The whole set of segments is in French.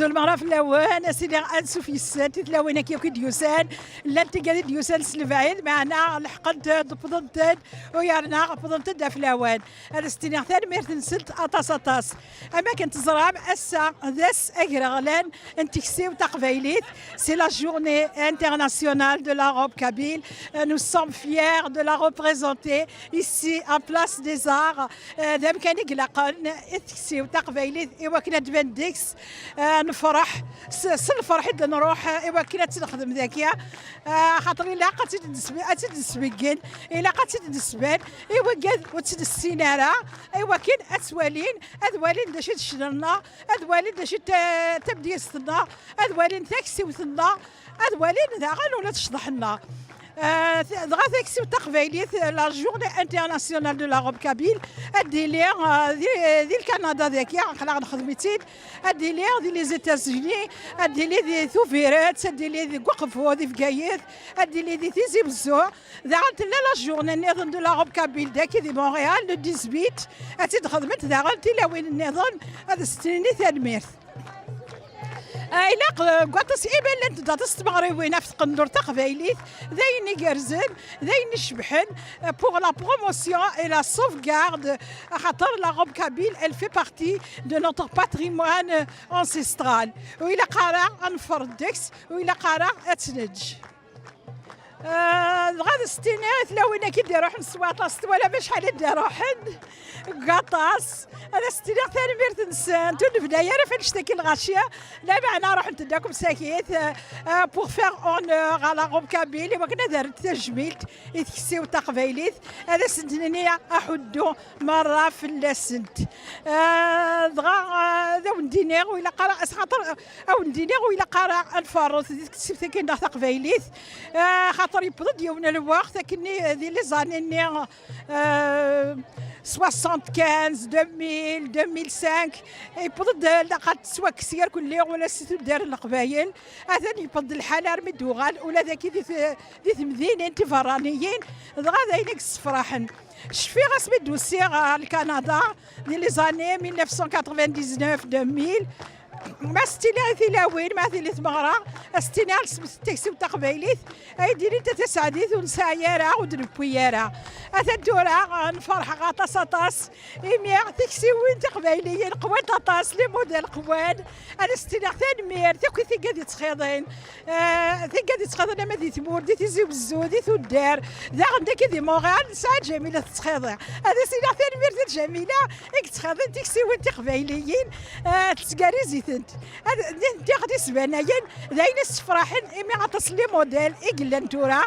المغرب في اللوان سيدي انسو في السان تتلاوينا كيوكي ديوسان لا انت قاعد ديوسان سلفعيل معنا لحقت بضنتد ويارنا بضنتد في اللوان هذا ستيني ثاني ميرت نسلت اطاس اما كنت زرام اسا ذاس اغرغلان انتكسيو تقبيليت سي لا جورني انترناسيونال دو لا روب كابيل nous sommes fiers de la représenter ici en place des arts دام كان يقلقن انتكسيو تقبيليت ايوا كنا دبندكس نفرح الفرح نروح ايوا كنا تخدم ذاكيا خاطر الا قاتل نسبكن الا قاتل نسبان ايوا قاد وتسد السيناره ايوا كاين اتوالين ادوالين داش تشرنا ادوالين داش تبديستنا ادوالين تاكسي وثنا ادوالين ذا غير ولا تشطحنا دغا تاكسي وتقبيليت لا جورني انترناسيونال دو لا روب كابيل الديلير ديال كندا ذاك خلينا نخدمتين الديلير ديال لي زيتازوني الديلير ديال ثوفيرات الديلير ديال كوقفو ديال فكايت الديلير ديال تيزي بزو ذا لا جورني نظام دو لا روب كابيل ذاك دي مونريال لو 18 اتي خدمت ذا تلاوين النظام هذا ستيني ثالميرث إلا قاطس إبان لنت داتس تمغربينا في قندور تقبايليت ذاين يقرزن ذاين يشبحن pour la promotion et la sauvegarde خاطر لا روب كابيل elle fait partie de notre patrimoine ancestral وإلا قرا انفردكس وإلا قرا اتنج غادي ستيني ثلاوينا كي روح نسواطاس ولا باش شحال روحن قاطاس انا ستيني ثاني ميرت نسان تو البدايه راه فين نشتكي الغاشيه لا معنا روح نداكم ساكيت بوغ فيغ اونور على روب كابيل وكنا دارت تجميلت يتكسيو تقبيليت هذا سنتني احدو مره في اللاسنت دغا ذا وندينيغ ولا قرا خاطر او ندينيغ ولا قرا الفاروس كسبت كاين تقبيليت خاطر يبدو ديالنا الوقت كني دي لي زاني 75 2000 2005 يبدو لقد تسوى كسير كل يوم ولا ستو دار القبايل هذا يبدو الحال مدوغال ولا ذاك دي ثمذين تفرانيين دغا ذاينك الصفراحن شفي رسمي دوسيغ لكندا ديال لي زاني 1999 2000 ما ستيني ثلاوين ما ثلي ثمغرا ستيني تاكسي وتقبيليت اي ديري تسعديت ونسايرا ودربويرا اثا الدورا نفرح غاطاس اطاس ايميا تاكسي وين تقبيليين قوان اطاس لي موديل قوان انا ستيني ثان مير تاكي ثي قادي تخيضين ثي قادي تخيضين ما دي ثمور دي تيزي بزو دي ثودار ذا عندك دي مونغال ساعه جميله تتخيضي هذا ستيني ثان مير جميله اك تخيضين تاكسي وين تقبيليين تسكاري زيت هذا انت غادي سبانايين داين السفراحين ايمي غاطس لي موديل اقلن تورا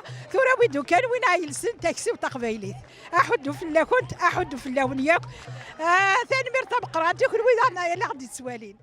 ويدو كان وين عايلسن تاكسي وتقبيليت احدو في الله كنت احدو في الله ونياك ثاني مرتب قراتك الويض انايا اللي غادي تسوالين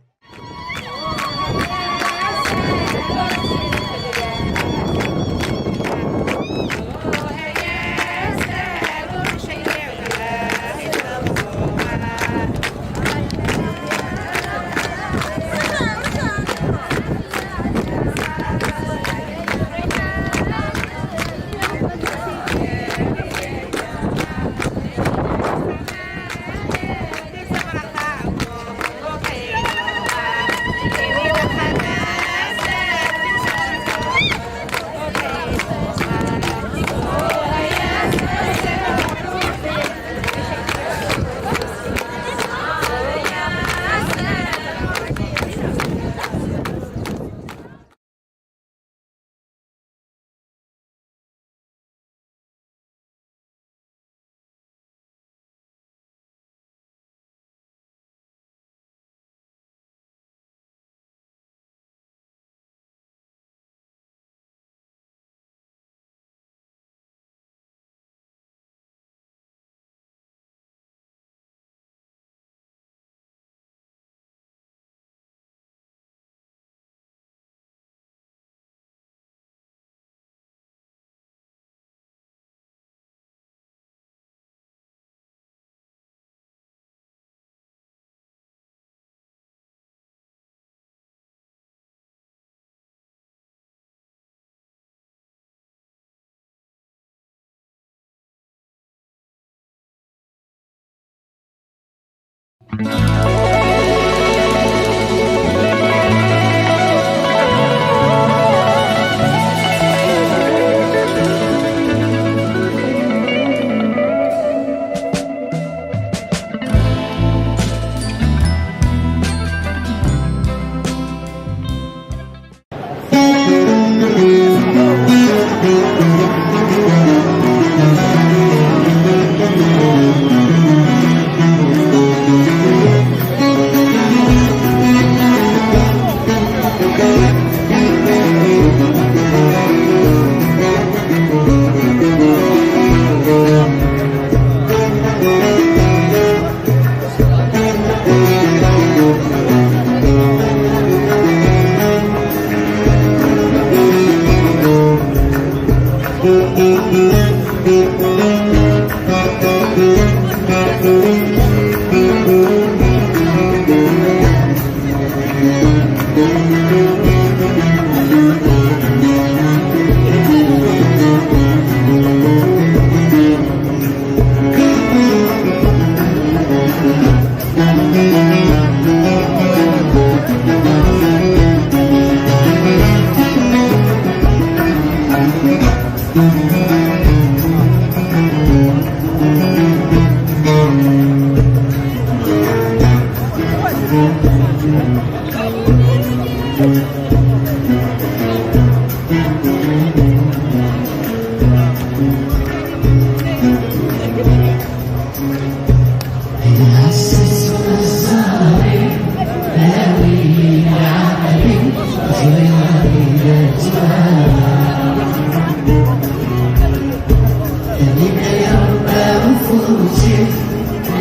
لينا يربى وفوزي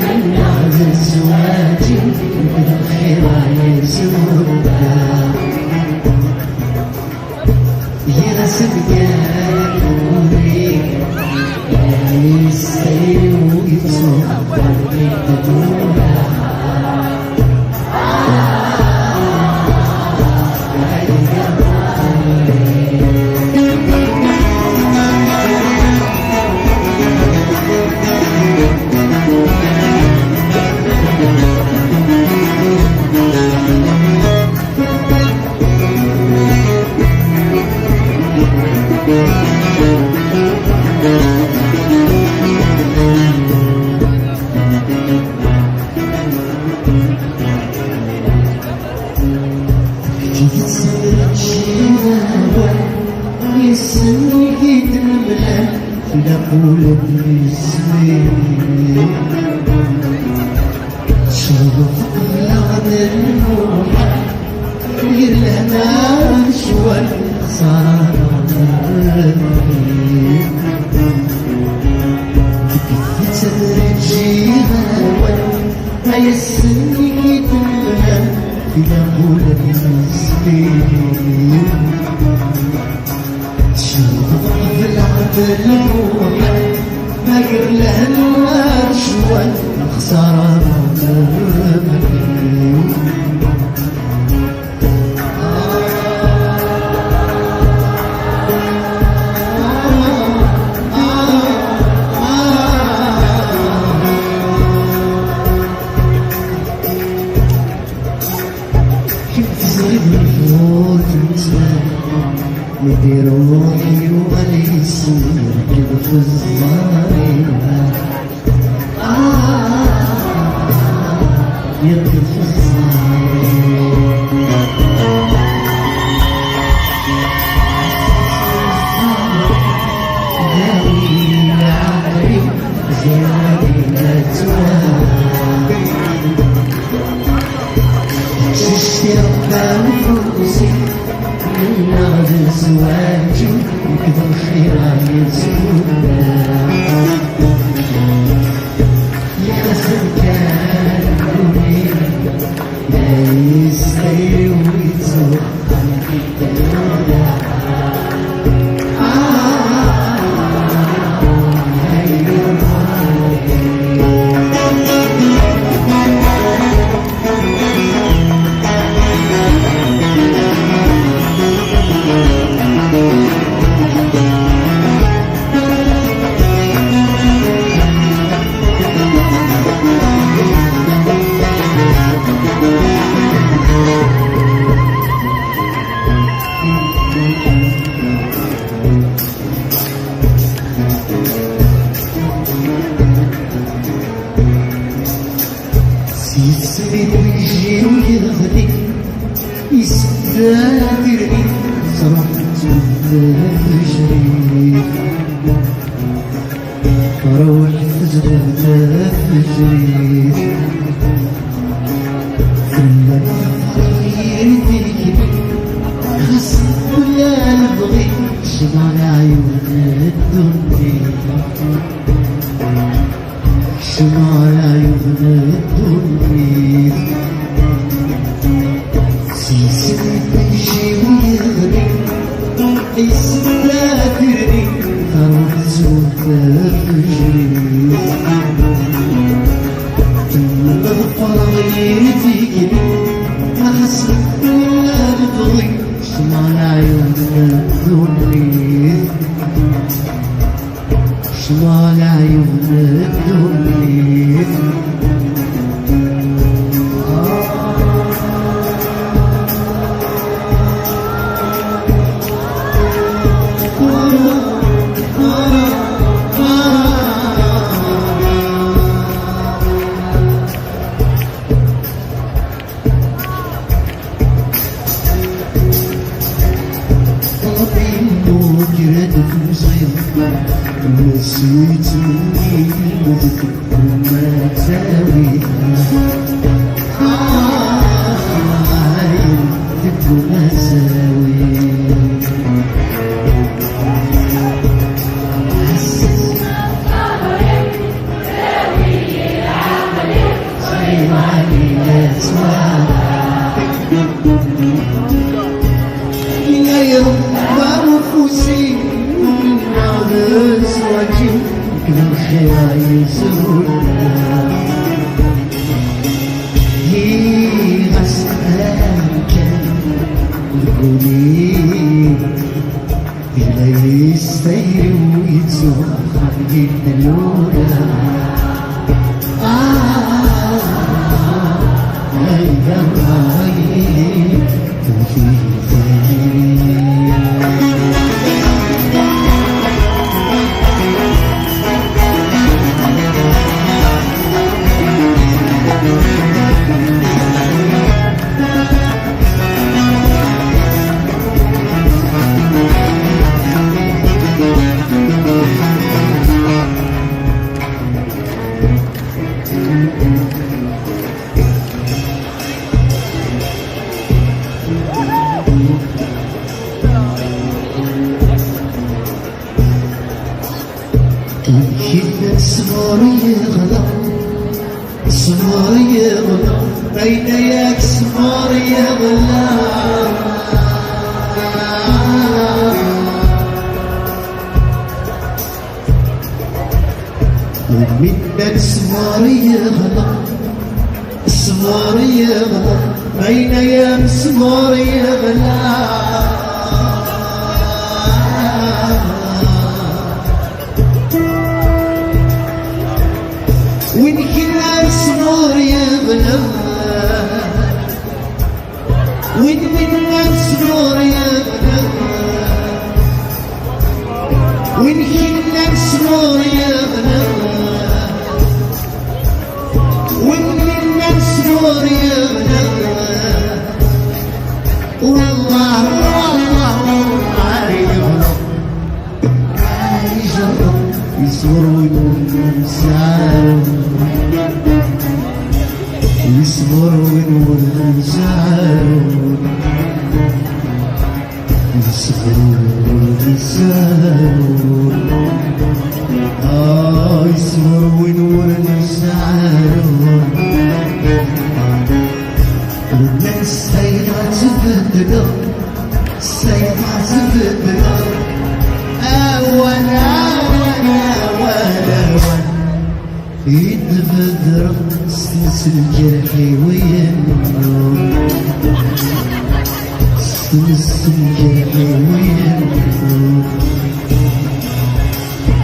لينا على الزواج بالخير يزورنا يا سبقان نوري يا يستير ويتصور بالدنيا نقول باسمي شرف بلغنا النوح غير الهنا شوال خسارة كيف تدرجي هاوان هيا السني كيدنا نقول باسمي بالروح ما قبل هالنار شوال خسارة كيف تزيد الفوت ندير روحي وغالي يصير كيف في الظاهر يركب في الظاهر داوي العارف زيادي لا تواري ششتي ربا وفوزي من نار الزواج وكذا خير يزورنا يا سكان منير لا يستوي ويزور يسبي ويجي ويغدي يستادرني صرحت فجري روح فجرة فجري كل خيرتك خص ولا نبغي شمال عيون الدنيا شمال عيون الدنيا سيسي يجي ويغني يستادرني أروح زوجة فجري كل ضفايرتي أحس ولا نبغي شمال عيون الدنيا شمال عيون الدنيا نسيت مني وذكرت ما تساويها ذكر ما تساوي الخير يزورنا هي غسلانك القولي إلا يستير ويتزور خلينا الأولى هيدا الغايب وفي ثاني كده صغار يغلى صغار يغلى بين ياك صغار يغلى ومنك صغار يغلى صغار يغلى بين ياك صغار يغلى وين كنا صغار يغلى وين كنا صغار يغلى وين كنا صغار يغلى وين كنا صغار يغلى والله والله والله يغلى يجرب يصور وينسى يصبر وينسى يصبر وينسى يصبر وينسى والناس سايقة تبدل سايقة تبدل وانا يتبدر سلسل جرحي وينو سلسل جرحي وينو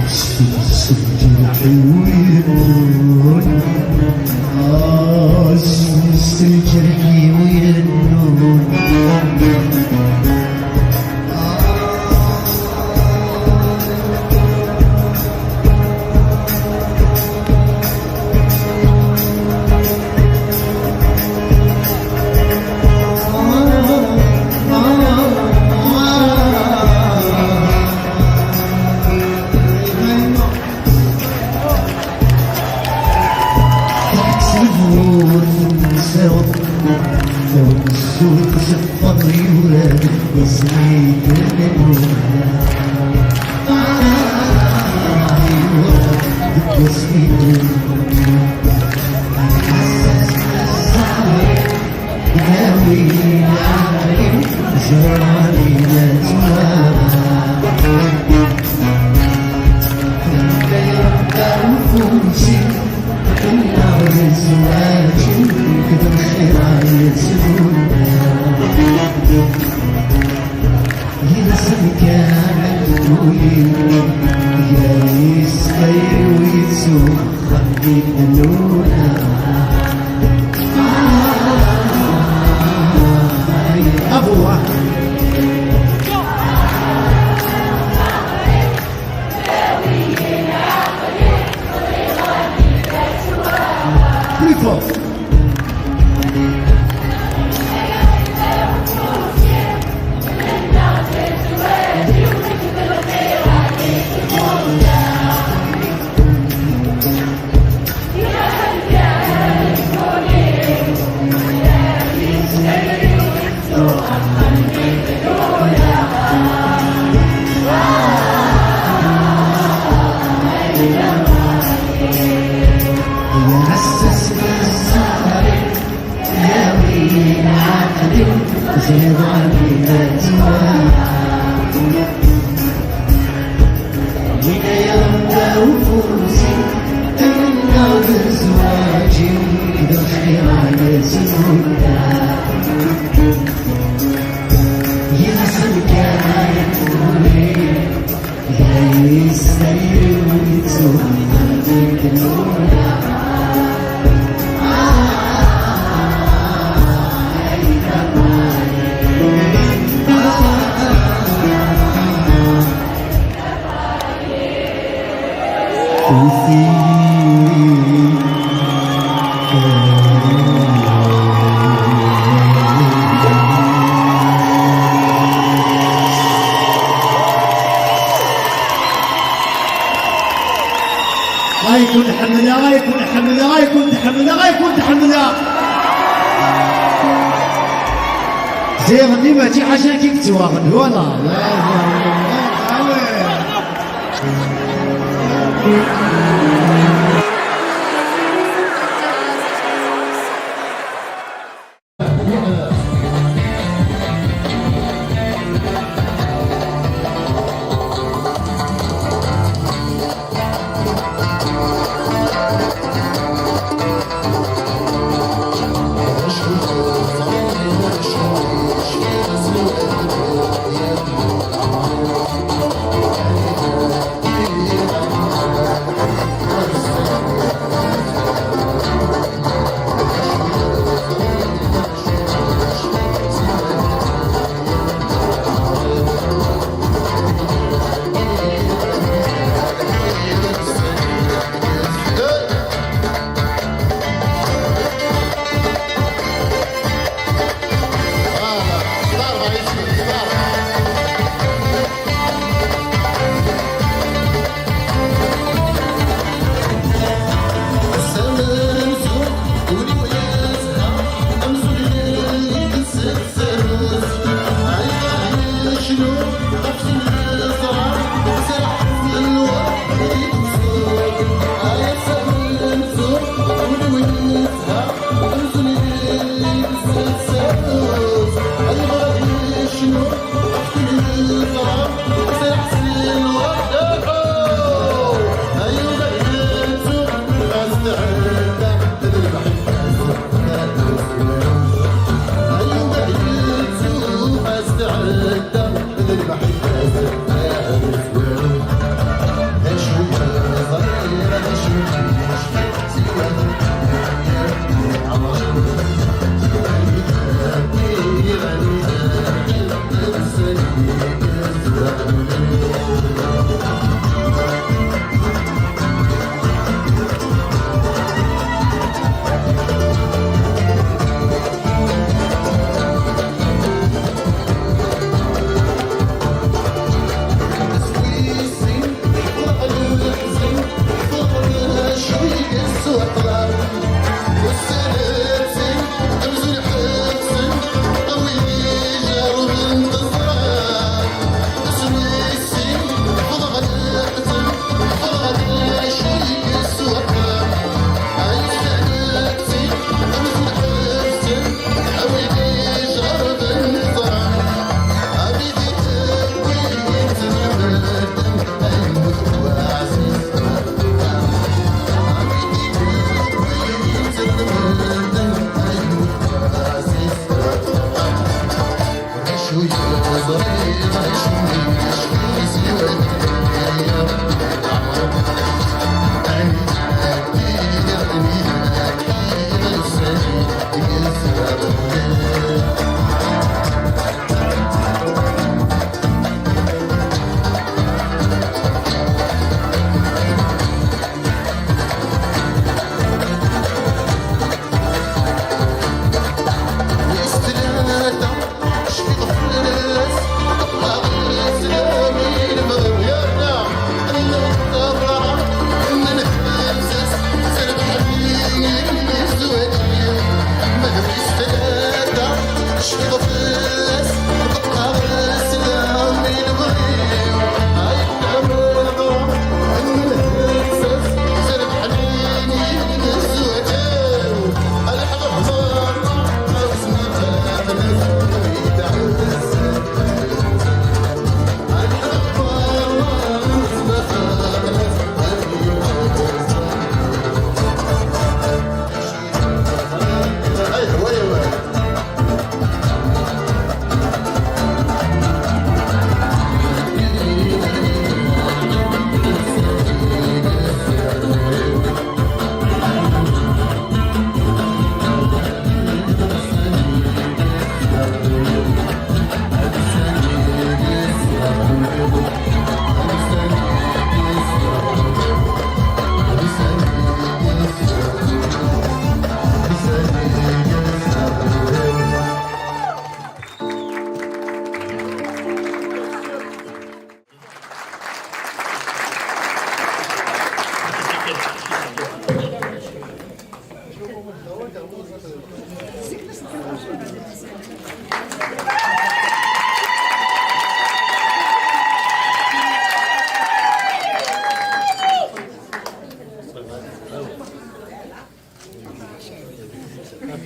سلسل جرحي وينو سلسل جرحي وينو والسود زفر يولاد وسعيد الأولى وسعيد ناوي العالم جرالي لا توابا لا يبقى وفوزي النار الزواج كده الخير يزورنا يلزم كان تقولي يا يسخير ويسوق خلينا لونا أبوه وين يوم وفوز غايكون حملة غايكون حملة غايكون حملة غايكون حملة زي غني ما تي حاجة كيف تواغن ولا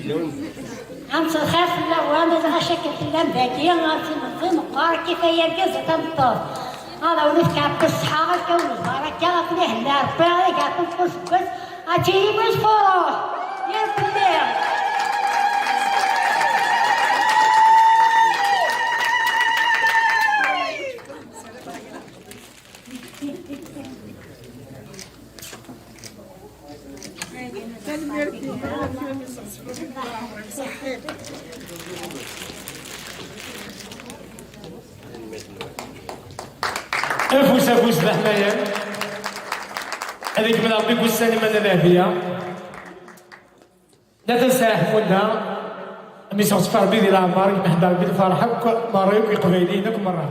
أنت خاف لا وانا غشك في اللام ذاكية غنصي مقار كيف هي الجزء تنطر هذا ونفك عبد الصحة غنكون البركة غنفليه الله ربي عليك عبد الكسكس أتيني بالفرح يا ربي أفوس أفوس بحمايا هذيك من ربي والسلامة الذهبية لا تنسى حمودنا ميسون صفار بيدي العمار نحضر بالفرحة مريض قبيلينك مرة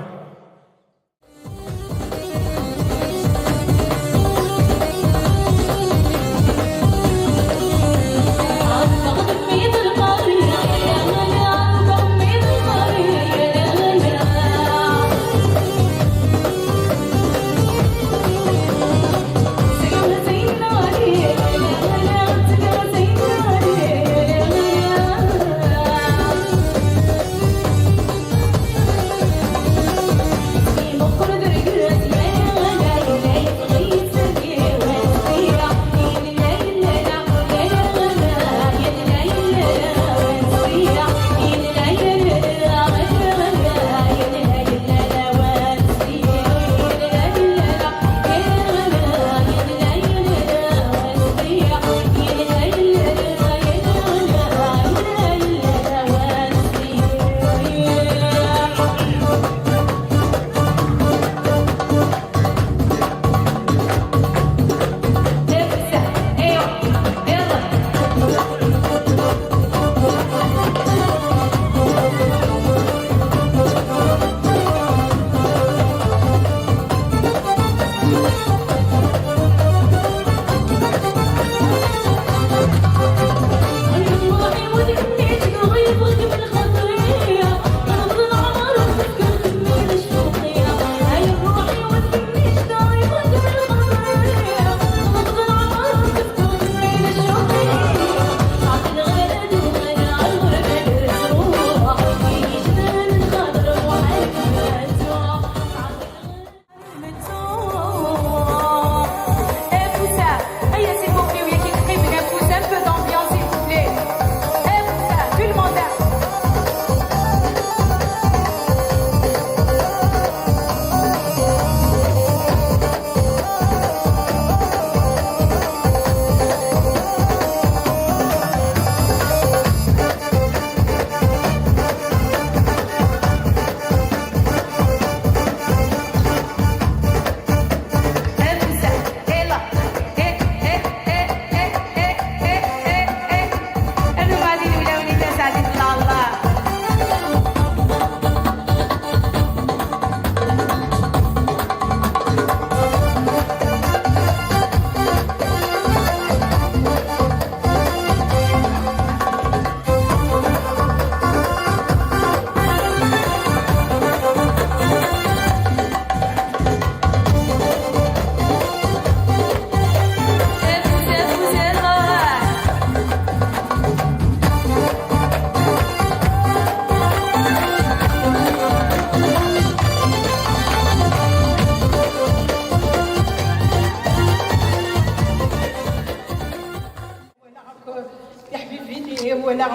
ولا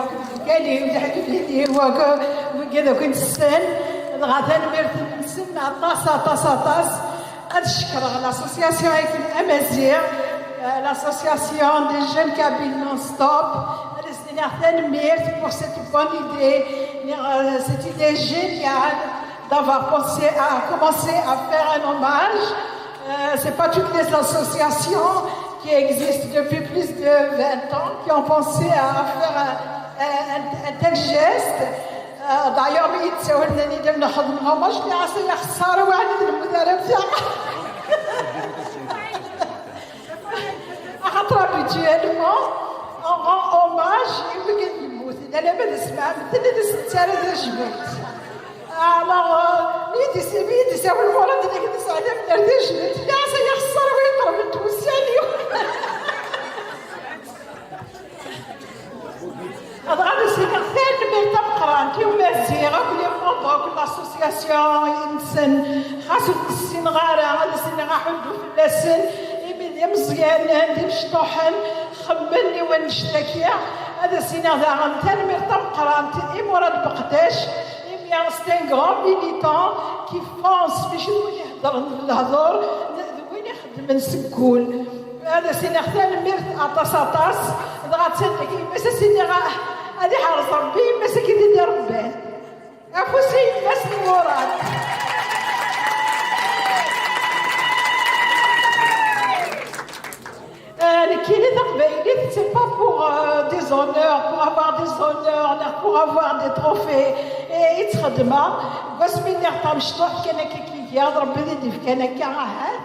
قالي ولا حكيتي وكذا كنت السن غادا مرت نسمع طاس الشكر l'association avec Amazir l'association des jeunes cabines non-stop pour cette bonne idée cette idée géniale d'avoir pensé à commencer à faire un hommage c'est pas toutes les associations qui existent depuis plus de 20 ans, qui ont pensé à faire un tel geste. D'ailleurs, ils se sont dit que nous avons moi, je vais assez يخسر واحد المدرب تاعها. خاطر habituellement on rend hommage يمكن يموت. أنا ما نسمع مثل السنة جبت. Alors, ميدي سوى المولد اللي كنت ساعدها من الدجل. يا سيخسر ويقرب التوساني. السن خاصو السن غارة هذا السن غاحدو في السن يبي مزيان دي مشطوحن خبلني ونشتكي هذا السن هذا غنتان مرتم قرانت مراد بقداش c'est un grand militant qui pense باش وين يهضر الهضور وين يخدم نسكول هذا سيدي اختار ميرت عطاس غاتسلك بس سيدي هذه حارس ربي بس كي ربي عفوا سيد بس مراد c'est pas pour des honneurs, pour avoir des honneurs, pour avoir des trophées. Et يتخدم قسمي نعطى مشطوح كان كي يضرب بيدي كان كراهات.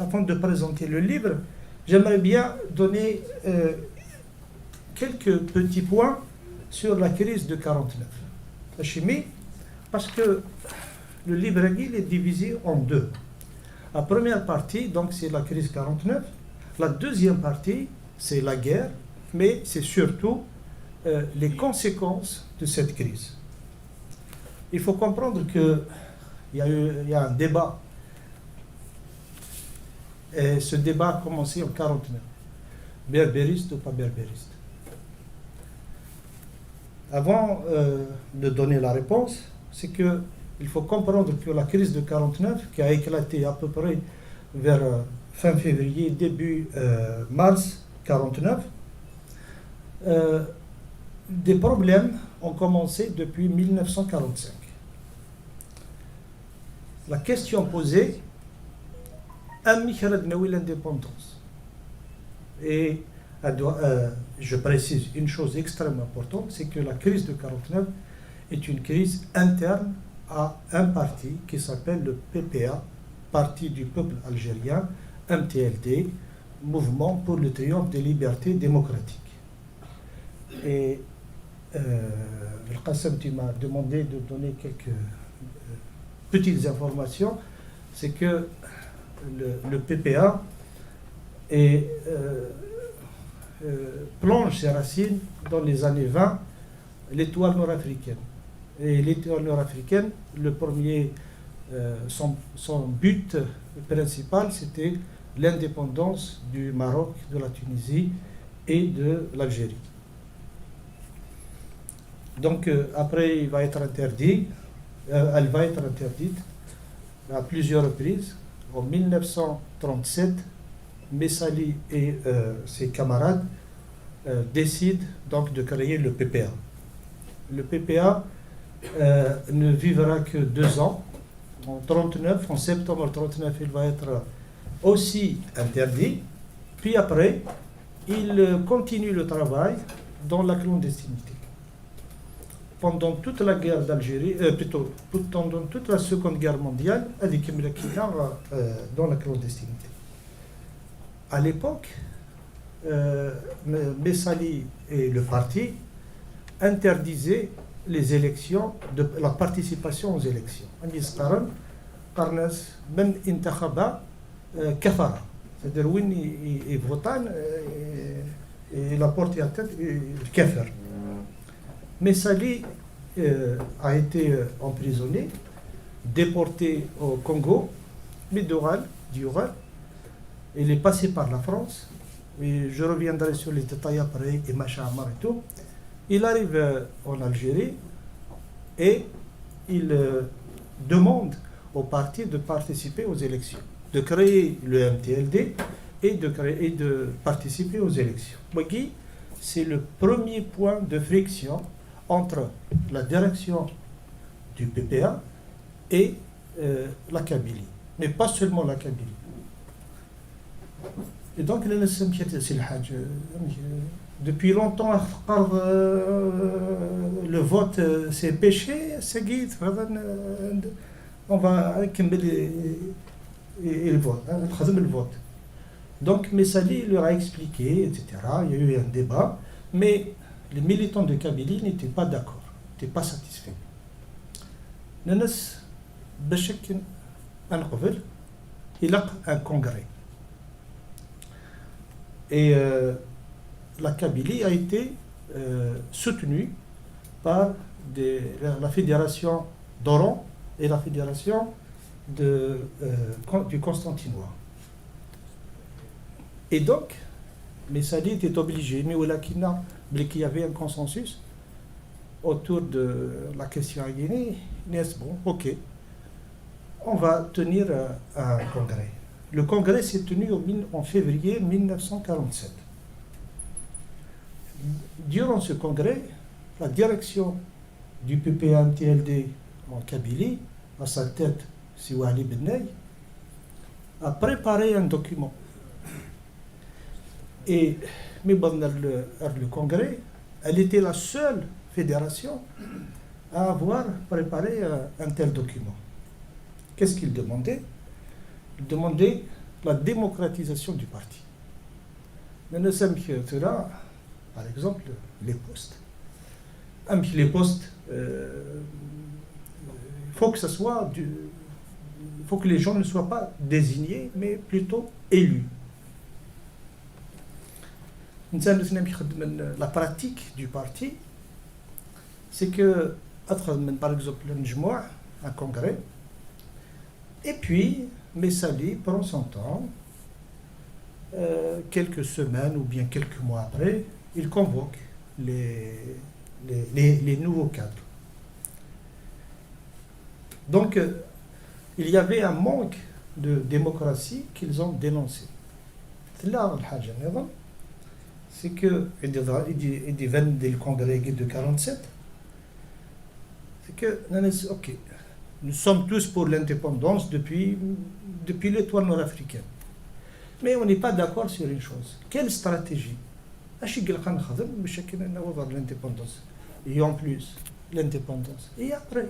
Avant de présenter le livre, j'aimerais bien donner quelques petits points sur la crise de 49. La chimie, parce que le livre il est divisé en deux. La première partie, donc, c'est la crise 49. La deuxième partie, c'est la guerre, mais c'est surtout les conséquences de cette crise. Il faut comprendre que il y a un débat. Et ce débat a commencé en 49. Berbériste ou pas berbériste. Avant de donner la réponse, c'est qu'il faut comprendre que la crise de 49, qui a éclaté à peu près vers fin février, début mars 49, des problèmes ont commencé depuis 1945. La question posée, l'indépendance. Et je précise une chose extrêmement importante, c'est que la crise de 49 est une crise interne à un parti qui s'appelle le PPA, Parti du peuple algérien, MTLD, Mouvement pour le triomphe des libertés démocratiques. Et Qassem, tu m'as demandé de donner quelques petites informations. C'est que le PPA et plonge ses racines dans les années 20, l'étoile nord-africaine. Et l'étoile nord-africaine, son but principal, c'était l'indépendance du Maroc, de la Tunisie et de l'Algérie. Donc après, elle va être interdite à plusieurs reprises. En 1937, Messali et ses camarades décident donc de créer le PPA. Le PPA ne vivra que 2 ans. En septembre 1939, il va être aussi interdit. Puis après, il continue le travail dans la clandestinité. Pendant toute la guerre d'Algérie, pendant toute la Seconde Guerre mondiale, elle dans la clandestinité. À l'époque, Messali et le parti interdisaient les élections, la participation aux élections. C'est-à-dire où ils votent et la porte à tête le kafir. Messali a été emprisonné, déporté au Congo, Médoral, d'Ural. Il est passé par la France. Et je reviendrai sur les détails après, et Machamar et tout. Il arrive en Algérie et il demande au parti de participer aux élections, de créer le MTLD et de participer aux élections. Bougui, c'est le premier point de friction entre la direction du PPA et la Kabylie, mais pas seulement la Kabylie. Et donc, depuis longtemps, le vote c'est péché, c'est guide, on va le vote. Donc, Messali leur a expliqué, etc. Il y a eu un débat, mais les militants de Kabylie n'étaient pas d'accord, n'étaient pas satisfaits. Nanas Bachek Al-Qawel, il a un congrès. Et la Kabylie a été soutenue par la fédération d'Oran et la fédération du Constantinois. Et donc, Messali était obligé, mais qu'il y avait un consensus autour de la question à Guinée. Bon, ok, on va tenir un congrès. Le congrès s'est tenu en février 1947. Durant ce congrès, la direction du PPA-MTLD en Kabylie, à sa tête, Siwali Benay, a préparé un document. Et mais pendant le congrès, elle était la seule fédération à avoir préparé un tel document. Qu'est-ce qu'il demandait? Il demandait la démocratisation du parti. Mais nous sommes là, par exemple, les postes. Les postes, il faut que faut que les gens ne soient pas désignés, mais plutôt élus. La pratique du parti, c'est que, par exemple, un congrès, et puis Messali prend son temps, quelques semaines ou bien quelques mois après, il convoque les nouveaux cadres. Donc, il y avait un manque de démocratie qu'ils ont dénoncé. C'est que, il dit le congrès de 47, c'est que, ok, nous sommes tous pour l'indépendance depuis l'étoile nord-africaine. Mais on n'est pas d'accord sur une chose. Quelle stratégie? L'indépendance. Et en plus, l'indépendance. Et après,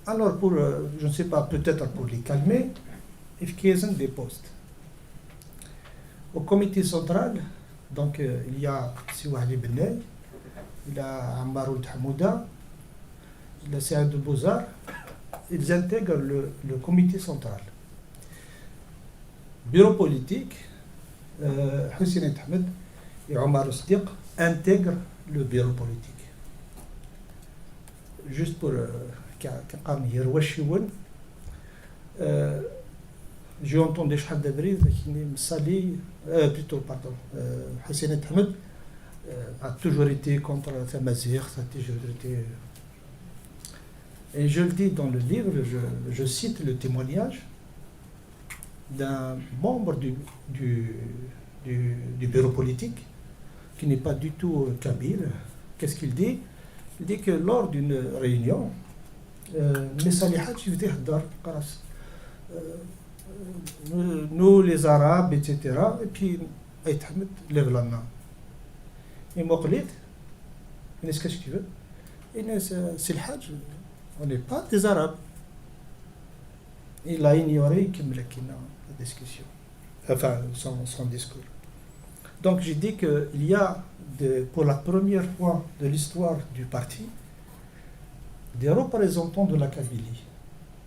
alors, je ne sais pas, peut-être pour les calmer, il y a des postes. Au comité central, donc il y a Siwali Benay, il y a Ammar Ould Hamouda, la CA de Beaux-Arts, ils intègrent le comité central. Bureau politique, Hussein Ahmed et Omar Sdiq intègrent le bureau politique. Juste pour j'ai entendu Shahad Dabri qui me salue, plutôt, pardon, Hussein Ahmed a toujours été contre la Tamazigh, a toujours été. Et je le dis dans le livre, je cite le témoignage d'un membre du bureau politique qui n'est pas du tout kabyle. Qu'est-ce qu'il dit? Il dit que lors d'une réunion, nous les Arabes, etc. Et puis, Aït Ahmed lève la main. Et Mokhlit, qu'est-ce que tu veux? C'est le Hajj, on n'est pas des Arabes. Il a ignoré la discussion, enfin son discours. Donc j'ai dit qu'il y a, pour la première fois de l'histoire du parti, des représentants de la Kabylie.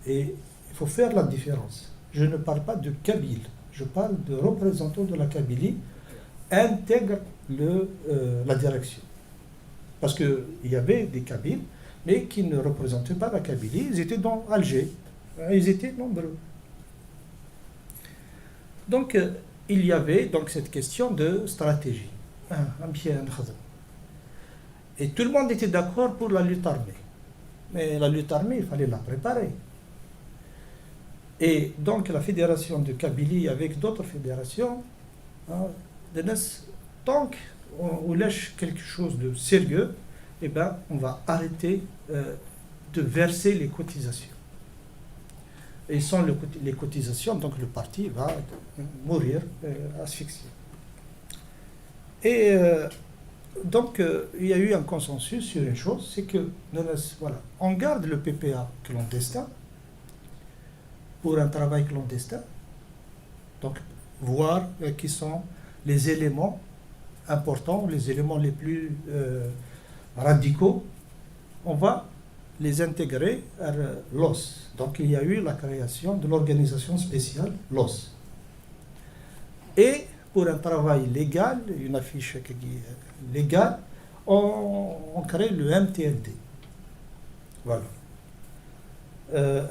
Et il faut faire la différence. Je ne parle pas de Kabyle, je parle de représentants de la Kabylie intègrent la direction. Parce qu'il y avait des Kabyles, mais qui ne représentaient pas la Kabylie, ils étaient dans Alger, ils étaient nombreux. Donc il y avait donc cette question de stratégie. Et tout le monde était d'accord pour la lutte armée. Mais la lutte armée, il fallait la préparer. Et donc la fédération de Kabylie avec d'autres fédérations, tant qu'on lâche quelque chose de sérieux, eh ben, on va arrêter de verser les cotisations. Et sans les cotisations, donc le parti va mourir asphyxié. Et donc il y a eu un consensus sur une chose, c'est que voilà, on garde le PPA clandestin pour un travail clandestin, donc voir qui sont les éléments importants, les éléments les plus radicaux, on va les intégrer à l'OS. Donc il y a eu la création de l'organisation spéciale l'OS. Et pour un travail légal, une affiche légale, on crée le MTLD. Voilà.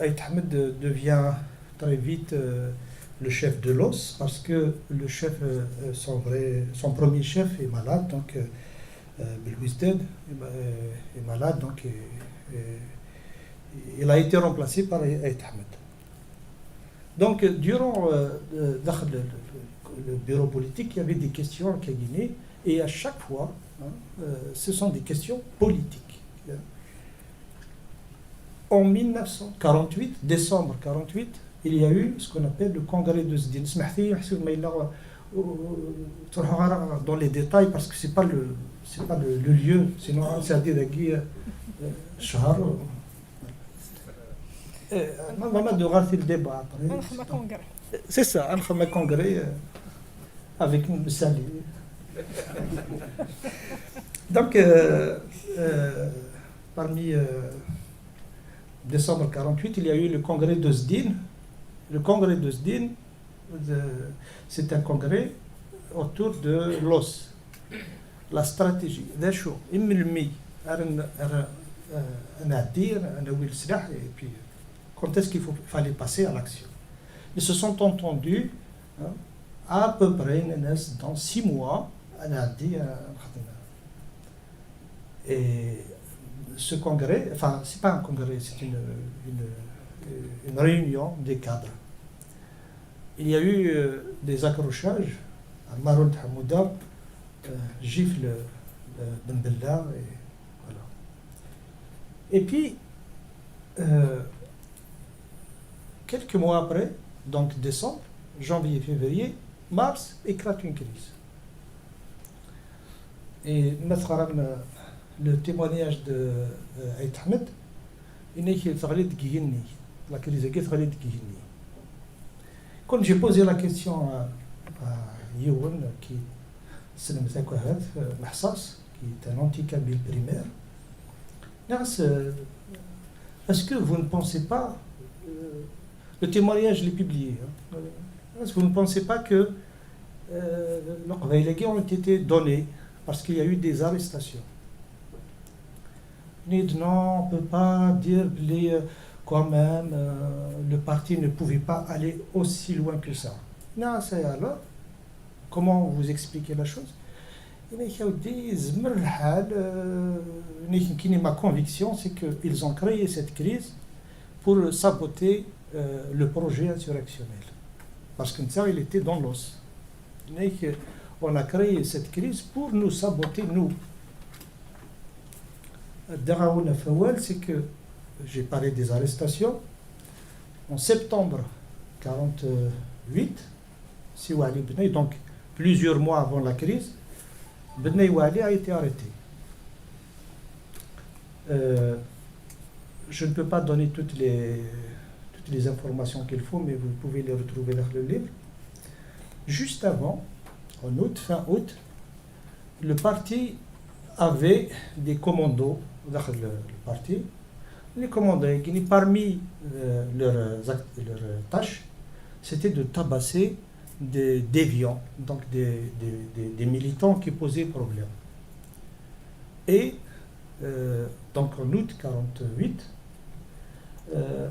Aït Ahmed devient très vite le chef de l'OS parce que le chef, son premier chef est malade, donc Belwizdad est malade, donc il a été remplacé par Aït Ahmed. Donc durant le bureau politique, il y avait des questions en Guinée et à chaque fois, ce sont des questions politiques. En 1948, décembre 1948, il y a eu ce qu'on appelle le congrès de Zdin. Dans les détails parce que c'est pas le lieu, sinon c'est à dire Shahar. Maman de rater le débat. C'est ça, un congrès avec une salle. Donc, parmi décembre 1948, il y a eu le congrès de Zdin. Le congrès de Zdin, c'est un congrès autour de l'os, la stratégie. Et puis, quand est-ce qu'il fallait passer à l'action? Ils se sont entendus à peu près dans 6 mois. Et ce congrès, enfin, c'est pas un congrès, c'est une réunion des cadres. Il y a eu des accrochages. Maroud Hamouda gifle Ben Bella. Et, voilà. Et puis, quelques mois après, donc décembre, janvier, février, mars, éclate une crise. Et le témoignage de Aït Ahmed, il est la crise est quand j'ai posé la question à Youn, qui est un anti-kabyle primaire, est-ce que vous ne pensez pas, le témoignage je l'ai publié, hein, est-ce que vous ne pensez pas que les légués ont été donnés parce qu'il y a eu des arrestations? Non, on ne peut pas dire quand même le parti ne pouvait pas aller aussi loin que ça. Non, c'est alors, comment vous expliquez la chose? Ma conviction, c'est qu'ils ont créé cette crise pour saboter le projet insurrectionnel. Parce que ça, il était dans l'os. On a créé cette crise pour nous saboter, nous. Daraoul Fawal, c'est que j'ai parlé des arrestations. En septembre 1948, Siwali Bnei, donc plusieurs mois avant la crise, Bnei Wali a été arrêté. Je ne peux pas donner toutes les informations qu'il faut, mais vous pouvez les retrouver dans le livre. Juste avant, en août, fin août, le parti avait des commandos dans le parti. Les commandos, parmi leurs tâches, c'était de tabasser des déviants, donc des militants qui posaient problème. Et donc en août 1948,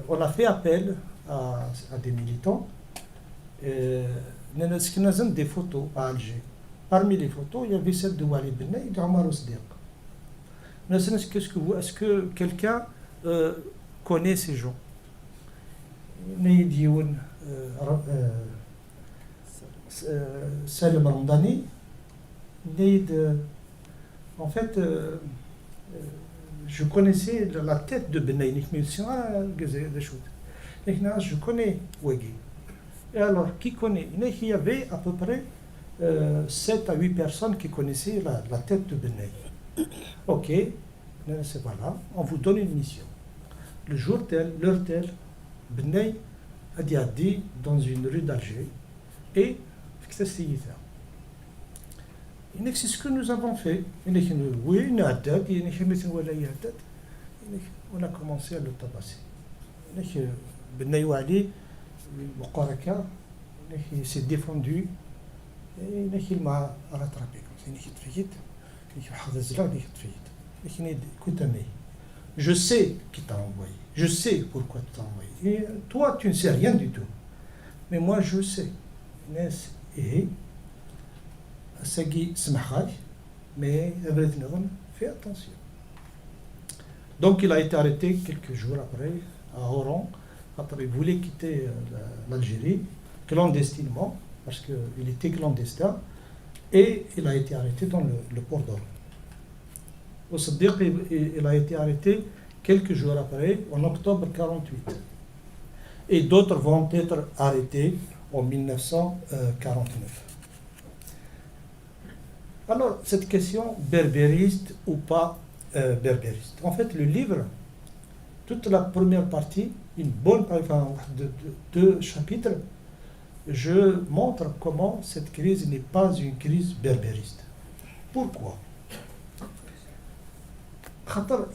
on a fait appel à des militants. Des photos à Alger. Parmi les photos, il y avait celle de Walid Bnei et d'Omar Osdiq. Est-ce que quelqu'un connaît ces gens? Salim Ramdani, en fait, je connaissais la tête de Bnei, je connais Ouagui. Et alors, qui connaît? Il y avait à peu près 7 à 8 personnes qui connaissaient la tête de Bnei. Ok, c'est voilà, on vous donne une mission. Le jour tel, l'heure telle, Bnei a dit dans une rue d'Alger, et c'est ce que nous avons fait. Oui, on a commencé à le tabasser. Bnei Wali, il s'est défendu et il m'a rattrapé. Je sais qui t'a envoyé, je sais pourquoi tu t'as envoyé. Et toi, tu ne sais rien du tout. Mais moi, je sais. Et mais fais attention. Donc, il a été arrêté quelques jours après à Oran. Il voulait quitter l'Algérie clandestinement, parce qu'il était clandestin, et il a été arrêté dans le port d'Oran. Au Siddiq, il a été arrêté quelques jours après, en octobre 1948. Et d'autres vont être arrêtés en 1949. Alors, cette question, berbériste ou pas berbériste. En fait, le livre, toute la première partie, une bonne partie, de 2 chapitres, je montre comment cette crise n'est pas une crise berbériste. Pourquoi?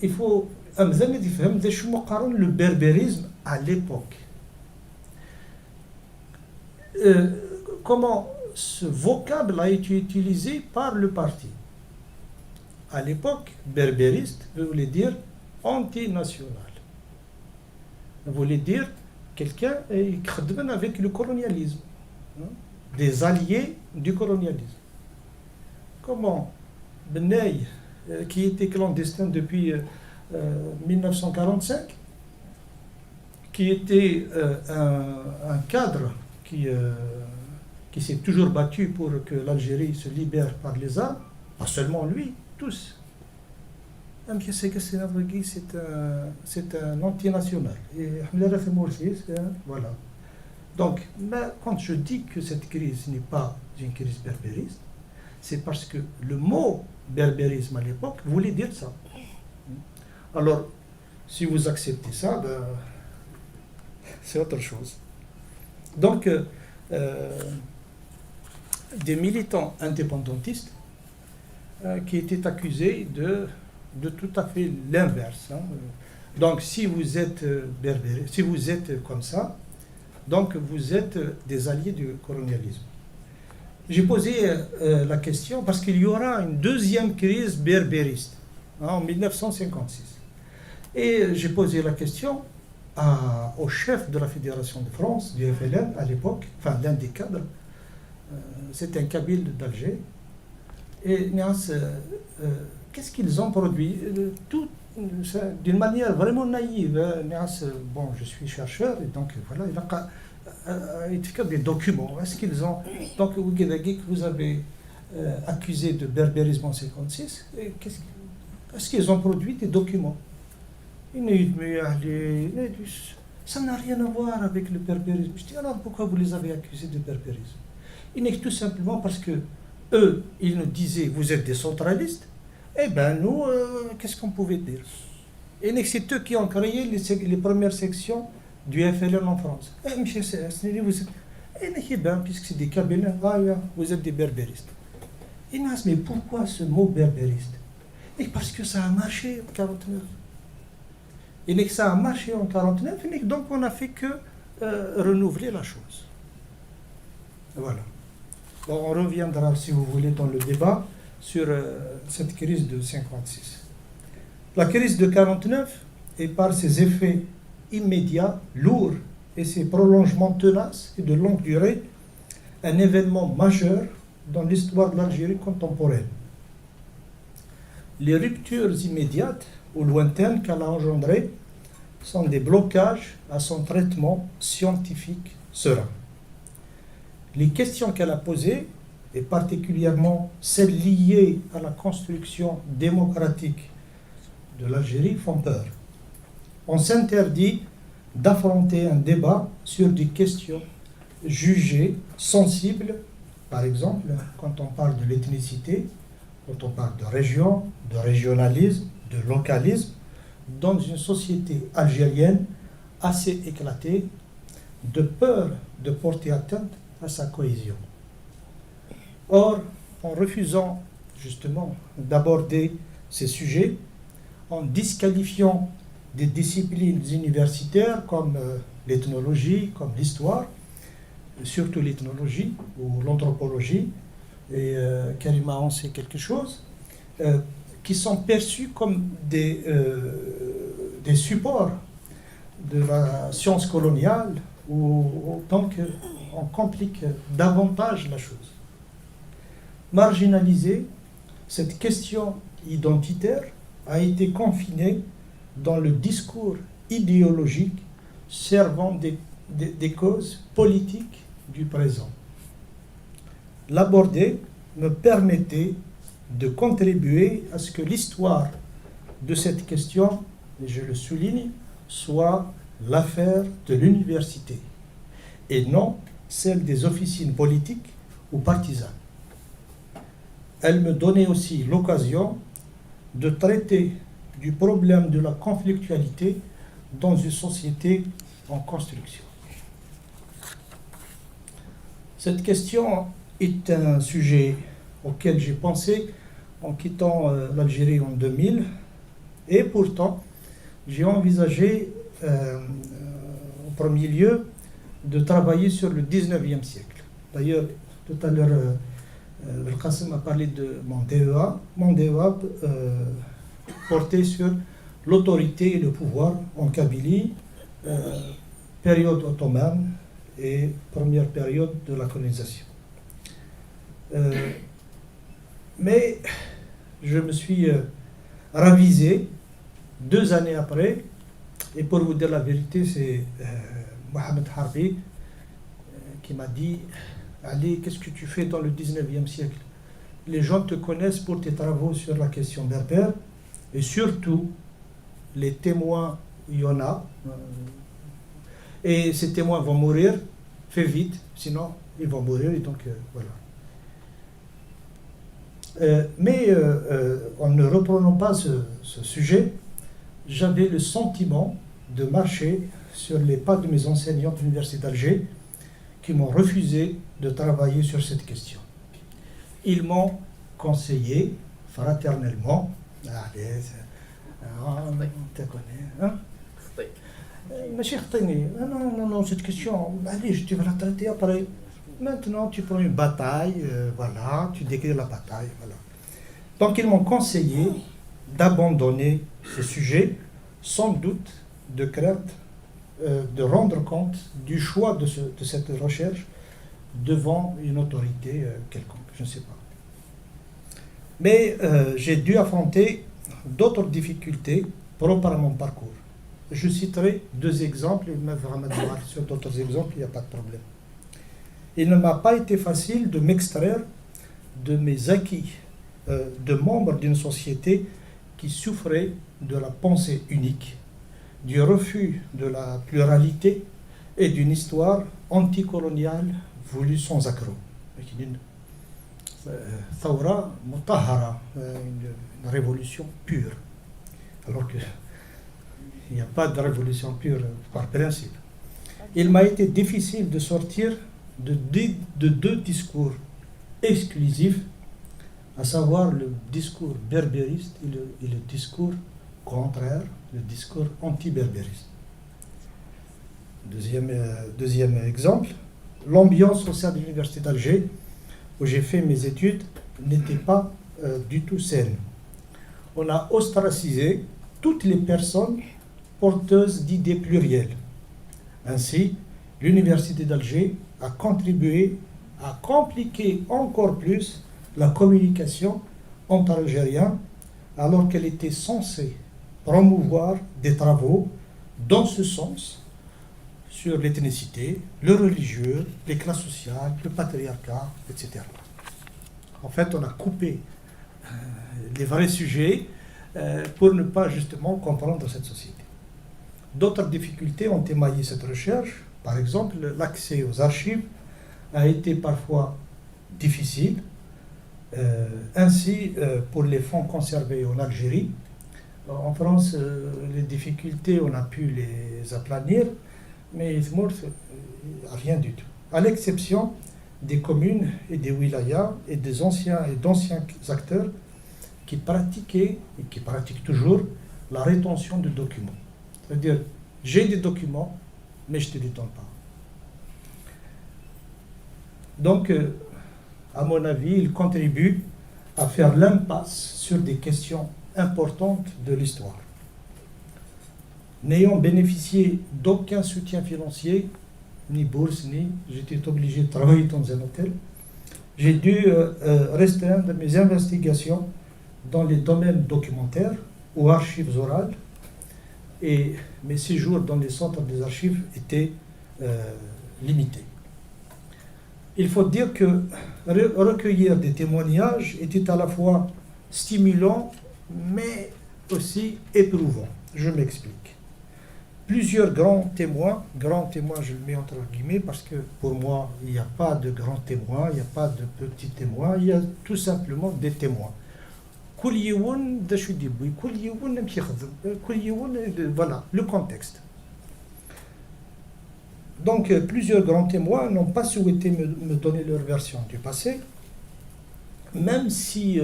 Il faut le berbérisme à l'époque. Comment ce vocable a été utilisé par le parti. À l'époque, berbériste voulait dire antinational. Voulait dire quelqu'un qui travaille avec le colonialisme, des alliés du colonialisme. Comment Bnei, qui était clandestin depuis 1945, qui était un cadre qui s'est toujours battu pour que l'Algérie se libère par les armes, pas seulement lui, tous. C'est un antinational. Et voilà. Donc, quand je dis que cette crise n'est pas une crise berbériste, c'est parce que le mot berbérisme à l'époque voulait dire ça. Alors, si vous acceptez ça, c'est autre chose. Donc, des militants indépendantistes qui étaient accusés de tout à fait l'inverse, Donc si vous êtes berbère, si vous êtes comme ça, donc vous êtes des alliés du colonialisme. J'ai posé la question parce qu'il y aura une deuxième crise berbériste en 1956. Et j'ai posé la question au chef de la Fédération de France, du FLN à l'époque, enfin l'un des cadres, c'est un Kabyle d'Alger. Et Nias, qu'est-ce qu'ils ont produit tout d'une manière vraiment naïve. Nias, bon, je suis chercheur, et donc voilà, il a des documents. Est-ce qu'ils ont. Donc, vous avez accusé de berbérisme en 1956. Est-ce qu'ils ont produit des documents? Ça n'a rien à voir avec le berbérisme. Je dis alors pourquoi vous les avez accusés de berbérisme? Il n'est tout simplement parce que eux, ils nous disaient vous êtes des centralistes. Eh bien nous, qu'est-ce qu'on pouvait dire? Et c'est eux qui ont créé les premières sections du FLN en France. Eh monsieur Snelly, vous êtes. Eh bien, puisque c'est des Kabyles, vous êtes des berbéristes. Et mais pourquoi ce mot berbériste? Et parce que ça a marché en 1949. Et que ça a marché en 1949, et donc on n'a fait que renouveler la chose. Voilà. Bon, on reviendra, si vous voulez, dans le débat sur cette crise de 1956. La crise de 1949 est par ses effets immédiats, lourds, et ses prolongements tenaces et de longue durée, un événement majeur dans l'histoire de l'Algérie contemporaine. Les ruptures immédiates ou lointaines qu'elle a engendrées sont des blocages à son traitement scientifique serein. Les questions qu'elle a posées, et particulièrement celles liées à la construction démocratique de l'Algérie, font peur. On s'interdit d'affronter un débat sur des questions jugées sensibles, par exemple, quand on parle de l'ethnicité, quand on parle de région, de régionalisme, de localisme, dans une société algérienne assez éclatée, de peur de porter atteinte à sa cohésion. Or, en refusant justement d'aborder ces sujets, en disqualifiant des disciplines universitaires comme l'ethnologie, comme l'histoire, surtout l'ethnologie ou l'anthropologie, et Karima en sait quelque chose, qui sont perçus comme des supports de la science coloniale, où donc on complique davantage la chose. Marginalisée, cette question identitaire a été confinée dans le discours idéologique servant des causes politiques du présent. L'aborder me permettait de contribuer à ce que l'histoire de cette question, et je le souligne, soit l'affaire de l'université et non celle des officines politiques ou partisanes. Elle me donnait aussi l'occasion de traiter du problème de la conflictualité dans une société en construction. Cette question est un sujet auquel j'ai pensé en quittant l'Algérie en 2000, et pourtant j'ai envisagé en premier lieu de travailler sur le 19e siècle. D'ailleurs, tout à l'heure, Belkacem a parlé de mon DEA. Mon DEA portait sur l'autorité et le pouvoir en Kabylie, période ottomane et première période de la colonisation. Mais je me suis ravisé 2 années après, et pour vous dire la vérité, c'est Mohamed Harbi qui m'a dit « Ali, qu'est-ce que tu fais dans le 19e siècle? Les gens te connaissent pour tes travaux sur la question berbère, et surtout, les témoins, il y en a, et ces témoins vont mourir, fais vite, sinon ils vont mourir, et donc voilà. » Mais en ne reprenant pas ce sujet, j'avais le sentiment de marcher sur les pas de mes enseignants de l'Université d'Alger qui m'ont refusé de travailler sur cette question. Ils m'ont conseillé fraternellement, Tu connais, hein? ماشي خطيني. Non, cette question, allez, tu vas la traiter après. Maintenant, tu prends une bataille, voilà, tu décris la bataille, voilà. Donc, ils m'ont conseillé d'abandonner ce sujet, sans doute de crainte de rendre compte du choix de cette recherche devant une autorité quelconque, je ne sais pas. Mais j'ai dû affronter d'autres difficultés propres à mon parcours. Je citerai 2 exemples, mais vraiment sur d'autres exemples, il n'y a pas de problème. Il ne m'a pas été facile de m'extraire de mes acquis de membre d'une société qui souffrait de la pensée unique, du refus de la pluralité et d'une histoire anticoloniale voulue sans accroc. Thawra Mutahara, une révolution pure. Alors qu'il n'y a pas de révolution pure par principe. Il m'a été difficile de sortir de 2 discours exclusifs, à savoir le discours berbériste et le discours contraire, le discours anti-berbériste. Deuxième exemple, l'ambiance au sein de l'université d'Alger, où j'ai fait mes études, n'était pas du tout saine. On a ostracisé toutes les personnes porteuses d'idées plurielles. Ainsi, l'université d'Alger a contribué à compliquer encore plus la communication entre Algériens, alors qu'elle était censée promouvoir des travaux dans ce sens sur l'ethnicité, le religieux, les classes sociales, le patriarcat, etc. En fait, on a coupé les vrais sujets pour ne pas justement comprendre cette société. D'autres difficultés ont émaillé cette recherche. Par exemple, l'accès aux archives a été parfois difficile. Ainsi, pour les fonds conservés en Algérie, en France, les difficultés, on a pu les aplanir, mais rien du tout. À l'exception des communes et des wilayas et des anciens acteurs qui pratiquaient et qui pratiquent toujours la rétention de documents. C'est-à-dire, j'ai des documents, mais je ne te les donne pas. Donc, à mon avis, il contribue à faire l'impasse sur des questions importantes de l'histoire. N'ayant bénéficié d'aucun soutien financier, ni bourse, j'étais obligé de travailler dans un hôtel, j'ai dû restreindre mes investigations dans les domaines documentaires ou archives orales, et mes séjours dans les centres des archives étaient limités. Il faut dire que recueillir des témoignages était à la fois stimulant, mais aussi éprouvant. Je m'explique. Plusieurs grands témoins, je le mets entre guillemets parce que pour moi, il n'y a pas de grands témoins, il n'y a pas de petits témoins, il y a tout simplement des témoins. Voilà, le contexte. Donc, plusieurs grands témoins n'ont pas souhaité me donner leur version du passé, même si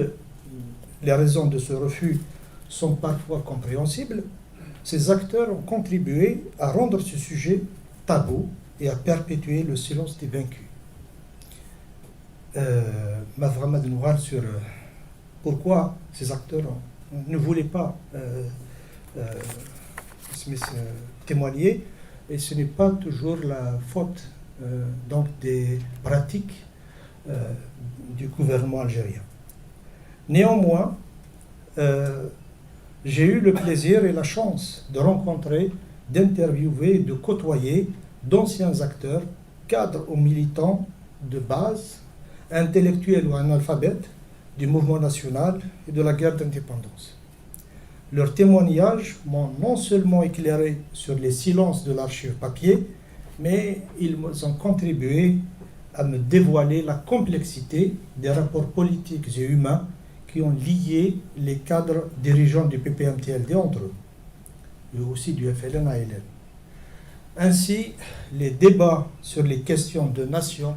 les raisons de ce refus sont parfois compréhensibles. Ces acteurs ont contribué à rendre ce sujet tabou et à perpétuer le silence des vaincus. Mavramad Noural sur pourquoi ces acteurs ne voulaient pas témoigner, et ce n'est pas toujours la faute donc des pratiques du gouvernement algérien. Néanmoins, j'ai eu le plaisir et la chance de rencontrer, d'interviewer et de côtoyer d'anciens acteurs, cadres ou militants de base, intellectuels ou analphabètes, du mouvement national et de la guerre d'indépendance. Leurs témoignages m'ont non seulement éclairé sur les silences de l'archive papier, mais ils ont contribué à me dévoiler la complexité des rapports politiques et humains qui ont lié les cadres dirigeants du PPMTLD entre eux, et aussi du FLN-ALN. Ainsi, les débats sur les questions de nation,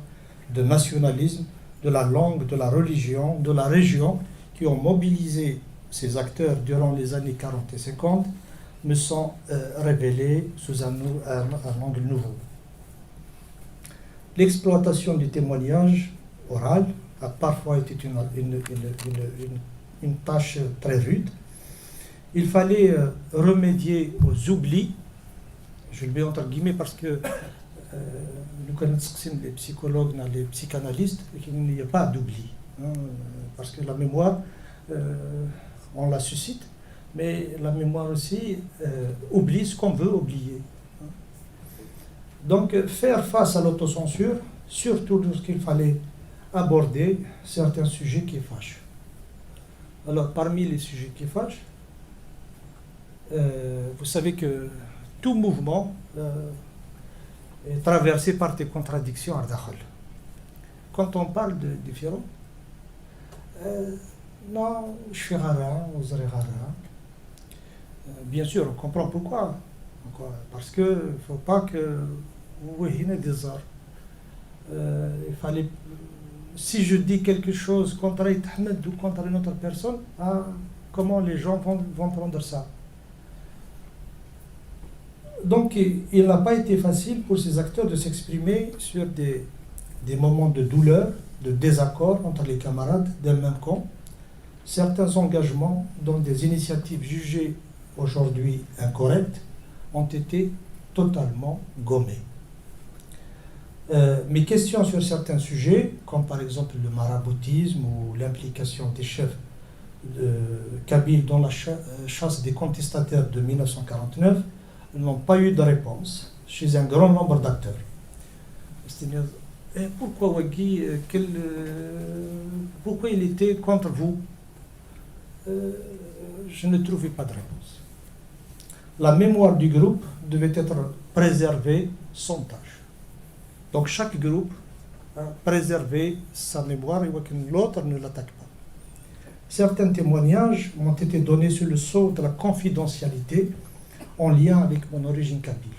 de nationalisme, de la langue, de la religion, de la région, qui ont mobilisé ces acteurs durant les années 40 et 50 me sont révélés sous un angle nouveau. L'exploitation du témoignage oral a parfois été une tâche très rude. Il fallait remédier aux oublis, je le mets entre guillemets parce que nous connaissons les psychologues, les psychanalystes, et qu'il n'y a pas d'oubli. Hein, parce que la mémoire, on la suscite, mais la mémoire aussi oublie ce qu'on veut oublier. Donc, faire face à l'autocensure, surtout lorsqu'il fallait aborder certains sujets qui fâchent. Alors, parmi les sujets qui fâchent, vous savez que tout mouvement est traversé par des contradictions à Dakhal. Quand on parle de différents, non, je suis rara, on serait rara. Bien sûr, on comprend pourquoi. Parce qu'il ne faut pas que vous voyez des arts. Il fallait. Si je dis quelque chose contre Ahmed ou contre une autre personne, comment les gens vont prendre ça? Donc, il n'a pas été facile pour ces acteurs de s'exprimer sur des moments de douleur, de désaccord entre les camarades d'un même camp. Certains engagements dont des initiatives jugées aujourd'hui incorrectes ont été totalement gommées. Mes questions sur certains sujets, comme par exemple le maraboutisme ou l'implication des chefs kabyles dans la chasse des contestataires de 1949, n'ont pas eu de réponse chez un grand nombre d'acteurs. C'est-à-dire, pourquoi Wagui, pourquoi il était contre vous? Je ne trouvais pas de réponse. La mémoire du groupe devait être préservée sans tâche. Donc chaque groupe a préservé sa mémoire et l'autre ne l'attaque pas. Certains témoignages m'ont été donnés sur le sceau de la confidentialité en lien avec mon origine kabyle.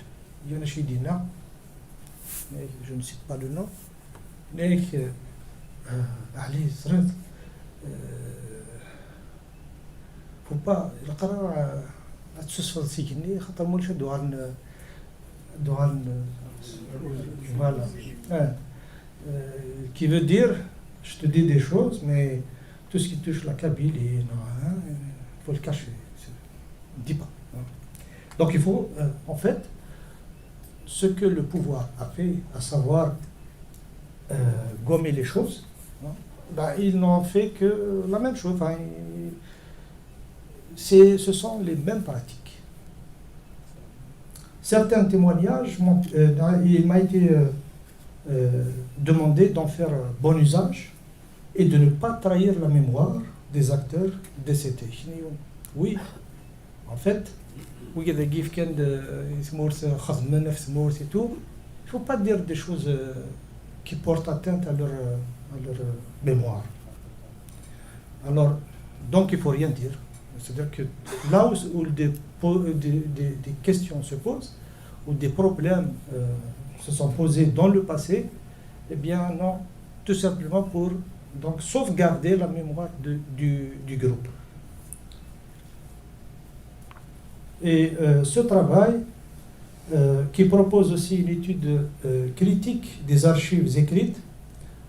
Il y en a chez Dina, mais je ne cite pas le nom, mais Ali Zred, faut pas, voilà. Qui veut dire, je te dis des choses, mais tout ce qui touche la Kabylie, il faut le cacher. Ne dis pas. Donc il faut, en fait, ce que le pouvoir a fait, à savoir gommer les choses, ils n'ont fait que la même chose. Enfin, ce sont les mêmes pratiques. Certains témoignages, il m'a été demandé d'en faire bon usage et de ne pas trahir la mémoire des acteurs décédés. Oui, en fait, il ne faut pas dire des choses qui portent atteinte à leur mémoire. Alors, donc il ne faut rien dire. C'est-à-dire que là où des questions se posent, où des problèmes se sont posés dans le passé, eh bien non, tout simplement pour donc, sauvegarder la mémoire du groupe. Et ce travail, qui propose aussi une étude critique des archives écrites,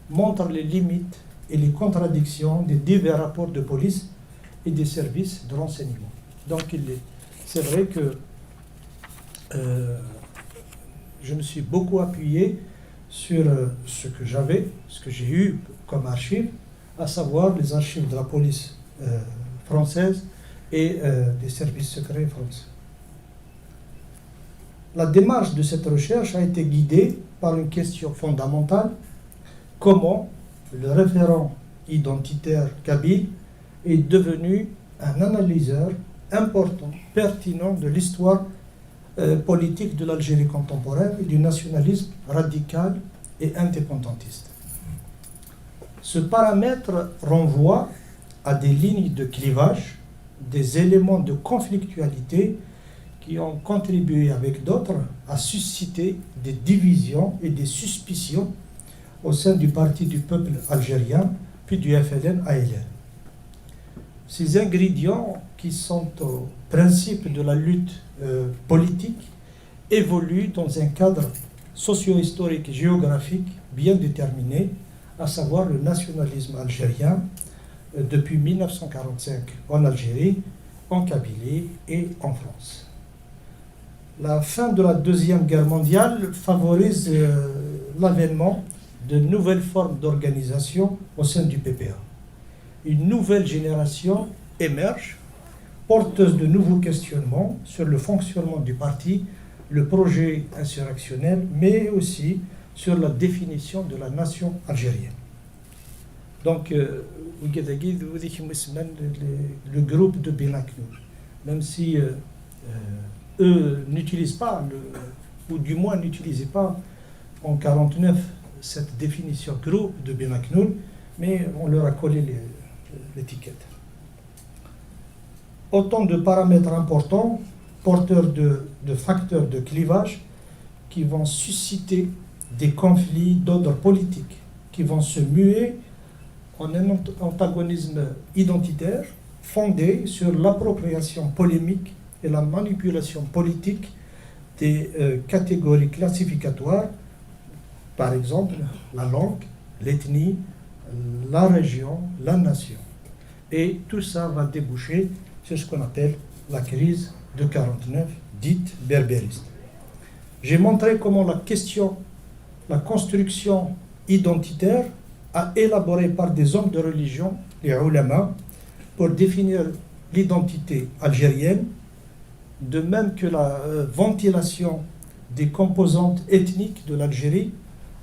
montre les limites et les contradictions des divers rapports de police et des services de renseignement. Donc c'est vrai que je me suis beaucoup appuyé sur ce que j'ai eu comme archives, à savoir les archives de la police française et des services secrets français. La démarche de cette recherche a été guidée par une question fondamentale: comment le référent identitaire kabyle est devenu un analyseur important, pertinent de l'histoire politique de l'Algérie contemporaine et du nationalisme radical et indépendantiste. Ce paramètre renvoie à des lignes de clivage, des éléments de conflictualité qui ont contribué avec d'autres à susciter des divisions et des suspicions au sein du Parti du peuple algérien, puis du FLN-ALN. ces ingrédients qui sont au principe de la lutte politique évoluent dans un cadre socio-historique et géographique bien déterminé, à savoir le nationalisme algérien depuis 1945 en Algérie, en Kabylie et en France. La fin de la Deuxième Guerre mondiale favorise l'avènement de nouvelles formes d'organisation au sein du PPA. Une nouvelle génération émerge, porteuse de nouveaux questionnements sur le fonctionnement du parti, le projet insurrectionnel, mais aussi sur la définition de la nation algérienne. Donc, le groupe de Benaknoul, même si eux n'utilisent pas, ou du moins n'utilisaient pas en 1949 cette définition groupe de Benaknoul, mais on leur a collé l'étiquette. Autant de paramètres importants, porteurs de facteurs de clivage qui vont susciter des conflits d'ordre politique, qui vont se muer en un antagonisme identitaire fondé sur l'appropriation polémique et la manipulation politique des catégories classificatoires, par exemple la langue, l'ethnie, la région, la nation. Et tout ça va déboucher sur ce qu'on appelle la crise de 1949, dite berbériste. J'ai montré comment la construction identitaire a élaboré par des hommes de religion, les ulama, pour définir l'identité algérienne, de même que la ventilation des composantes ethniques de l'Algérie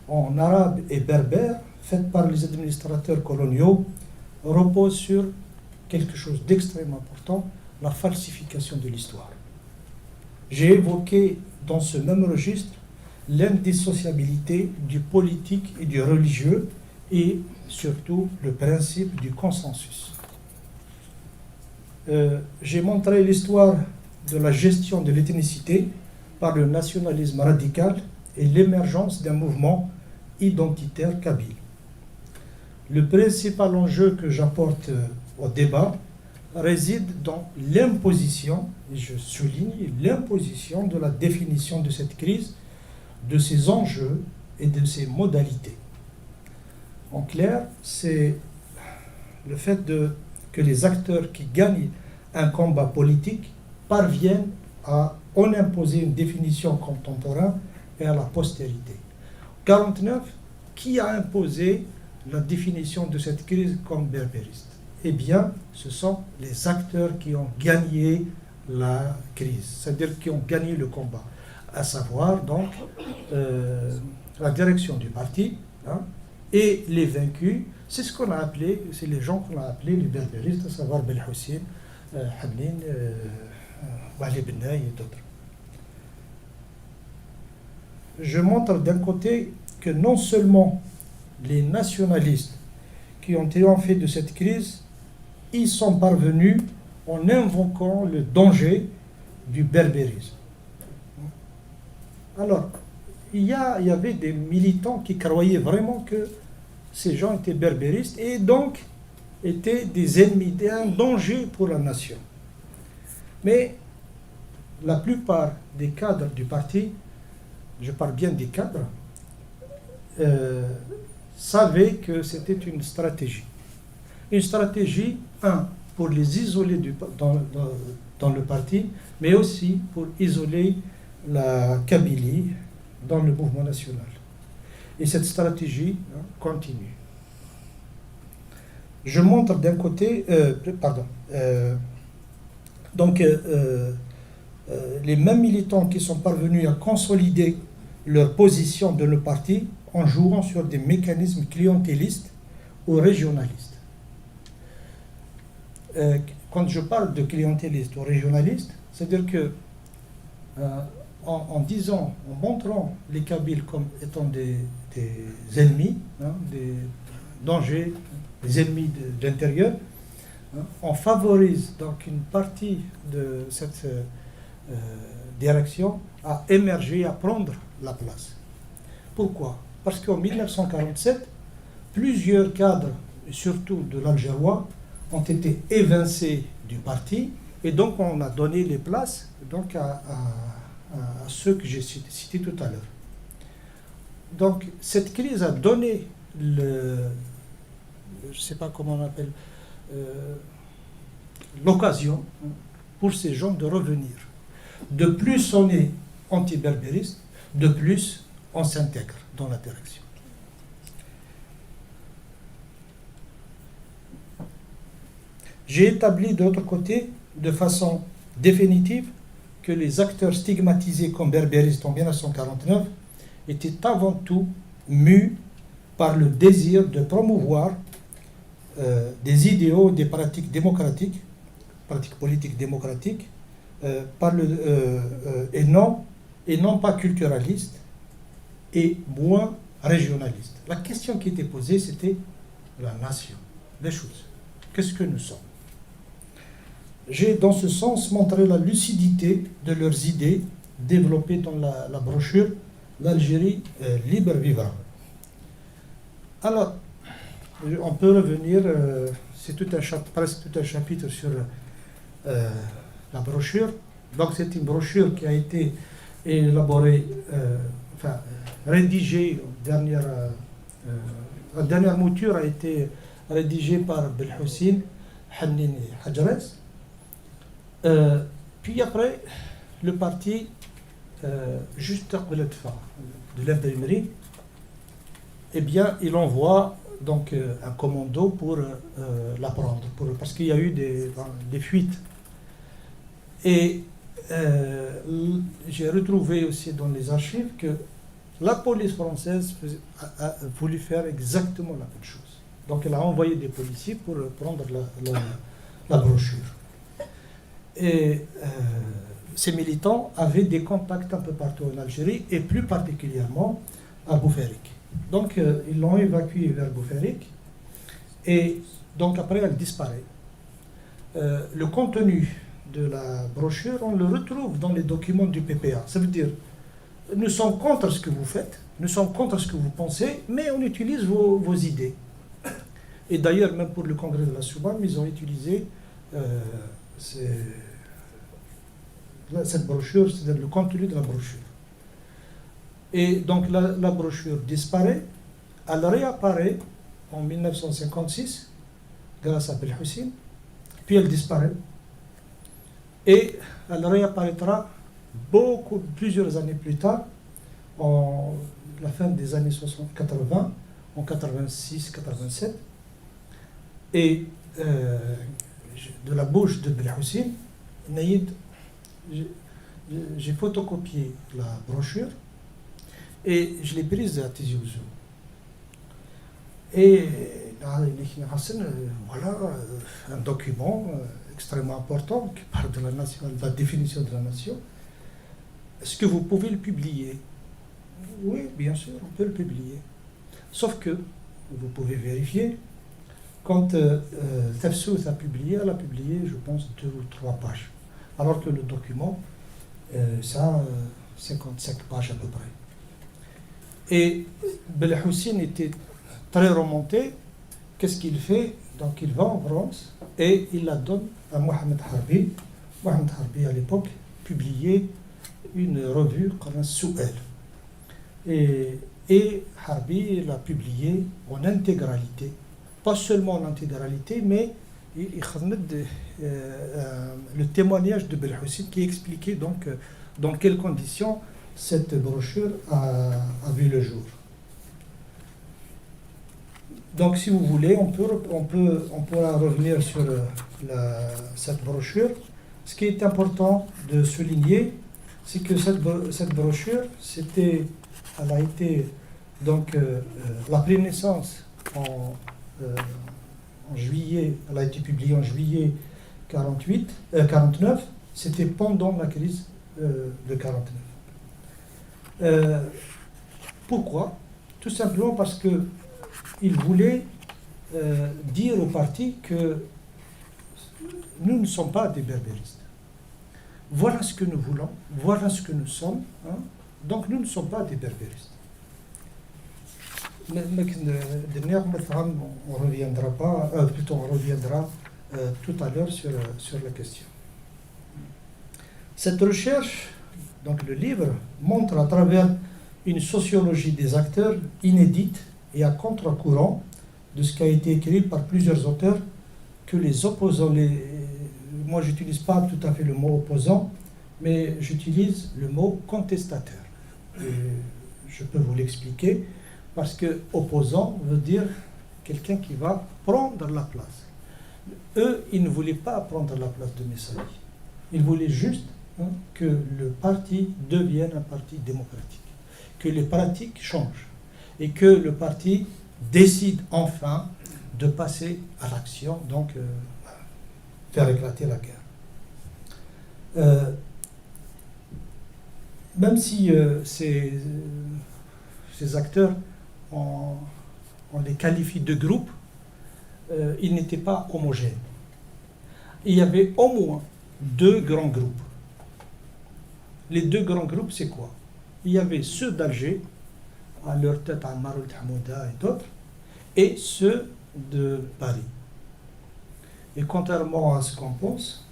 en arabe et berbère, faite par les administrateurs coloniaux, repose sur quelque chose d'extrêmement important, la falsification de l'histoire. J'ai évoqué dans ce même registre l'indissociabilité du politique et du religieux et surtout le principe du consensus. J'ai montré l'histoire de la gestion de l'ethnicité par le nationalisme radical et l'émergence d'un mouvement identitaire kabyle. Le principal enjeu que j'apporte au débat réside dans l'imposition, et je souligne l'imposition de la définition de cette crise, de ses enjeux et de ses modalités. En clair, c'est le fait que les acteurs qui gagnent un combat politique parviennent à en imposer une définition contemporaine et à la postérité. 1949, qui a imposé la définition de cette crise comme berbériste? Eh bien, ce sont les acteurs qui ont gagné la crise, c'est-à-dire qui ont gagné le combat, à savoir donc la direction du parti, hein, et les vaincus, c'est ce qu'on a appelé, c'est les gens qu'on a appelés les berbéristes, à savoir Belhoussine, Hamlin, Wali Bennaï et d'autres. Je montre d'un côté que non seulement les nationalistes qui ont triomphé de cette crise, ils sont parvenus en invoquant le danger du berbérisme. Alors, il y avait des militants qui croyaient vraiment que ces gens étaient berbéristes et donc étaient des ennemis, un danger pour la nation. Mais la plupart des cadres du parti, je parle bien des cadres, savaient que c'était une stratégie. Une stratégie, pour les isoler dans le parti, mais aussi pour isoler la Kabylie dans le mouvement national. Et cette stratégie continue. Je montre d'un côté, les mêmes militants qui sont parvenus à consolider leur position dans le parti en jouant sur des mécanismes clientélistes ou régionalistes. Quand je parle de clientélistes ou régionalistes, c'est-à-dire que en disant, en montrant les Kabyles comme étant des ennemis, des dangers, des ennemis de l'intérieur, on favorise donc une partie de cette direction à émerger, à prendre la place. Pourquoi? Parce qu'en 1947, plusieurs cadres, surtout de l'Algérois, ont été évincés du parti, et donc on a donné les places donc à ceux que j'ai cités tout à l'heure. Donc cette crise a donné je ne sais pas comment on appelle, l'occasion pour ces gens de revenir. De plus on est anti-berbériste, de plus on s'intègre dans l'interaction. J'ai établi de l'autre côté, de façon définitive, que les acteurs stigmatisés comme berbéristes en 1949 étaient avant tout mus par le désir de promouvoir des idéaux, des pratiques démocratiques, pratiques politiques démocratiques, et non pas culturalistes et moins régionalistes. La question qui était posée, c'était la nation, les choses. Qu'est-ce que nous sommes? J'ai dans ce sens montré la lucidité de leurs idées développées dans la brochure L'Algérie libre vivra. Alors, on peut revenir, c'est presque tout un chapitre sur la brochure. Donc c'est une brochure qui a été élaborée, rédigée, la dernière mouture a été rédigée par Belhoussine Hannine Hajrez. Puis après, le parti, juste après le départ de l'imprimerie, eh bien, il envoie donc un commando pour la prendre, parce qu'il y a eu des fuites. Et j'ai retrouvé aussi dans les archives que la police française a voulu faire exactement la même chose. Donc elle a envoyé des policiers pour prendre la brochure. Et ces militants avaient des contacts un peu partout en Algérie, et plus particulièrement à Bouferrique. Donc ils l'ont évacuée vers Bouferrique, et donc après elle disparaît. Le contenu de la brochure, on le retrouve dans les documents du PPA. Ça veut dire, nous sommes contre ce que vous faites, nous sommes contre ce que vous pensez, mais on utilise vos idées. Et d'ailleurs, même pour le congrès de la Soubam, ils ont utilisé cette brochure, c'est-à-dire le contenu de la brochure. Et donc la brochure disparaît, elle réapparaît en 1956, grâce à Belhoussine, puis elle disparaît. Et elle réapparaîtra plusieurs années plus tard, en la fin des années 80, en 86-87. Et de la bouche de Belhoussine, Naïd, j'ai photocopié la brochure et je l'ai prise à Tizi Ouzou. Et voilà un document extrêmement important qui parle de la nation, de la définition de la nation. Est-ce que vous pouvez le publier? Oui, bien sûr, on peut le publier. Sauf que, vous pouvez vérifier, quand Tafsous a publié, elle a publié, je pense, 2 ou 3 pages. Alors que le document, ça a 55 pages à peu près. Et Belhoussine était très remonté. Qu'est-ce qu'il fait? Donc il va en France et il la donne à Mohamed Harbi. Mohamed Harbi, à l'époque, publiait une revue qu'on a Souel. Et Harbi l'a publié en intégralité. Pas seulement en intégralité, mais il le témoignage de Belhoussine qui expliquait donc dans quelles conditions cette brochure a vu le jour. Donc si vous voulez, on pourra revenir sur cette brochure. Ce qui est important de souligner, c'est que cette brochure, elle a été donc elle a pris naissance en juillet, elle a été publiée en juillet 49, c'était pendant la crise de 49. Pourquoi? Tout simplement parce qu'il voulait dire au parti que nous ne sommes pas des berbéristes. Voilà ce que nous voulons, voilà ce que nous sommes, hein. Donc nous ne sommes pas des berbéristes. On reviendra tout à l'heure sur la question. Cette recherche, donc le livre, montre à travers une sociologie des acteurs inédite et à contre-courant de ce qui a été écrit par plusieurs auteurs que les opposants, moi j'utilise pas tout à fait le mot opposant, mais j'utilise le mot contestataire. Et je peux vous l'expliquer parce que opposant veut dire quelqu'un qui va prendre la place. Eux, ils ne voulaient pas prendre la place de Messalie. Ils voulaient juste que le parti devienne un parti démocratique, que les pratiques changent et que le parti décide enfin de passer à l'action, donc faire éclater la guerre. Même si ces acteurs, on les qualifie de groupes, ils n'étaient pas homogènes. Il y avait au moins 2 grands groupes. Les 2 grands groupes, c'est quoi? Il y avait ceux d'Alger, à leur tête Ammar el-Hamouda et d'autres, et ceux de Paris. Et contrairement à ce qu'on pense,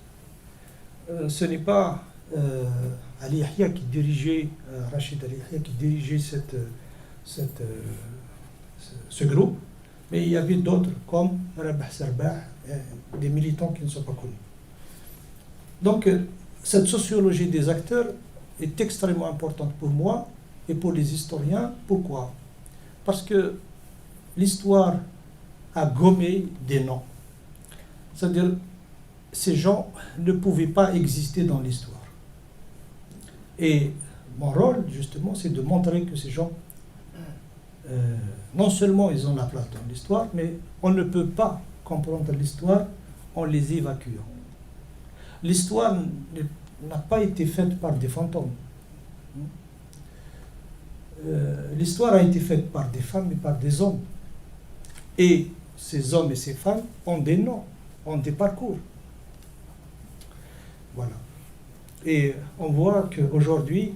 ce n'est pas Ali Yahya qui dirigeait, Rachid Ali Yahya qui dirigeait ce groupe, mais il y avait d'autres comme Rabah Sarbah, des militants qui ne sont pas connus. Donc, cette sociologie des acteurs est extrêmement importante pour moi et pour les historiens. Pourquoi? Parce que l'histoire a gommé des noms. C'est-à-dire, ces gens ne pouvaient pas exister dans l'histoire. Et mon rôle, justement, c'est de montrer que ces gens, non seulement ils ont la place dans l'histoire, mais on ne peut pas comprendre l'histoire en les évacuant. L'histoire n'a pas été faite par des fantômes. L'histoire a été faite par des femmes et par des hommes. Et ces hommes et ces femmes ont des noms, ont des parcours. Voilà. Et on voit qu'aujourd'hui,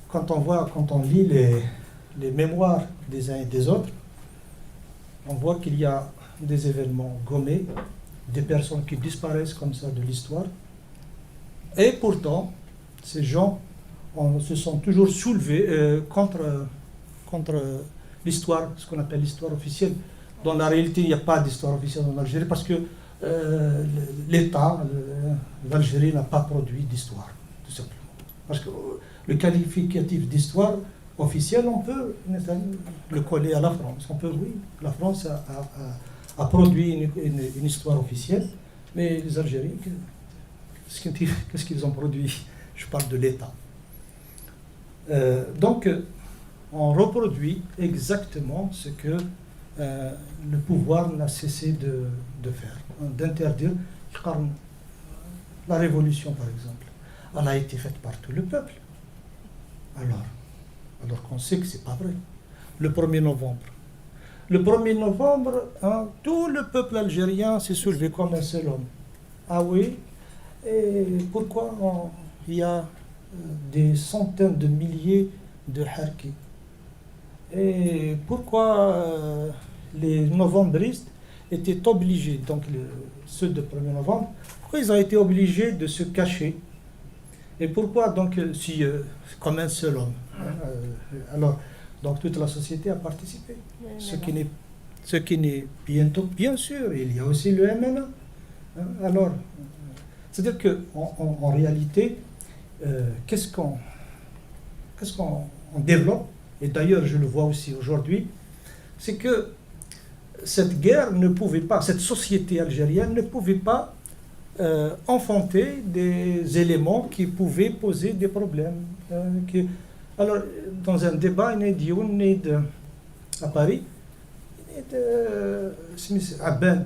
quand on lit les mémoires des uns et des autres, on voit qu'il y a des événements gommés, des personnes qui disparaissent comme ça de l'histoire. Et pourtant, ces gens se sont toujours soulevés contre l'histoire, ce qu'on appelle l'histoire officielle. Dans la réalité, il n'y a pas d'histoire officielle en Algérie parce que l'État d'Algérie n'a pas produit d'histoire, tout simplement. Parce que le qualificatif d'histoire officielle, on peut le coller à la France. On peut, oui, la France a produit une histoire officielle, mais les Algériens, qu'est-ce qu'ils ont produit? Je parle de l'État. Donc, on reproduit exactement ce que le pouvoir n'a cessé de faire, d'interdire. La révolution, par exemple, elle a été faite par tout le peuple. Alors qu'on sait que c'est pas vrai. Le 1er novembre. Le 1er novembre, tout le peuple algérien s'est soulevé comme un seul homme. Ah oui? Et pourquoi il y a des centaines de milliers de harkis? Et pourquoi les novembristes étaient obligés, donc ceux de 1er novembre, pourquoi ils ont été obligés de se cacher? Et pourquoi donc, si comme un seul homme? Alors, donc toute la société a participé. Ce qui n'est bientôt, bien sûr, il y a aussi le MNA. Alors, c'est-à-dire qu'en réalité, qu'est-ce qu'on développe, et d'ailleurs je le vois aussi aujourd'hui, c'est que cette guerre ne pouvait pas, cette société algérienne ne pouvait pas enfanter des éléments qui pouvaient poser des problèmes. Alors, dans un débat, à Paris, Abben,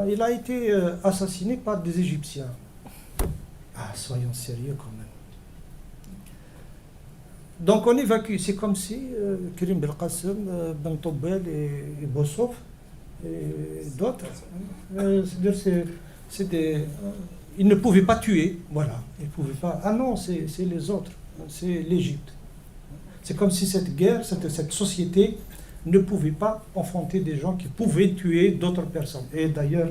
il a été assassiné par des Égyptiens. Ah, soyons sérieux quand même. Donc on évacue, c'est comme si Karim Belkacem, Ben Toubel et Bossof et d'autres, ils ne pouvaient pas tuer, voilà, ils ne pouvaient pas. Ah non, c'est les autres, c'est l'Égypte. C'est comme si cette guerre, cette société ne pouvaient pas enfanter des gens qui pouvaient tuer d'autres personnes. Et d'ailleurs,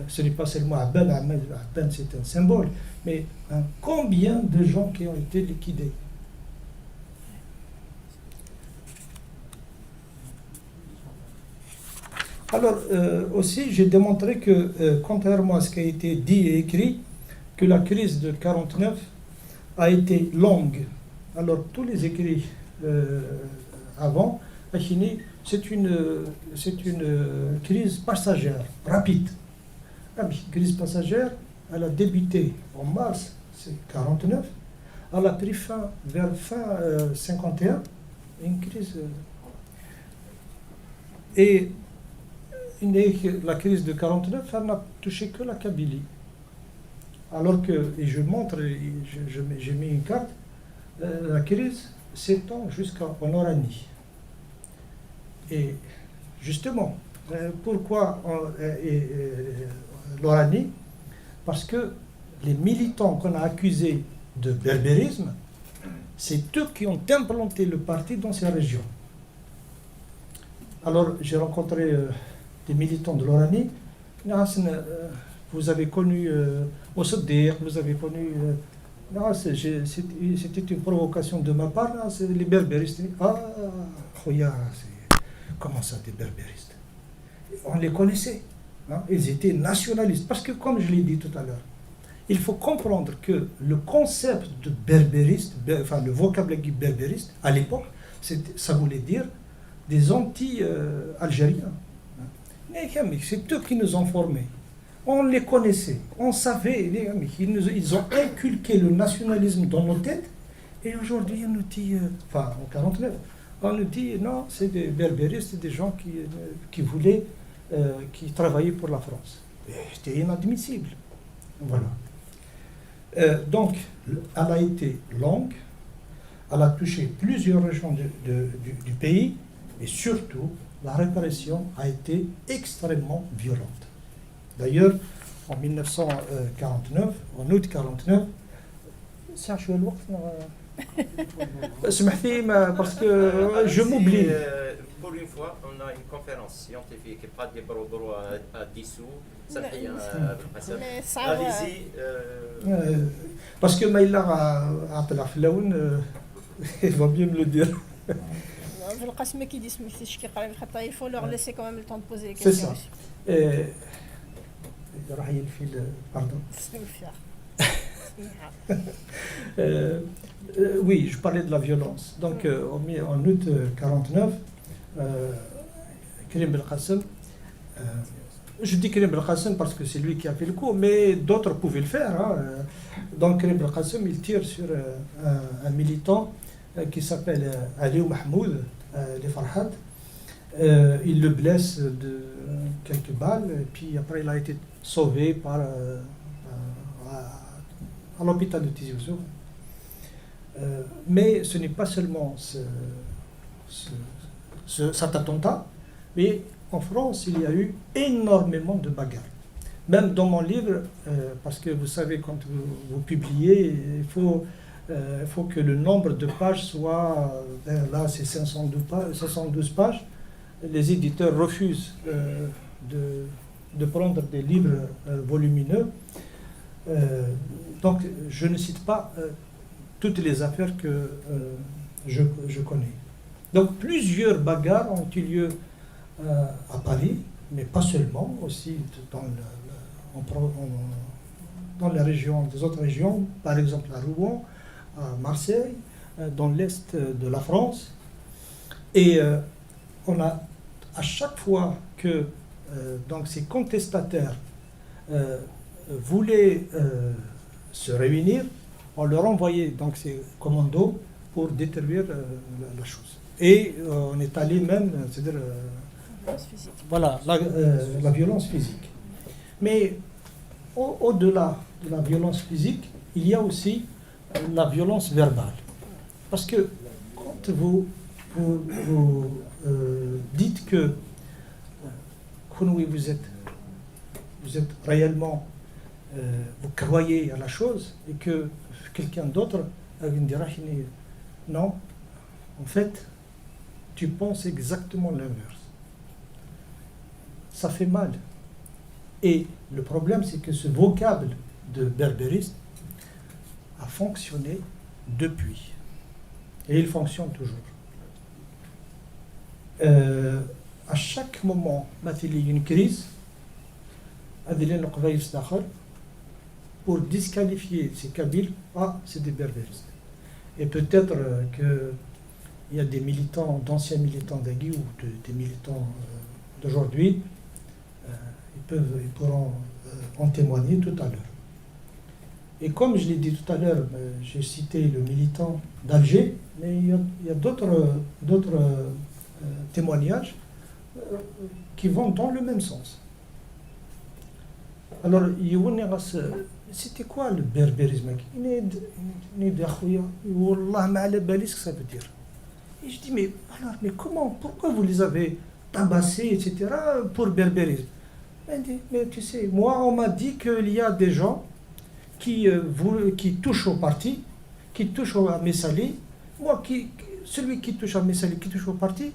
ce n'est pas seulement Abban, Abban c'est un symbole, mais combien de gens qui ont été liquidés. Alors, aussi, j'ai démontré que, contrairement à ce qui a été dit et écrit, que la crise de 49 a été longue. Alors, tous les écrits avant, c'est une crise passagère, rapide. La crise passagère, elle a débuté en mars 49, elle a pris fin vers fin 51, une crise. Et la crise de 49, elle n'a touché que la Kabylie. Alors que, et je montre, j'ai mis une carte, la crise s'étend jusqu'en Oranie. Et justement, pourquoi l'Oranie? Parce que les militants qu'on a accusés de berbérisme, c'est eux qui ont implanté le parti dans ces régions. Alors, j'ai rencontré des militants de l'Oranie. Vous avez connu Mossadegh, vous avez connu... c'était une provocation de ma part, c'est les berbéristes. Ah, khoya, comment ça, des berbéristes? On les connaissait. Ils étaient nationalistes. Parce que, comme je l'ai dit tout à l'heure, il faut comprendre que le concept de berbériste, enfin le vocabulaire berbériste, à l'époque, ça voulait dire des anti-algériens. C'est eux qui nous ont formés. On les connaissait, on savait, ils ont inculqué le nationalisme dans nos têtes, et aujourd'hui on nous dit, enfin en 49, on nous dit non, c'est des berbéristes, des gens qui voulaient, qui travaillaient pour la France. C'était inadmissible. Voilà. Donc, elle a été longue, elle a touché plusieurs régions du pays, et surtout, la répression a été extrêmement violente. D'ailleurs, en 1949, en août 1949, c'est un chouette parce que je m'oublie. Pour une fois, on a une conférence scientifique et pas des brodros à dissous. Ça fait allez-y. Parce que Maïla a il va bien me le dire. Il faut leur laisser quand même le temps de poser les questions. C'est ça. Pardon. Oui, je parlais de la violence. Donc, en août 1949, Karim Belkacem, je dis Karim Belkacem parce que c'est lui qui a fait le coup, mais d'autres pouvaient le faire. Donc, Karim Belkacem, il tire sur un militant qui s'appelle Aliou Mahmoud, les Farhad. Il le blesse de quelques balles, et puis après il a été sauvé à l'hôpital de Tizi Ouzou. Mais ce n'est pas seulement cet attentat, mais en France il y a eu énormément de bagarres. Même dans mon livre, parce que vous savez, quand vous publiez, il faut que le nombre de pages soit, là c'est 512 pages, les éditeurs refusent de prendre des livres volumineux. Donc je ne cite pas toutes les affaires que je connais. Donc plusieurs bagarres ont eu lieu à Paris, mais pas seulement, aussi dans les régions, des autres régions, par exemple à Rouen, à Marseille, dans l'est de la France. Et on a, à chaque fois que donc ces contestataires voulaient se réunir, on leur envoyait donc ces commandos pour détruire la chose. Et on est allé même, c'est-à-dire voilà, la violence physique. Mais au-delà de la violence physique, il y a aussi la violence verbale. Parce que quand vous dites que vous êtes réellement, vous croyez à la chose, et que quelqu'un d'autre vous dira non, en fait, tu penses exactement l'inverse. Ça fait mal. Et le problème, c'est que ce vocable de berbériste a fonctionné depuis. Et il fonctionne toujours. À chaque moment, il y a une crise, pour disqualifier ces Kabyles, c'est des berbéristes. Et peut-être qu'il y a des militants, d'anciens militants d'Agui ou des militants d'aujourd'hui, ils pourront en témoigner tout à l'heure. Et comme je l'ai dit tout à l'heure, j'ai cité le militant d'Alger, mais il y a d'autres témoignages qui vont dans le même sens. Alors, c'était quoi le berbérisme? Ça veut dire. Et je dis, mais comment, pourquoi vous les avez tabassés, etc., pour berbérisme? Mais tu sais, moi, on m'a dit qu'il y a des gens qui touchent au parti, qui touchent à Messali. Moi, celui qui touche à Messali, qui touche au parti,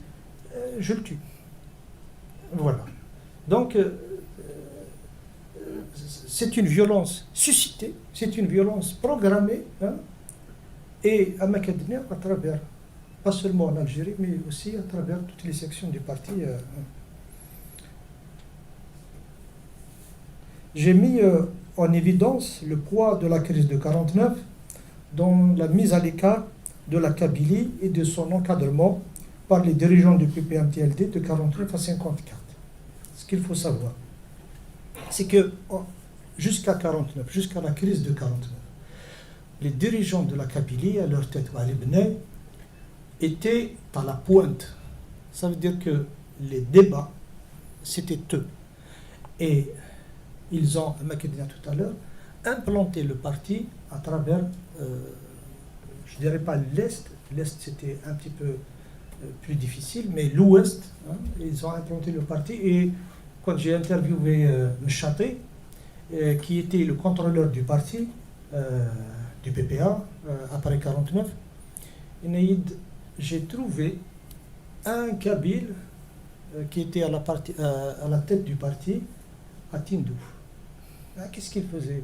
je le tue. Voilà. Donc, c'est une violence suscitée, c'est une violence programmée, et à Makadine, à travers, pas seulement en Algérie, mais aussi à travers toutes les sections du parti. J'ai mis en évidence le poids de la crise de 49 dans la mise à l'écart de la Kabylie et de son encadrement par les dirigeants du PPMTLD de 49 à 54. Ce qu'il faut savoir, c'est que jusqu'à 49, jusqu'à la crise de 49, les dirigeants de la Kabylie, à leur tête, Ali Benay, étaient à la pointe. Ça veut dire que les débats, c'était eux. Et ils ont, à Makadina tout à l'heure, implanté le parti à travers, je ne dirais pas l'Est, l'Est c'était un petit peu plus difficile, mais l'Ouest, ils ont implanté le parti. Et quand j'ai interviewé Mchaté, qui était le contrôleur du parti, du PPA, après 49, j'ai trouvé un Kabyle qui était à la tête du parti à Tindouf. Qu'est-ce qu'il faisait?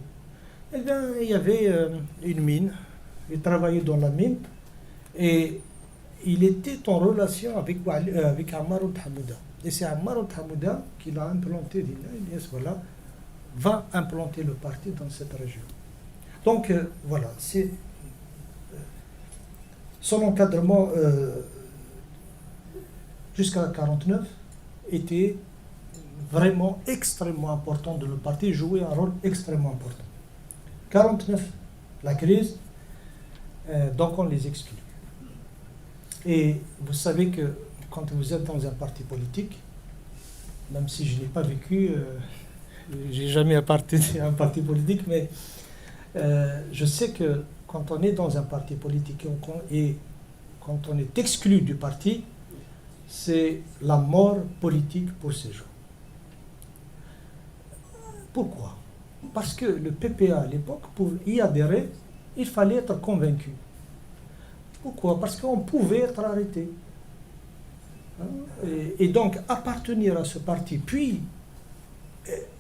Eh bien, il y avait une mine, il travaillait dans la mine, et il était en relation avec Ammar Hamouda. Et c'est Ammar Hamouda qui l'a implanté, voilà, va implanter le parti dans cette région. Donc, voilà, c'est son encadrement jusqu'à 1949 était vraiment extrêmement important de le parti, jouait un rôle extrêmement important. 49, la crise, donc on les exclut. Et vous savez que quand vous êtes dans un parti politique, même si je n'ai pas vécu, j'ai jamais appartenu à un parti politique, mais je sais que quand on est dans un parti politique et quand on est exclu du parti, c'est la mort politique pour ces gens. Pourquoi? Parce que le PPA à l'époque, pour y adhérer, il fallait être convaincu. Pourquoi? Parce qu'on pouvait être arrêté. Et donc, appartenir à ce parti, puis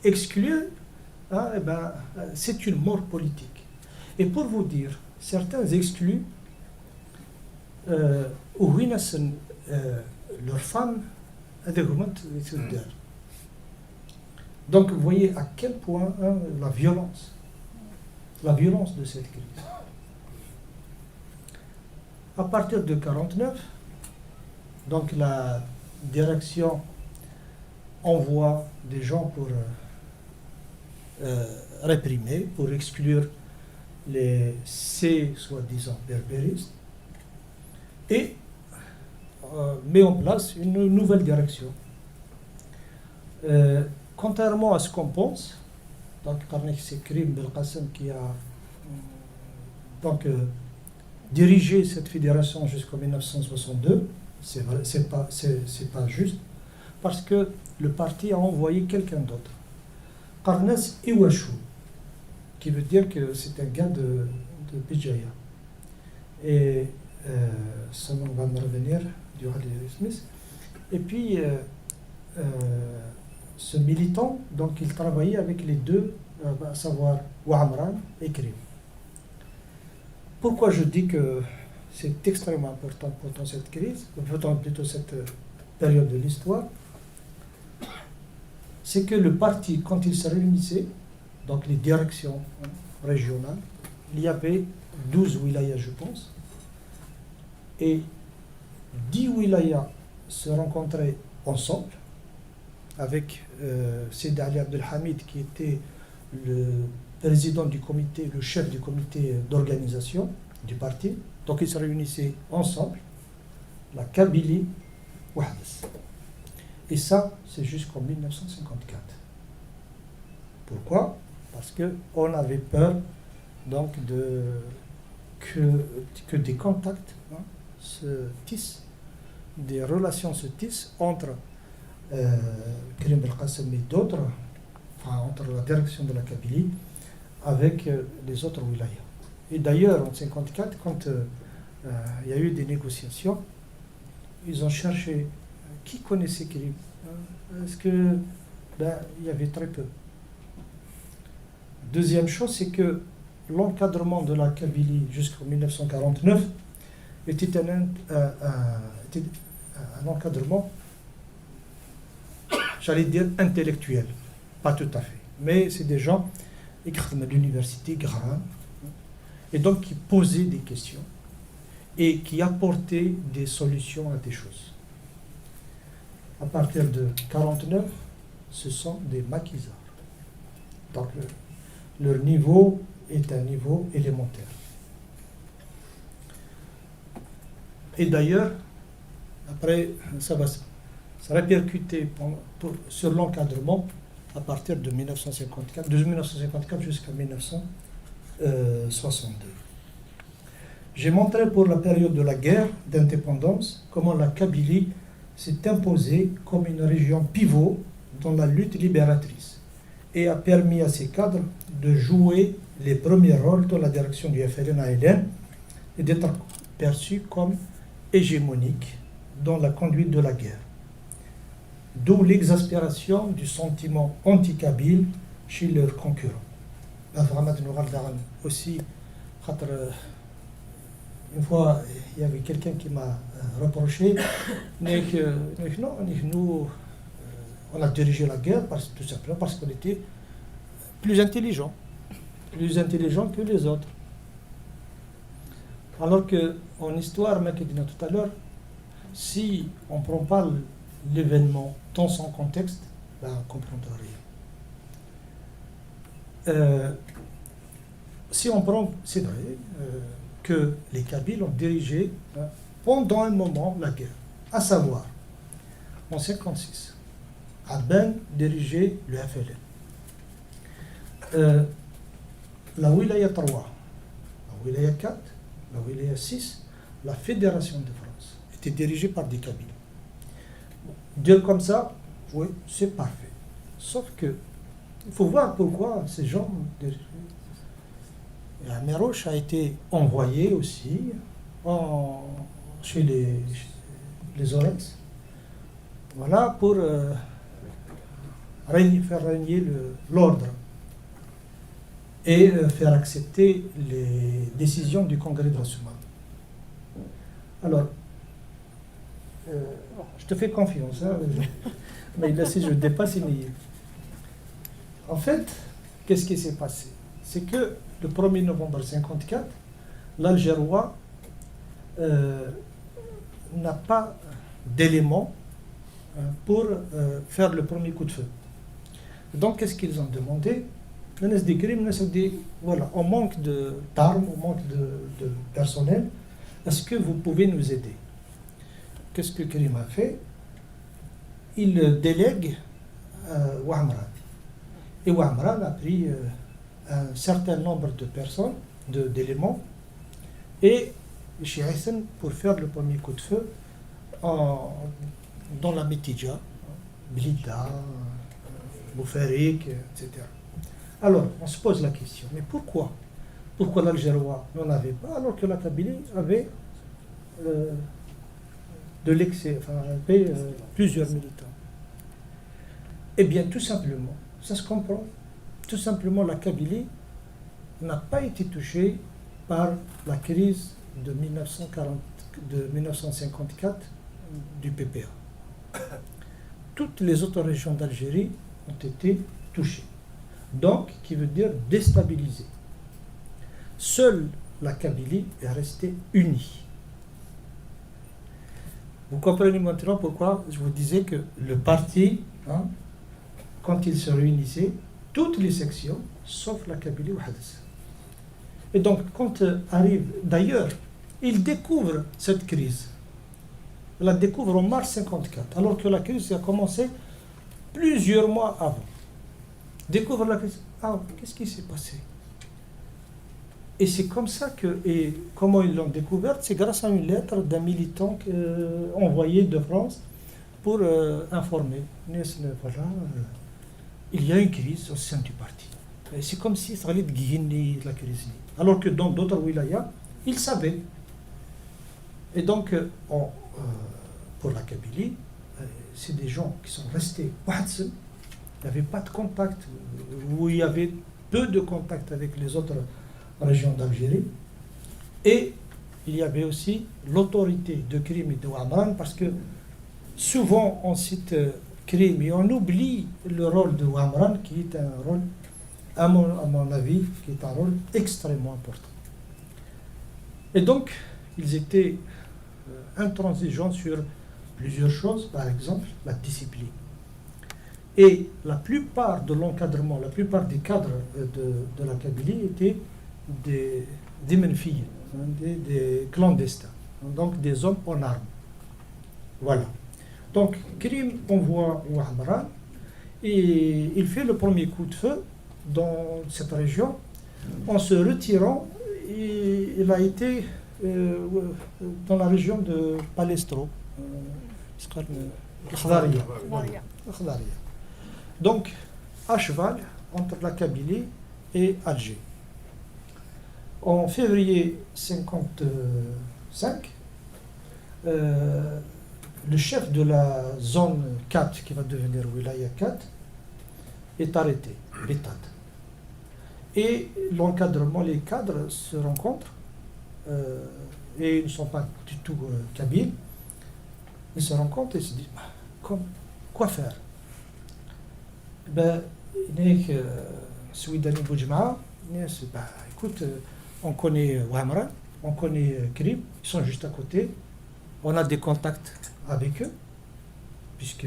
exclu, c'est une mort politique. Et pour vous dire, certains exclus, leurs femmes, donc vous voyez à quel point la violence de cette crise. À partir de 1949, donc la direction envoie des gens pour réprimer, pour exclure ces soi-disant berbéristes, et met en place une nouvelle direction. Contrairement à ce qu'on pense, donc c'est Karim Belkacem qui a dirigé cette fédération jusqu'en 1962, c'est pas juste, parce que le parti a envoyé quelqu'un d'autre, Qarnes Iwachou, qui veut dire que c'est un gars de Bijaya. Et son nom va me revenir du Rally Smith. Et puis, ce militant, donc il travaillait avec les deux, à savoir Ouamran et Krim. Pourquoi je dis que c'est extrêmement important pendant cette crise, plutôt cette période de l'histoire, c'est que le parti, quand il se réunissait, donc les directions régionales, il y avait 12 wilayas, je pense, et 10 wilayas se rencontraient ensemble, avec Seydi Ali Abdelhamid, qui était le président du comité, le chef du comité d'organisation du parti. Donc ils se réunissaient ensemble, la Kabylie, Wahdas. Et ça, c'est jusqu'en 1954. Pourquoi? Parce qu'on avait peur donc que des contacts se tissent, des relations se tissent entre Karim Belkacem et d'autres, enfin entre la direction de la Kabylie avec les autres wilayas. Et d'ailleurs, en 1954, quand il y a eu des négociations, ils ont cherché qui connaissait Karim. Est-ce que il y avait très peu. Deuxième chose, c'est que l'encadrement de la Kabylie jusqu'en 1949 était un encadrement, j'allais dire intellectuel, pas tout à fait, mais c'est des gens qui étaient à l'université grands et donc qui posaient des questions et qui apportaient des solutions à des choses. À partir de 1949, ce sont des maquisards. Donc leur niveau est un niveau élémentaire. Et d'ailleurs, après, ça va se répercuter sur l'encadrement à partir de 1954 jusqu'à 1962. J'ai montré pour la période de la guerre d'indépendance comment la Kabylie s'est imposée comme une région pivot dans la lutte libératrice et a permis à ses cadres de jouer les premiers rôles dans la direction du FLN-ALN et d'être perçus comme hégémoniques dans la conduite de la guerre. D'où l'exaspération du sentiment anti-kabyle chez leurs concurrents. Aussi, une fois, il y avait quelqu'un qui m'a reproché que nous, on a dirigé la guerre tout simplement parce qu'on était plus intelligents que les autres. Alors qu'en histoire, mec, dit tout à l'heure, si on ne prend pas l'événement dans son contexte, on ne comprendra rien. Si on prend, c'est vrai que les Kabyles ont dirigé pendant un moment la guerre, à savoir en 1956, Abben dirigeait le FLN. La Wilaya 3, la Wilaya 4, la Wilaya 6, la Fédération de France était dirigée par des Kabyles. Dire comme ça, oui, c'est parfait. Sauf que il faut voir pourquoi ces gens dirigent. Et Améroche a été envoyé aussi chez les Orex, voilà, pour faire régner l'ordre et faire accepter les décisions du Congrès de Rassemblement. Alors, je te fais confiance, hein, mais là, si je dépasse, en fait, qu'est-ce qui s'est passé? C'est que le 1er novembre 1954, l'Algérois n'a pas d'éléments pour faire le premier coup de feu. Donc, qu'est-ce qu'ils ont demandé? Voilà, on manque d'armes, on manque de personnel. Est-ce que vous pouvez nous aider? Qu'est-ce que Karim a fait? Il délègue Ouamran. Et Ouamran a pris un certain nombre de personnes, d'éléments, et chez Hassan pour faire le premier coup de feu dans la Métidja, Blida, Boufarik, etc. Alors, on se pose la question, mais pourquoi l'Algérois n'en avait pas alors que la Kabylie avait de de l'excès, enfin, plusieurs militants. Eh bien, tout simplement, ça se comprend. Tout simplement, la Kabylie n'a pas été touchée par la crise de 1954 du PPA. Toutes les autres régions d'Algérie ont été touchées. Donc, qui veut dire déstabilisées. Seule la Kabylie est restée unie. Vous comprenez maintenant pourquoi je vous disais que le parti, quand il se réunissait, toutes les sections, sauf la Kabylie ou Hadès. Et donc, quand arrive, d'ailleurs, il découvre cette crise. Il la découvre en mars 1954, alors que la crise a commencé plusieurs mois avant. Découvre la crise. Ah, qu'est-ce qui s'est passé? Et c'est comme ça que, et comment ils l'ont découverte, c'est grâce à une lettre d'un militant envoyé de France pour informer. Voilà, il y a une crise au sein du parti. Et c'est comme si ça allait de Guinée, la crise. Alors que dans d'autres wilayas, ils savaient. Et donc, pour la Kabylie, c'est des gens qui sont restés. Il n'y avait pas de contact, ou il y avait peu de contact avec les autres régions d'Algérie. Et il y avait aussi l'autorité de Krim et de Ouamran, parce que souvent on cite Krim et on oublie le rôle de Ouamran, qui est un rôle, à mon avis, qui est un rôle extrêmement important. Et donc, ils étaient intransigeants sur plusieurs choses, par exemple la discipline. Et la plupart de l'encadrement, la plupart des cadres de la Kabylie étaient des menfilles, des clandestins, donc des hommes en armes. Voilà. Donc, Krim envoie Ouamran et il fait le premier coup de feu dans cette région. En se retirant, il a été dans la région de Palestro, Khdaria. Donc, à cheval entre la Kabylie et Alger. En février 1955, le chef de la zone 4, qui va devenir Wilaya 4, est arrêté, l'État. Et l'encadrement, les cadres se rencontrent, et ils ne sont pas du tout kabyles. Ils se rencontrent et se disent, quoi faire? Souidani Boujma, écoute, on connaît Ouamran, on connaît Krim, ils sont juste à côté, on a des contacts avec eux, puisque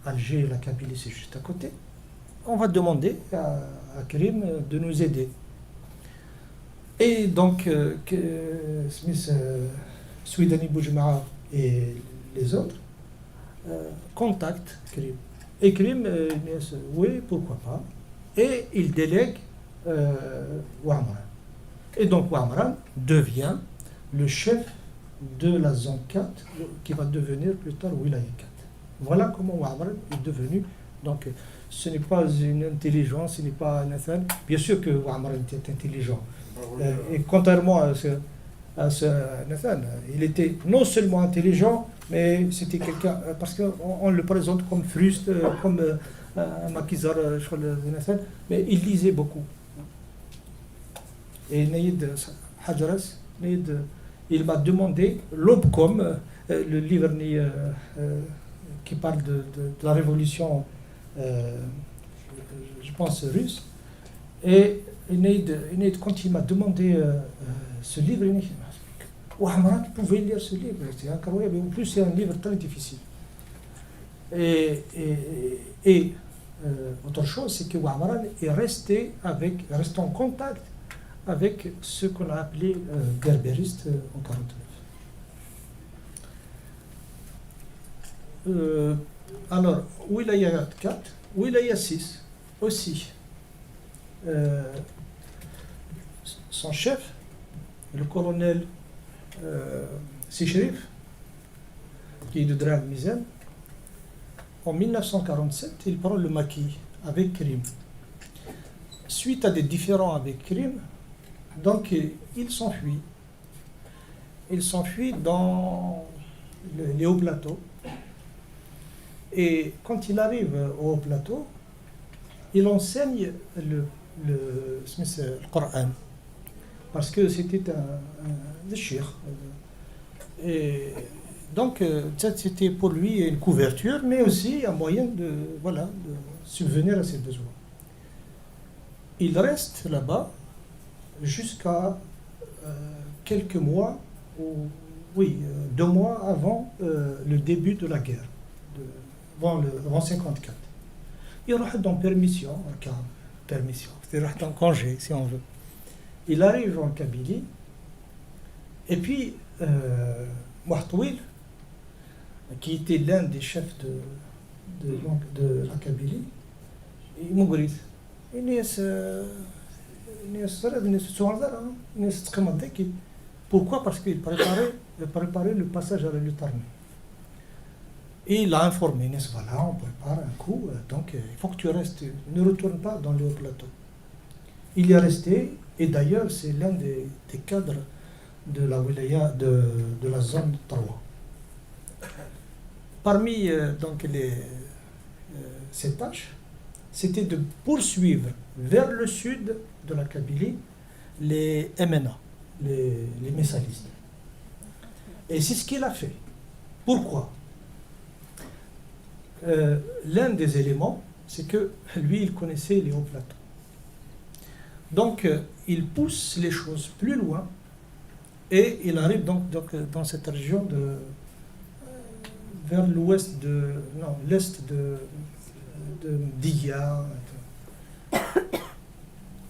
Alger et la Kabylie c'est juste à côté. On va demander à Krim de nous aider. Et donc, Souidani Boujma et les autres contactent Krim. Et Krim, oui, pourquoi pas. Et il délègue Ouamran. Et donc Ouamran devient le chef de la zone 4, qui va devenir plus tard Wilaya 4. Voilà comment Ouamran est devenu. Donc, ce n'est pas une intelligence, ce n'est pas un Nathan. Bien sûr que Ouamran était intelligent. Et contrairement à ce Nathan, il était non seulement intelligent, mais c'était quelqu'un, parce qu'on le présente comme fruste, comme un maquisard, Nathan, mais il lisait beaucoup. Et Naïd Hadjaras, il m'a demandé l'Obcom, le livre qui parle de la révolution, je pense, russe. Et Naïd, quand il m'a demandé ce livre, Ouamran pouvait lire ce livre, c'est incroyable. En plus, c'est un livre très difficile. Et autre chose, c'est que Ouamran est resté en contact avec ce qu'on a appelé berbéristes en 1949. Alors, Wilaya 4, Wilaya 6 aussi. Son chef, le colonel Sichrif, qui est de Drag Mizan, en 1947, il prend le maquis avec Krim. Suite à des différends avec Krim, donc il s'enfuit. Il s'enfuit dans les hauts plateaux. Et quand il arrive au haut plateau, il enseigne le Coran. Parce que c'était un shir. Et donc, c'était pour lui une couverture, mais aussi un moyen de subvenir à ses besoins. Il reste là-bas jusqu'à quelques mois, 2 mois avant le début de la guerre, avant 1954. Il reste en permission, il reste en congé, si on veut. Il arrive en Kabylie, et puis Mouhtouil, qui était l'un des chefs de la Kabylie, il mourut. Pourquoi? Parce qu'il préparait le passage à la lutte armée. Et il a informé, voilà, on prépare un coup, donc il faut que tu restes, ne retourne pas dans le haut plateau. Il y est resté, et d'ailleurs c'est l'un des cadres de la wilaya, de la zone de Tawa. Parmi ces tâches, c'était de poursuivre vers le sud de la Kabylie les MNA, les messalistes. Et c'est ce qu'il a fait. Pourquoi? L'un des éléments, c'est que lui, il connaissait les hauts plateaux. Donc, il pousse les choses plus loin et il arrive donc dans cette région vers l'est de Dia.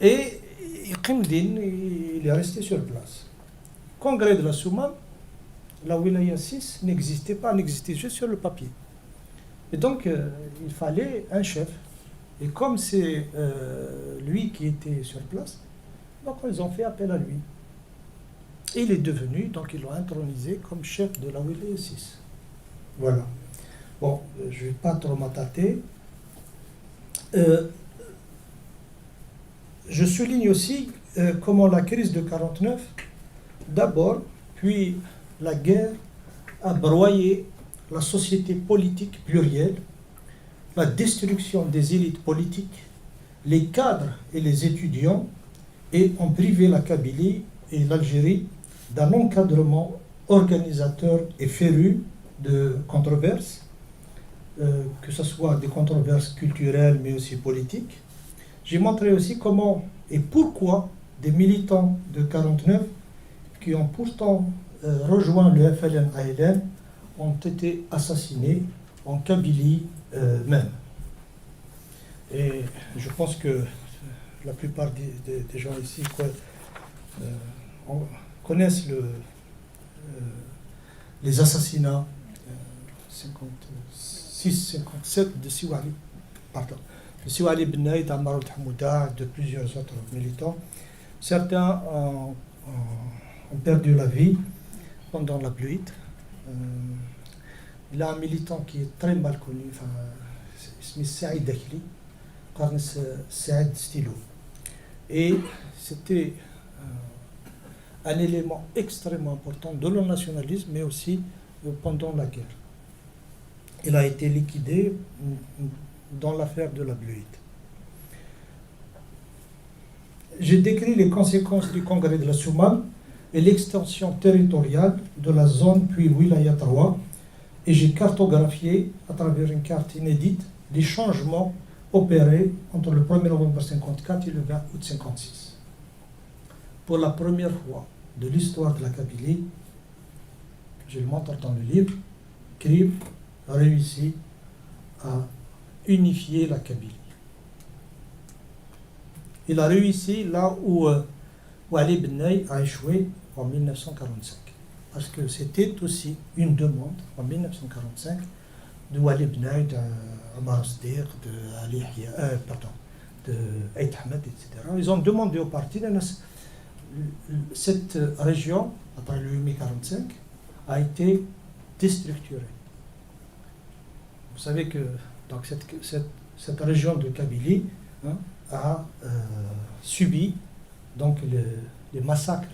Et il est resté sur place. Congrès de la Soumane, la wilaya 6 n'existait juste sur le papier. Et donc, il fallait un chef. Et comme c'est lui qui était sur place, donc ils ont fait appel à lui. Et il est devenu, donc ils l'ont intronisé comme chef de la wilaya 6. Voilà. Bon, je ne vais pas trop m'attarder. Je souligne aussi comment la crise de 1949, d'abord, puis la guerre a broyé la société politique plurielle, la destruction des élites politiques, les cadres et les étudiants, et ont privé la Kabylie et l'Algérie d'un encadrement organisateur et féru de controverses, que ce soit des controverses culturelles mais aussi politiques. J'ai montré aussi comment et pourquoi des militants de 1949 qui ont pourtant rejoint le FLN-ALN ont été assassinés en Kabylie même. Et je pense que la plupart des gens ici connaissent les assassinats 56-57 de Siwali, de Siwali Benaï, d'Amarou Hamouda, de plusieurs autres militants. Certains ont perdu la vie pendant la pluie. Il y a un militant qui est très mal connu, c'est Saïd Dakhli, Saïd Stilo. Et c'était un élément extrêmement important de leur nationalisme, mais aussi pendant la guerre. Il a été liquidé dans l'affaire de la Bluide. J'ai décrit les conséquences du congrès de la Soumane et l'extension territoriale de la zone puis Wilaya 3, et j'ai cartographié à travers une carte inédite les changements opérés entre le 1er novembre 1954 et le 20 août 1956. Pour la première fois de l'histoire de la Kabylie, je le montre dans le livre, Krib réussit à unifier la Kabylie. Il a réussi là où Ali Benaï a échoué en 1945. Parce que c'était aussi une demande en 1945 de Wali Benaï, d'Amar Sdir, de Aït Ahmed, etc. Ils ont demandé au parti cette région, après le 1945, a été déstructurée. Vous savez que donc, cette région de Kabylie a subi donc, les massacres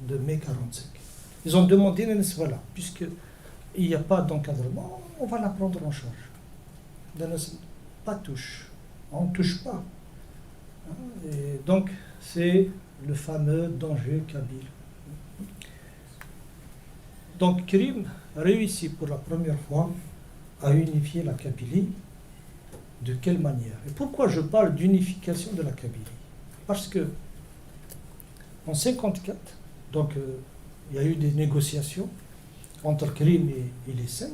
de mai 1945. Ils ont demandé, voilà, puisque il n'y a pas d'encadrement, on va la prendre en charge. Pas touche, on ne touche pas. Et donc, c'est le fameux danger kabyle. Donc, Krim réussit pour la première fois à unifier la Kabylie. De quelle manière? Et pourquoi je parle d'unification de la Kabylie? Parce que en 1954, donc il y a eu des négociations entre Krim et les 5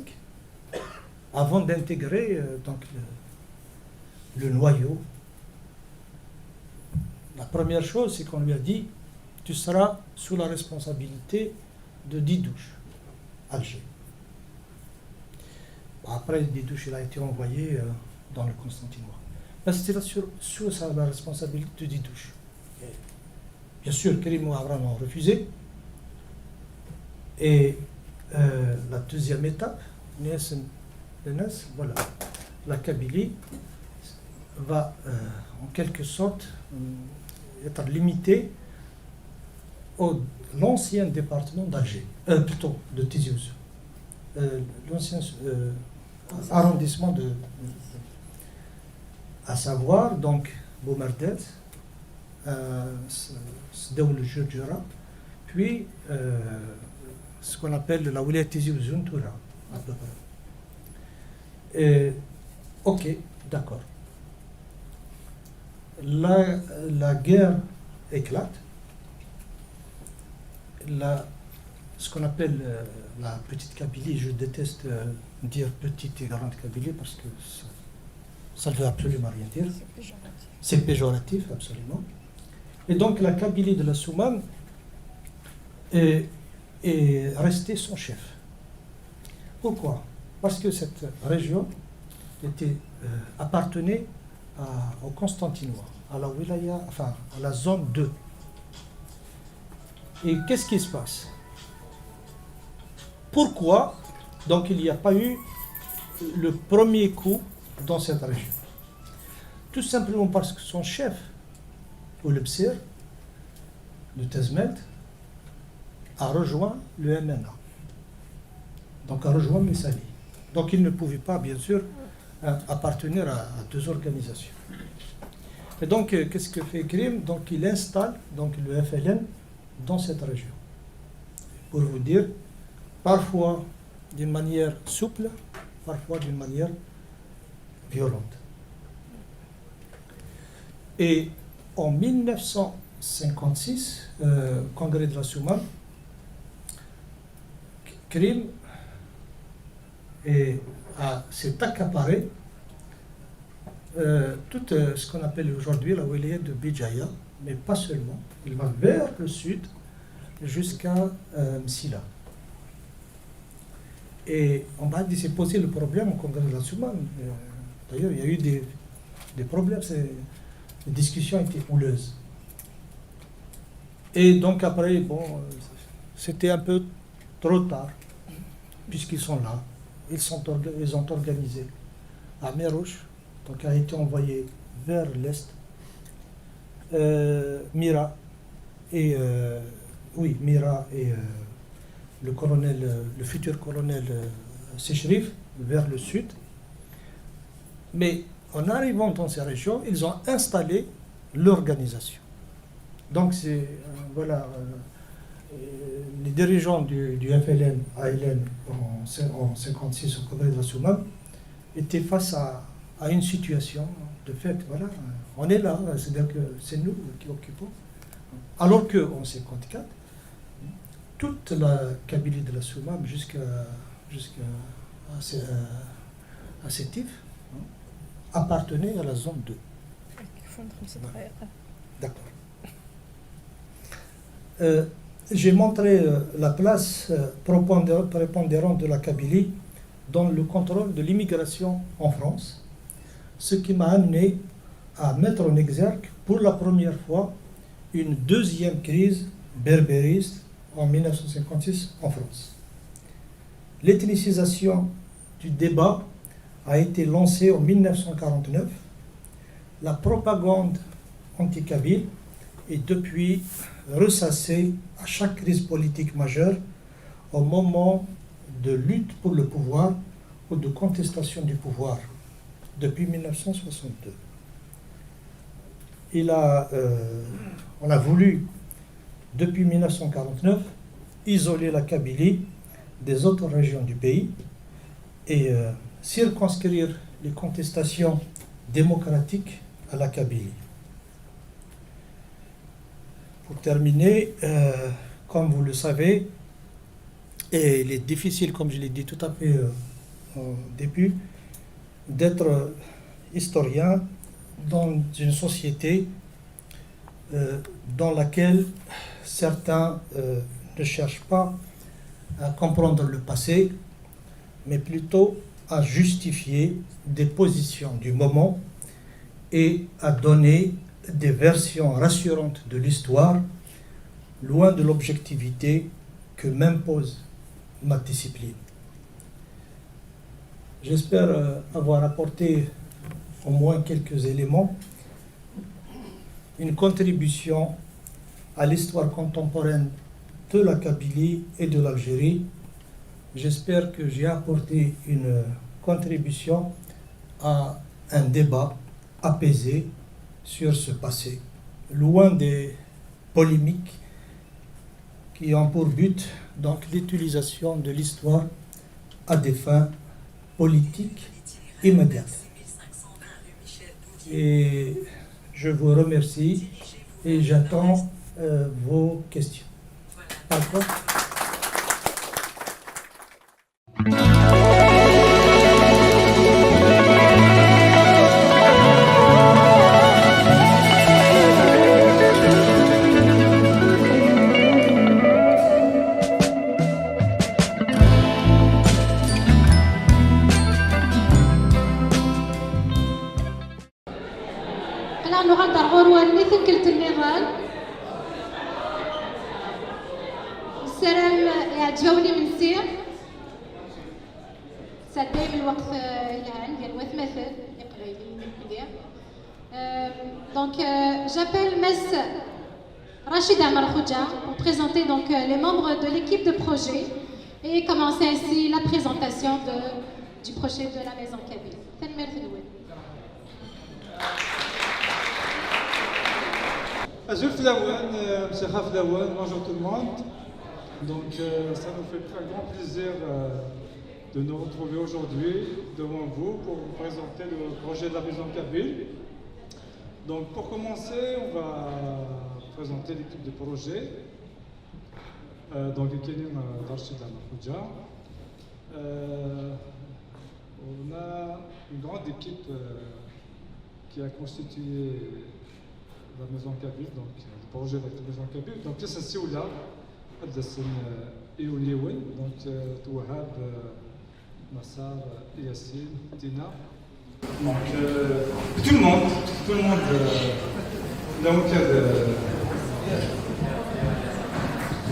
avant d'intégrer donc le noyau. La première chose, c'est qu'on lui a dit tu seras sous la responsabilité de Didouche, Alger. Après, Didouche il a été envoyé dans le Constantinois. Mais c'était sur la responsabilité de Didouche. Et bien sûr, Karim Ouabraham a refusé. Et la deuxième étape, voilà, la Kabylie va en quelque sorte être limitée à l'ancien département d'Alger, plutôt de Tizi Ouzou, l'ancien arrondissement à savoir donc Boumerdès, Sdeoul Jura, puis ce qu'on appelle la Wilaya Tizi Ouzou Toura, à peu près. Ok, d'accord. La guerre éclate. Ce qu'on appelle la petite Kabylie, je déteste dire petite et grande Kabylie parce que ça ne veut absolument rien dire. C'est péjoratif, absolument. Et donc la Kabylie de la Soumane est restée son chef. Pourquoi? Parce que cette région appartenait au Constantinois, à la wilaya, enfin à la zone 2. Et qu'est-ce qui se passe? Pourquoi donc il n'y a pas eu le premier coup dans cette région? Tout simplement parce que son chef, Oulebsir, le Tezmelt, a rejoint le MNA. Donc a rejoint Messali. Donc il ne pouvait pas, bien sûr, appartenir à deux organisations. Et donc, qu'est-ce que fait Krim? Donc il installe donc, le FLN dans cette région. Pour vous dire, parfois d'une manière souple, parfois d'une manière violente. Et en 1956, congrès de la Soumane, Krim s'est accaparé tout ce qu'on appelle aujourd'hui la wilaya de Bijaya, mais pas seulement. Il va vers le sud jusqu'à Msila. Et on va s'est posé le problème au congrès de la Soumane. D'ailleurs, il y a eu des problèmes, les discussions étaient houleuses. Et donc après, bon, c'était un peu trop tard, puisqu'ils sont là. Ils ont organisé à Merouche, donc a été envoyé vers l'est, Mira et le futur colonel Sechrif vers le sud. Mais en arrivant dans ces régions, ils ont installé l'organisation. Donc c'est les dirigeants du FLN, ALN en 1956 au congrès de la Soumane étaient face à une situation de fait, voilà, on est là, c'est-à-dire que c'est nous qui occupons. Alors qu'en 1954, toute la Kabylie de la Soumane jusqu'à Sétif appartenait à la zone 2. D'accord. J'ai montré la place prépondérante de la Kabylie dans le contrôle de l'immigration en France, ce qui m'a amené à mettre en exergue pour la première fois une deuxième crise berbériste en 1956 en France. L'ethnicisation du débat a été lancée en 1949. La propagande anti-kabyle est depuis ressassée à chaque crise politique majeure au moment de lutte pour le pouvoir ou de contestation du pouvoir depuis 1962. On a voulu, depuis 1949, isoler la Kabylie des autres régions du pays et circonscrire les contestations démocratiques à la Kabylie. Pour terminer, comme vous le savez, et il est difficile, comme je l'ai dit tout à fait au début, d'être historien dans une société dans laquelle certains ne cherchent pas à comprendre le passé, mais plutôt à justifier des positions du moment et à donner des versions rassurantes de l'histoire, loin de l'objectivité que m'impose ma discipline. J'espère avoir apporté au moins quelques éléments, une contribution à l'histoire contemporaine de la Kabylie et de l'Algérie. J'espère que j'ai apporté une contribution à un débat apaisé sur ce passé, loin des polémiques qui ont pour but donc l'utilisation de l'histoire à des fins politiques immédiates. Et je vous remercie et j'attends vos questions. D'accord ? Donc, j'appelle Ms. Rachida Markhouja pour présenter donc les membres de l'équipe de projet et commencer ainsi la présentation du projet de la Maison Kabyle. Azul Flaouane, M. Khaf Laouane, bonjour tout le monde. Donc, ça nous fait très grand plaisir de nous retrouver aujourd'hui devant vous pour vous présenter le projet de la Maison Kabyle. Donc, pour commencer, on va présenter l'équipe de projet. Donc, Kelim Rachida Markhouja. On a une grande équipe qui a constitué la Maison Kabyle, donc le projet de la Maison Kabyle. Donc, c'est Sioula, Addassine et Ouliouin, donc Touhab, Nassar, Yassine, Tina. Donc, tout le monde, là où il y a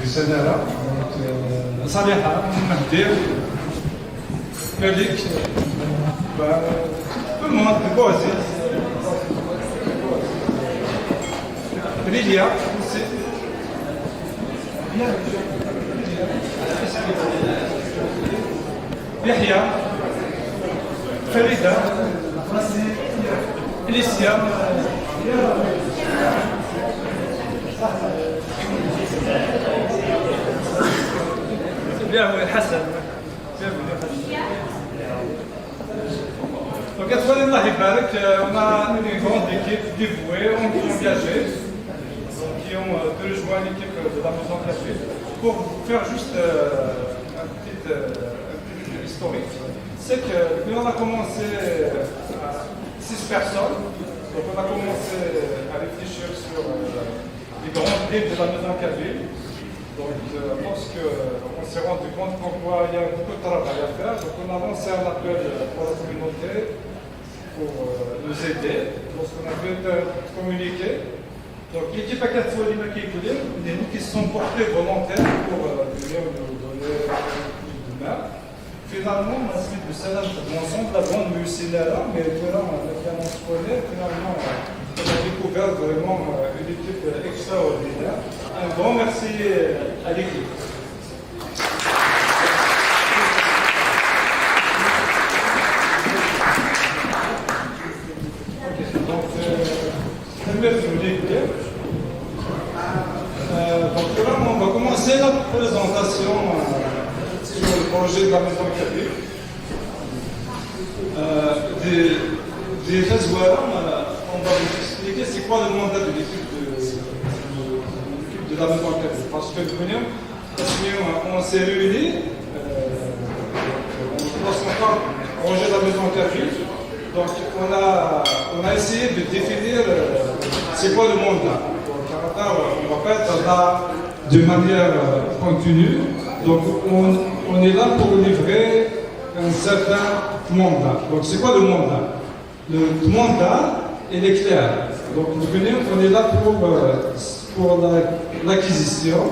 du Sénara, donc Saliha, Mahdir, Malik, tout le monde, le Boaziz, Lilia aussi. Yahya, Farida, Alicia, bien, oui, Hassan. Donc, on a une grande équipe dévouée, engagée, qui ont rejoint l'équipe de la Maison Kabyle. Pour vous faire juste un petit historique, c'est que nous on a commencé à 6 personnes, donc on a commencé à réfléchir sur les grandes lignes de la Maison Kabyle. Donc parce qu'on s'est rendu compte qu'il y a beaucoup de travail à faire, donc on a lancé un appel pour la communauté pour nous aider lorsqu'on a pu communiquer. Donc l'équipe à Katsoulima Kikolim, nous qui sont portés volontaires pour venir nous donner de main. Finalement, on a suivi de Salam ensemble, la bande Musinara, mais finalement, on se connaît, finalement, on a découvert vraiment une équipe extraordinaire. Un grand merci à l'équipe. Donc là, on va commencer la présentation sur le projet de la maison Kabyle. Des réservoirs, on va vous expliquer c'est quoi le mandat de l'équipe de la maison Kabyle. Parce que on s'est réunis, on parle du projet de la maison Kabyle. Donc on a essayé de définir c'est quoi le mandat. Donc on va pas être là de manière continue. Donc on est là pour livrer un certain mandat. Donc c'est quoi le mandat? Le mandat, il est clair. Donc on est là pour l'acquisition,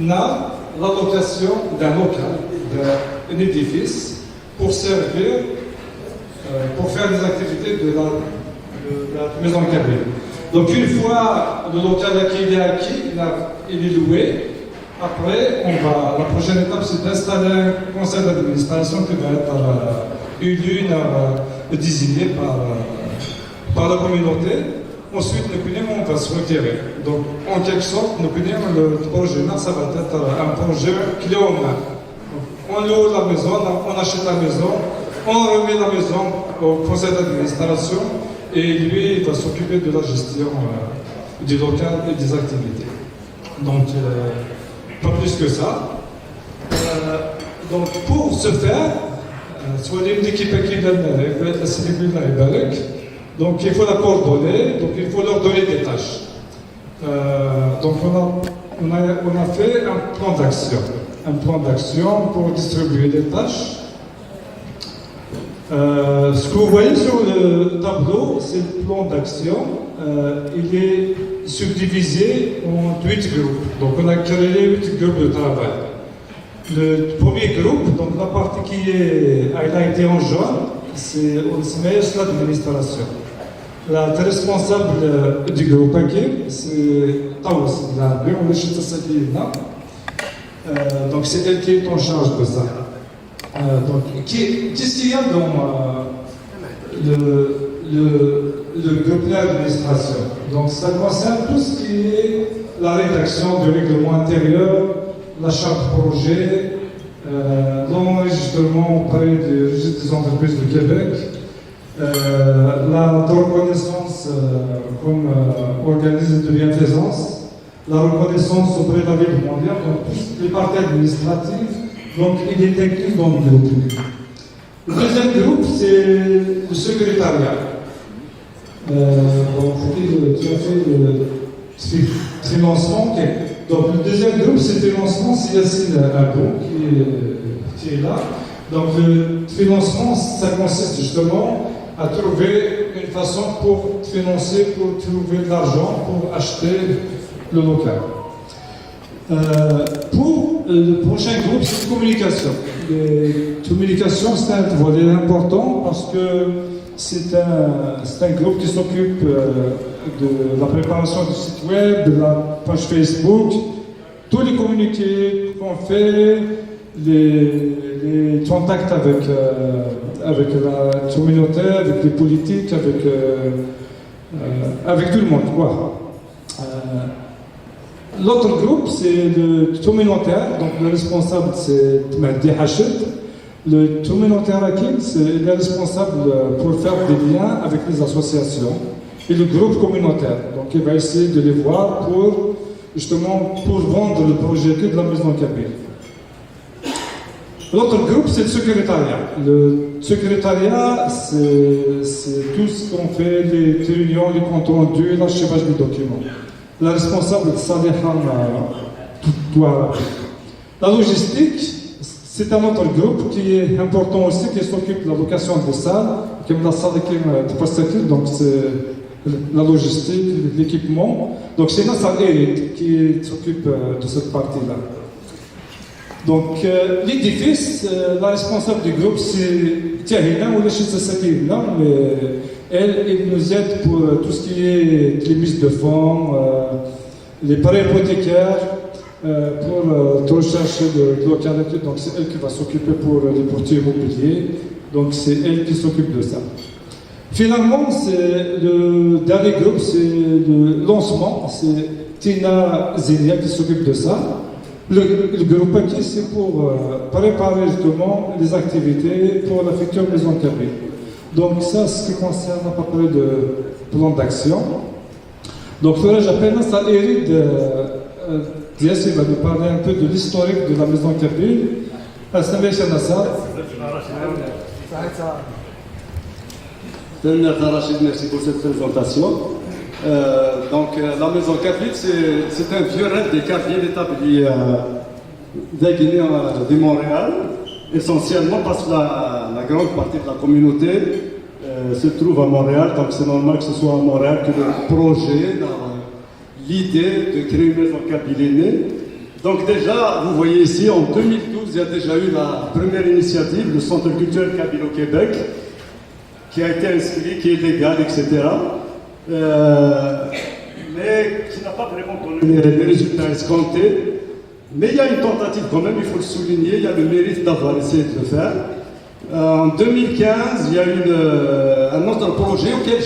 l'allocation d'un local, d'un édifice pour servir, pour faire des activités de la maison Kabyle. Donc une fois le local il est acquis, il est loué, après la prochaine étape c'est d'installer un conseil d'administration qui va être élu, désigné par la communauté. Ensuite, on va se retirer. Donc en quelque sorte, le projet, ça va être un projet clé en main. On loue la maison, on achète la maison, on remet la maison au conseil d'administration et lui il va s'occuper de la gestion du local et des activités. Donc, pas plus que ça. Donc, pour ce faire, soit une équipe qui donc il faut la coordonner, donc il faut leur donner des tâches. Donc, on a fait un plan d'action pour distribuer des tâches. Ce que vous voyez sur le tableau, c'est le plan d'action. Il est subdivisé en 8 groupes. Donc on a créé 8 groupes de travail. Le premier groupe, donc la partie qui a été en jaune, c'est l'administration. La responsable du groupe c'est Taous, donc c'est elle qui est en charge de ça. Donc, qu'est-ce qu'il y a dans le groupe d'administration? Donc, ça concerne tout ce qui est la rédaction du règlement intérieur, la charte projet, l'enregistrement auprès du registre des entreprises du Québec, la reconnaissance comme organisme de bienfaisance, la reconnaissance auprès de la ville mondiale, donc toutes les parties administratives. Donc, il est inclus dans le groupe. Le deuxième groupe, c'est le secrétariat. Donc, tu as fait le financement. Okay. Donc, le deuxième groupe, c'est le financement. C'est Yassine Abou qui est là. Donc, le financement, ça consiste justement à trouver une façon pour financer, pour trouver de l'argent, pour acheter le local. Pour le prochain groupe, c'est la communication. La communication, c'est un volet important parce que c'est un groupe qui s'occupe de la préparation du site web, de la page Facebook, tous les communiqués qu'on fait, les contacts avec la communauté, avec les politiques, avec tout le monde, quoi. L'autre groupe, c'est le communautaire, donc le responsable, c'est Mahdi Hachid. Le communautaire Hakim, c'est le responsable pour faire des liens avec les associations. Et le groupe communautaire, donc il va essayer de les voir pour, justement, pour vendre le projet de la maison Kabyle. L'autre groupe, c'est le secrétariat. Le secrétariat, c'est tout ce qu'on fait, les réunions, les comptes rendus, l'archivage des documents. La responsable de Salihan doit. La logistique, c'est un autre groupe qui est important aussi, qui s'occupe de la location des salles, comme la salle qui est donc c'est la logistique, l'équipement. Donc c'est Nassar Eid qui s'occupe de cette partie-là. Donc l'édifice, la responsable du groupe, c'est Tiahina ou Sakina, mais elle nous aide pour tout ce qui est les mises de fonds, les prêts hypothécaires, pour rechercher de localité. Donc c'est elle qui va s'occuper pour les portiers immobiliers. Donc c'est elle qui s'occupe de ça. Finalement, c'est le dernier groupe, c'est le lancement, c'est Tina Zelia qui s'occupe de ça. Le groupe papier, c'est pour préparer justement les activités pour la future maison Kabyle. Donc ça, ce qui concerne à peu près le plan d'action. Donc là, j'appelle ça Eric Dias, il va nous parler un peu de l'historique de la maison Kabyle. Rachid, merci pour cette présentation. La maison Kabyle, c'est un vieux rêve des Kabyles établi de Guinée de Montréal, essentiellement parce que la grande partie de la communauté se trouve à Montréal, donc c'est normal que ce soit à Montréal que le projet, l'idée de créer une maison Kabyle est née. Donc déjà, vous voyez ici, en 2012, il y a déjà eu la première initiative, le Centre culturel Kabyle au Québec, qui a été inscrit, qui est légal, etc. Mais qui n'a pas vraiment donné les résultats escomptés. Mais il y a une tentative quand même, il faut le souligner, il y a le mérite d'avoir essayé de le faire. En 2015, il y a eu un autre projet auquel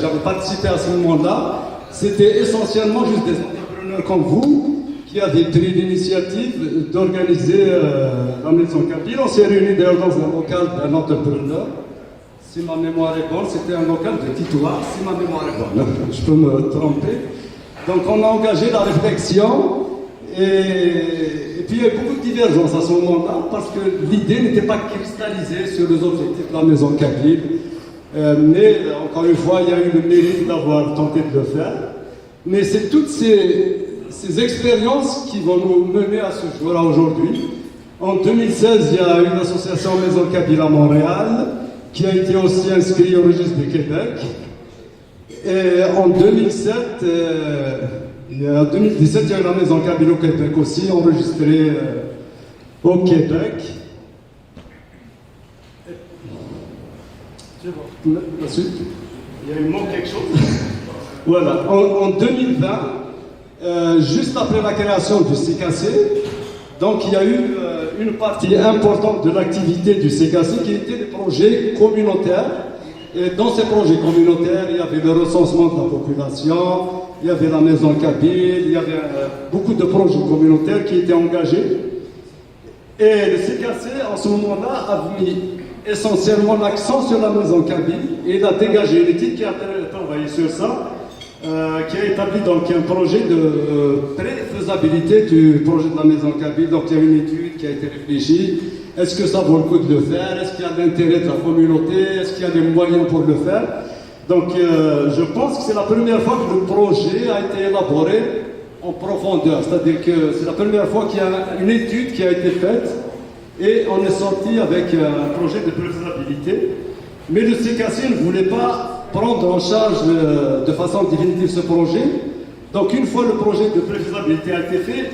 j'avais participé à ce moment-là. C'était essentiellement juste des entrepreneurs comme vous qui avaient pris l'initiative d'organiser la maison Kabyle. On s'est réunis d'ailleurs dans un local d'un entrepreneur. Si ma mémoire est bonne, c'était un local de Titoua, si ma mémoire est bonne, je peux me tromper. Donc on a engagé la réflexion et puis il y a eu beaucoup de divergences à ce moment-là parce que l'idée n'était pas cristallisée sur les objectifs de la maison Kabyle. Mais encore une fois, il y a eu le mérite d'avoir tenté de le faire. Mais c'est toutes ces expériences qui vont nous mener à ce jour-là aujourd'hui. En 2016, il y a une association Maison Kabyle à Montréal qui a été aussi inscrit au registre du Québec. Et en 2017, il y a eu la maison Kabyle au Québec aussi, enregistrée au Québec. La suite, il manque quelque chose. Voilà, en 2020, juste après la création du CKC, donc il y a eu une partie importante de l'activité du CKC qui était des projets communautaires. Et dans ces projets communautaires, il y avait le recensement de la population, il y avait la maison Kabyle, il y avait beaucoup de projets communautaires qui étaient engagés. Et le CKC, en ce moment-là, a mis essentiellement l'accent sur la maison Kabyle et il a dégagé une équipe qui a travaillé sur ça, qui a établi donc un projet de préfaisabilité du projet de la maison Kabyle. Donc il y a une étude qui a été réfléchie. Est-ce que ça vaut le coup de le faire? Est-ce qu'il y a l'intérêt de la communauté? Est-ce qu'il y a des moyens pour le faire? Donc je pense que c'est la première fois que le projet a été élaboré en profondeur. C'est-à-dire que c'est la première fois qu'il y a une étude qui a été faite et on est sorti avec un projet de préfaisabilité. Mais le CKC ne voulait pas prendre en charge de façon définitive ce projet. Donc une fois le projet de préfaisabilité a été fait,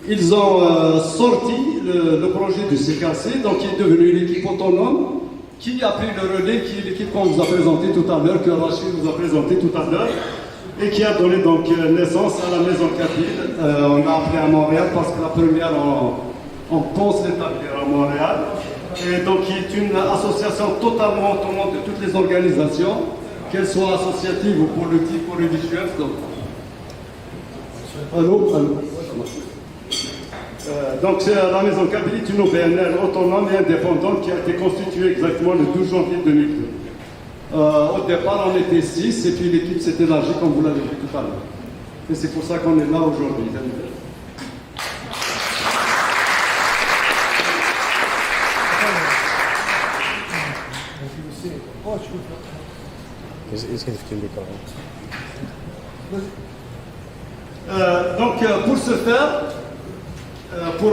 ils ont sorti le projet du CKC, donc qui est devenu une équipe autonome, qui a pris le relais, qui est l'équipe qu'on vous a présenté tout à l'heure, que Rachid vous a présenté tout à l'heure, et qui a donné donc naissance à la maison Kabyle. On a appelé à Montréal parce que la première, on pense l'établir à Montréal. Et donc qui est une association totalement autonome de toutes les organisations, qu'elles soient associatives ou politiques ou religieuses. Allô. Donc la maison Kabyle est une OBNL autonome et indépendante qui a été constituée exactement le 12 janvier 2002. Au départ, on était 6 et puis l'équipe s'est élargie comme vous l'avez vu tout à l'heure. Et c'est pour ça qu'on est là aujourd'hui. Pour ce faire, pour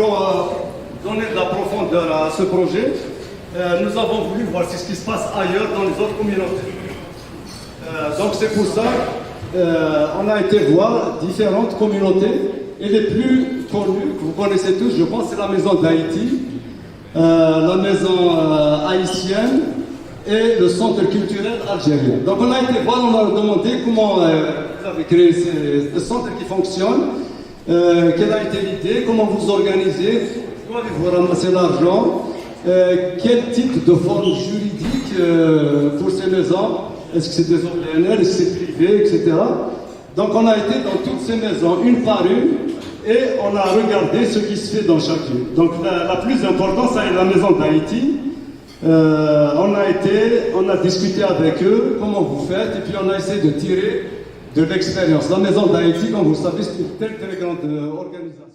donner de la profondeur à ce projet, nous avons voulu voir ce qui se passe ailleurs dans les autres communautés. Donc c'est pour ça on a été voir différentes communautés et les plus connues, que vous connaissez tous, je pense, c'est la maison d'Haïti, la maison haïtienne et le centre culturel algérien. Donc on a été voir, on a demandé comment vous avez créé ce centre qui fonctionne, quelle a été l'idée, comment vous organisez, où avez-vous ramassé l'argent, quel type de forme juridique pour ces maisons. Est-ce que c'est des OPNL, est-ce que c'est privé, etc. Donc on a été dans toutes ces maisons, une par une, et on a regardé ce qui se fait dans chacune. Donc la plus importante, c'est la maison d'Haïti. On a discuté avec eux, comment vous faites, et puis on a essayé de tirer de l'expérience. La maison d'Haïti, comme vous savez, c'est une très grande organisation.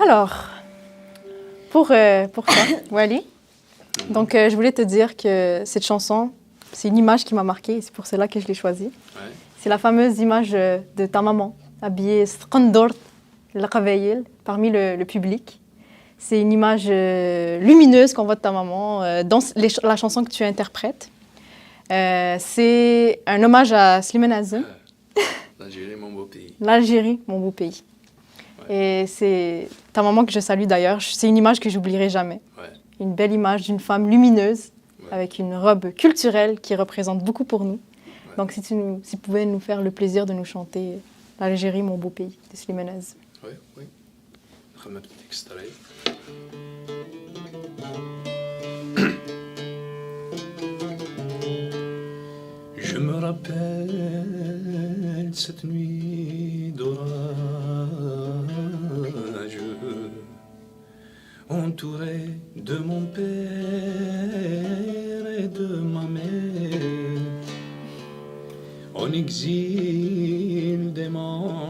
Alors, pour toi, Wally, donc je voulais te dire que cette chanson, c'est une image qui m'a marquée et c'est pour cela que je l'ai choisie. Ouais. C'est la fameuse image de ta maman, habillée Skandort, parmi le public. C'est une image lumineuse qu'on voit de ta maman dans la chanson que tu interprètes. C'est un hommage à Slimane Azem. L'Algérie, mon beau pays. L'Algérie, mon beau pays. Ouais. Et c'est ta maman que je salue d'ailleurs. C'est une image que j'oublierai jamais. Ouais. Une belle image d'une femme lumineuse, avec une robe culturelle qui représente beaucoup pour nous. Ouais. Donc si tu pouvais nous faire le plaisir de nous chanter l'Algérie, mon beau pays, de Slimane Azem. Oui, oui. Un petit extrait. Je me rappelle cette nuit d'orage, entouré de mon père et de ma mère, en exil des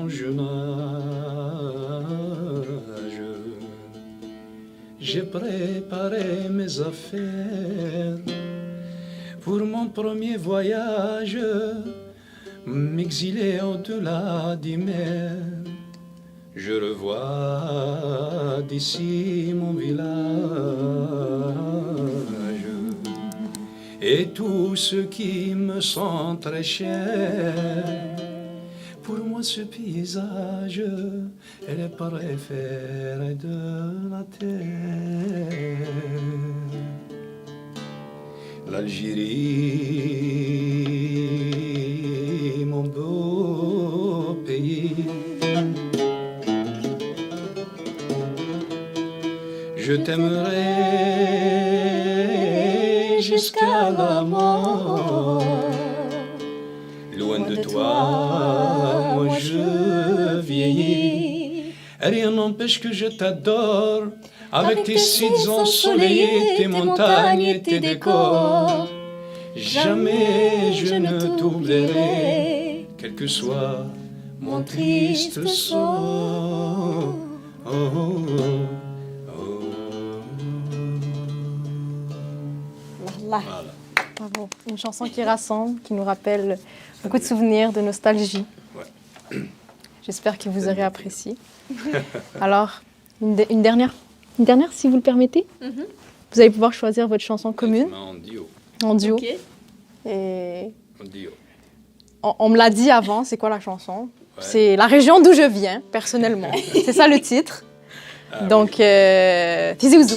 jeune âge. J'ai préparé mes affaires pour mon premier voyage, m'exiler au-delà des mers. Je revois d'ici mon village et tout ce qui me sont très cher. Pour moi ce paysage est le préféré de la terre. L'Algérie, mon beau pays, je t'aimerai jusqu'à la mort. Loin de toi, moi je vieillis. Rien n'empêche que je t'adore. Avec tes sites ensoleillés, tes montagnes et tes décors, jamais je ne t'oublierai, quel que soit mon triste sort. Oh, oh, oh. Voilà. Bravo. Une chanson qui rassemble, qui nous rappelle beaucoup de souvenirs, de nostalgie. Ouais. J'espère que vous aurez apprécié. Alors, une dernière, si vous le permettez. Mm-hmm. Vous allez pouvoir choisir votre chanson commune. En duo. En duo. Okay. Et en duo. On me l'a dit avant, c'est quoi la chanson? Ouais. C'est la région d'où je viens, personnellement. C'est ça le titre. Ah, donc, oui. Tizi Ouzou.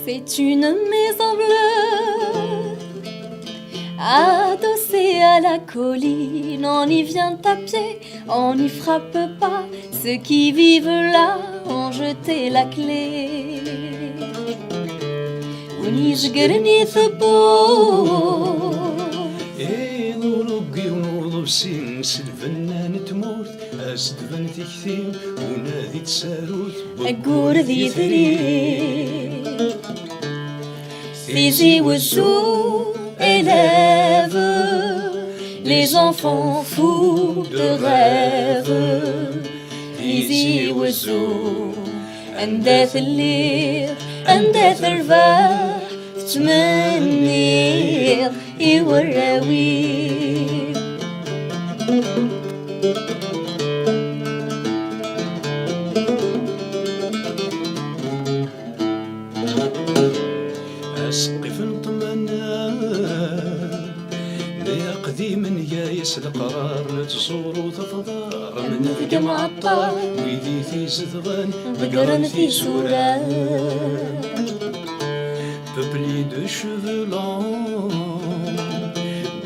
C'est une maison bleue adossée à la colline. On y vient à pied, on n'y frappe pas. Ceux qui vivent là ont jeté la clé. Tizi Ouzou élève les enfants fous de rêve. Tizi Ouzou أنداث الليل أنداث الرباح تمنير يوراويل. أسقف نطمنا يا قديم يايس القرار تزور وتفضار من الجمع الطار ويدي في زدغان بقرن في سوران. Peuplé de cheveux longs,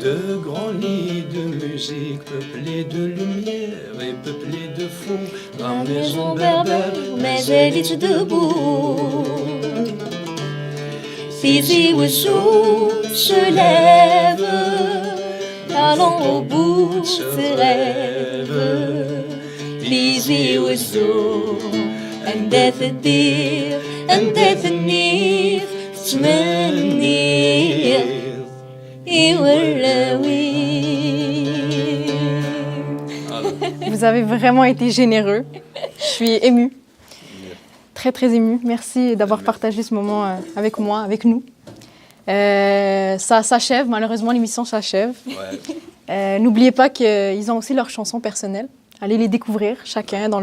de grands lits de musique, peuplé de lumière et peuplé de fous. La maison berbère, mais elle est debout. Tizi Ouzou se lève allons au bout de ce rêve. ليجي والزور أنت تدير أنت تنير تمنير يوراوي. Vous avez vraiment été généreux. Je suis émue. Très, très émue. Merci d'avoir partagé ce moment avec moi, avec nous. Ça s'achève, malheureusement, l'émission s'achève. Ouais. N'oubliez pas qu'ils ont aussi leurs chansons personnelles. Allez les découvrir, chacun, dans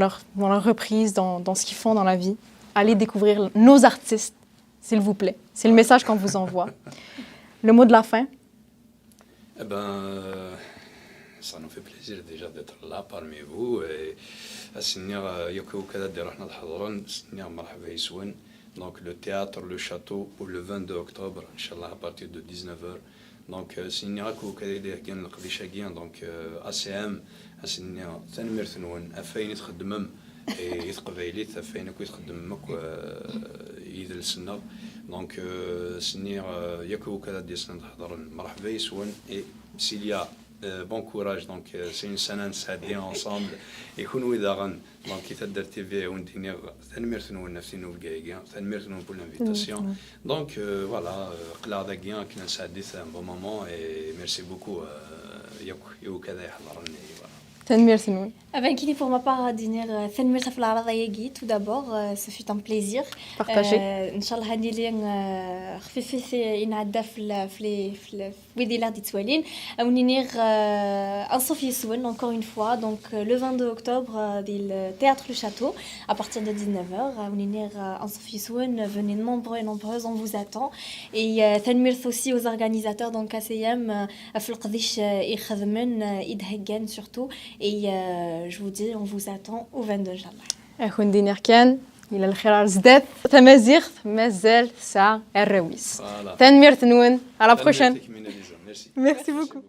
leur reprise, dans ce qu'ils font dans la vie. Allez découvrir nos artistes, s'il vous plaît. C'est le message qu'on vous envoie. Le mot de la fin? Eh ben, ça nous fait plaisir déjà d'être là parmi vous. Et donc le théâtre, le château, pour le 22 octobre, Inch'Allah, à partir de 19h. Donc, donc ACM, تنمير ثنون أفين يتخدمم يتقبايليت أفين يتخدمك يدلسنا دونك سنير ياكو كذا ديسنا نحضرن مرحبا يسون et s'il y a bon courage donc c'est une سنة نسعدين ensemble يكونوا يداغن دونك يتدر تي في وندينير تنمير ثنون نفسينو الكايكا تنمير ثنون pour l'invitation donc voilà قلا داكيا كنا نسعديت un bon moment et merci beaucoup ياكو كذا يحضرني. Tanmir Sinoun. Avec qui pour ma part dîner Tanmir Safla Radayegi tout d'abord ce fut un plaisir partagé. Inch'Allah هذه اللي خفيفي ينعدى في وديلا دي توالين او نير انصف يسون encore une fois donc le 22 octobre du théâtre Le Château à partir de 19h او نير انصف يسون venez nombreux et nombreuses on vous attend et Tanmir aussi aux organisateurs donc ACM في القضيش يخدمن يدهجن surtout et je vous dis on vous attend au 22 Inch'Allah. أخوان دينير كان إلى الخير زداد تمازيغ مازال ساعة الرويس. تنمير تنون على بروشين. Merci beaucoup.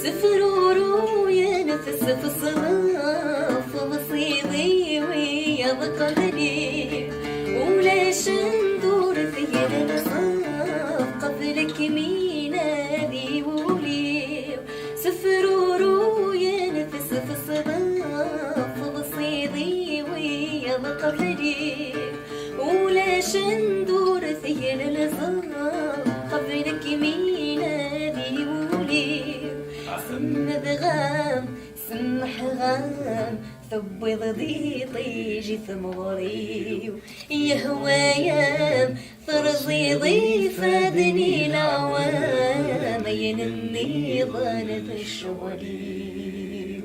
سفرورو يا نفس فصلاف وصيدي ويا بقدري ولاش ندور في الصاف قبلك مين هذي ولي سفرورو يا نفس فصلاف وصيدي ويا بقدري ولاش ندور في الصاف قبلك مين هذي ولي سم ذغام سمح غام ثبض ضيطي جيت مغري يا هوايا فرزي ضيف فادني العوام ينمي ظنة الشغلي.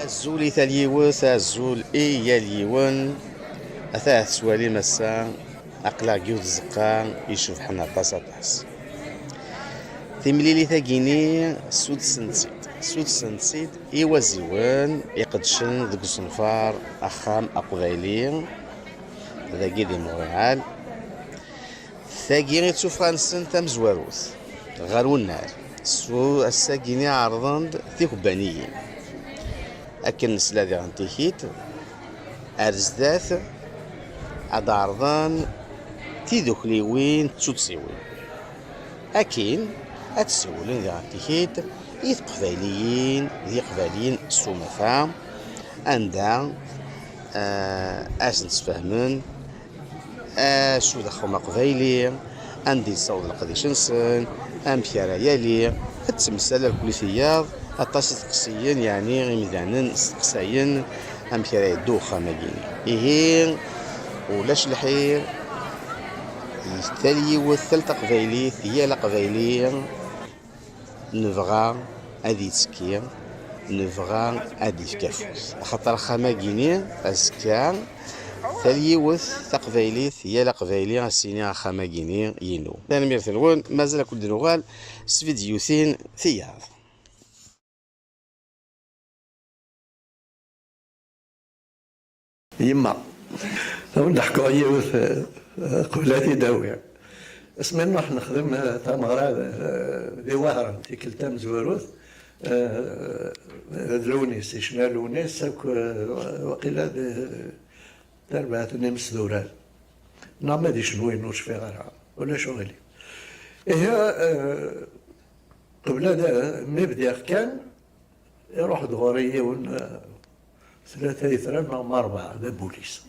الزول ثاليوث الزول ياليون أثاه سوالي مسا أقلع جيوز زقا يشوف حنا طاس ثمليلي ثاقيني سود سنتسيد إيوازيوان يقدشن ذك صنفار أخام أقبايلي ذاكي دي موريال ثاقيني تشوف غانسن تمزواروث غارو النار سو الساقيني عرضن ثيكبانيين أكن نسلا دي غنتيكيت أرزداث عاد عرضان تيدوكليوين تسوتسيوين أكين أتسولين دي غنتيكيت إذ قباليين ذي قباليين السومثا عندها اش نتفاهمن شو دخل قبايلي عندي صوت القديش نسن ام بيرايالي التمثال الكليثيات الطاسة قصيين يعني غيمدانن قصيين ام بيراي دوخه ماكيني ايه ولاش الحير التالي والثالثة قبايلي ثيال قبايلي نبغى هادي تسكي نبغى هادي فكافوس خاطر خماكيني اسكا ثاليوث تقبايلي ثيال قبايلي السيني خماكيني ينو ثاني ميرثلون مازال كل دنوغال سفيديوثين ثياب يما نحكوا يوث قبلاتي داوية اسمي نروح نخدم تمغرا دي وهرة في كل تام زواروث لونيس شنا لونيس وقيلا تربعة نمس دوران نعم ما ديش نوين نوش في غرعة ولا شغلي هي قبل هذا مبدأ كان يروح دغوري ون ثلاثة يثران مع أربعة ذا بوليس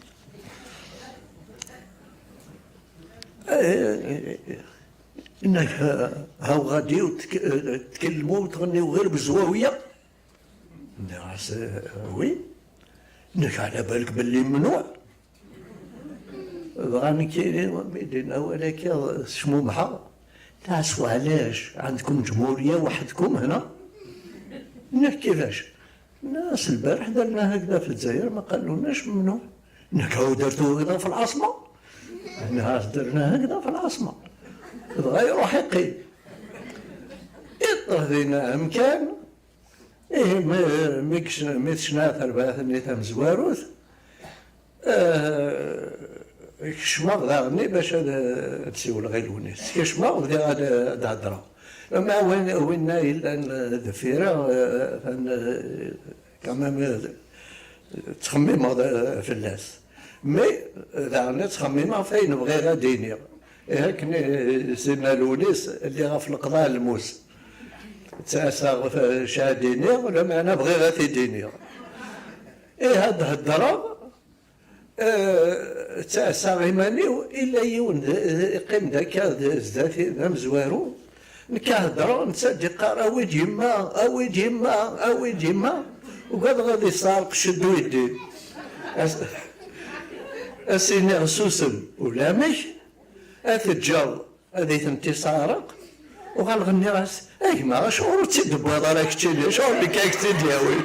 انك هاو غادي تكلموا وتغنيوا غير بالزواويه الناس وي انك على بالك باللي ممنوع غاني كاينين ميدينا ولكن شمومحه تعسوا علاش عندكم جمهوريه وحدكم هنا انك كيفاش الناس البارح درنا هكذا في الجزائر ما قالولناش ممنوع انك هاو درتو هكذا في العاصمه الناس درنا هكذا في العاصمه بغا يروح يقيم يطردينا امكان ايه ميتشنا ثربات نيتام زواروث كشماغ ذاغني باش تسيول غير ونيس كشماغ ذا هضره ما وين الا الذفيره كمان تخمم في الناس مي ذاغني تخمم فين بغي غادي هكني سيدنا لونيس اللي غاف القضاء الموس تاسا شاديني ولا معنا بغي غاتي ديني ايه هاد الهضره تاسا غيماني الا يون يقيم داك زاتي ذا مزوارو نكهضرو نتسدي قرا ويج يما اويج يما اويج يما وقاد غادي سارق شدو يدي اسيني غسوسم ولا مش أتجاو هذه انتصارك وغنغني راس اي ما شعور تدب هذا راك تشيلي شعور اللي كايك تدياوي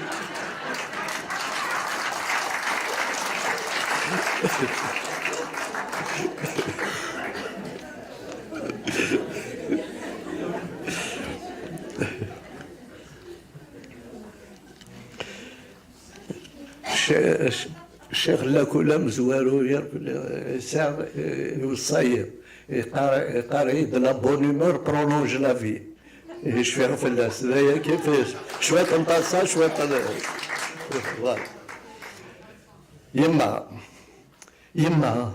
الشيخ لا كل مزوارو يسار يوصي يقاري د لا بون هومور برولونج لا في يشفيها في الناس هذايا كيفاش شويه تنطاسا شويه يما يما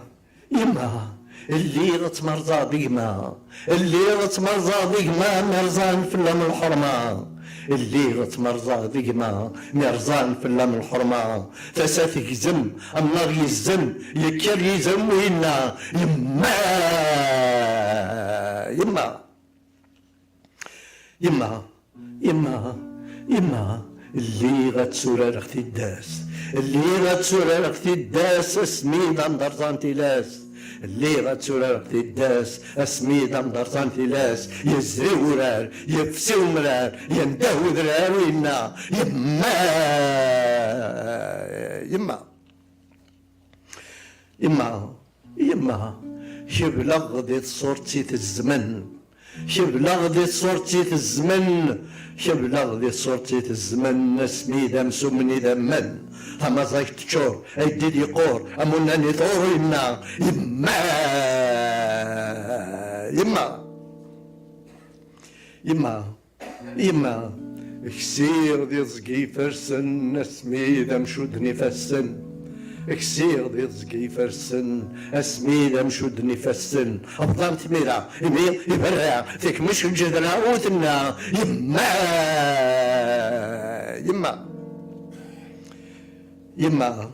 يما اللي غتمرضى ديما اللي غتمرضى ديما مرزان في اللام الحرمه اللي غتمرضى ديما مرزان في اللام الحرمه فسات يزم النار يزم يكر يزم وينا يما يما يما يما يما اللي غتسورر اختي الداس اللي غتسورر اختي الداس سميده مدرزان تيلاس اللي غتسورر اختي الداس سميده مدرزان تيلاس يزري ورار يفسي ومرار يندهو ذرار وينا يما يما يما يما شبلغ غديت صورتي الزمن شبلغ غديت صورتي الزمن شبلغ غديت صورتي الزمن سميده مسمني دمن هما زايك تشور ايدي يقور اموناني ثور يما يما يما يما يما كسير دي زقي فرسن سميده مشودني فسن كسير دي زقي فرسن اسميده مشودني فسن ابطال تميرا يمير يبرع فيك مش الجدرة وثنا يما يما يما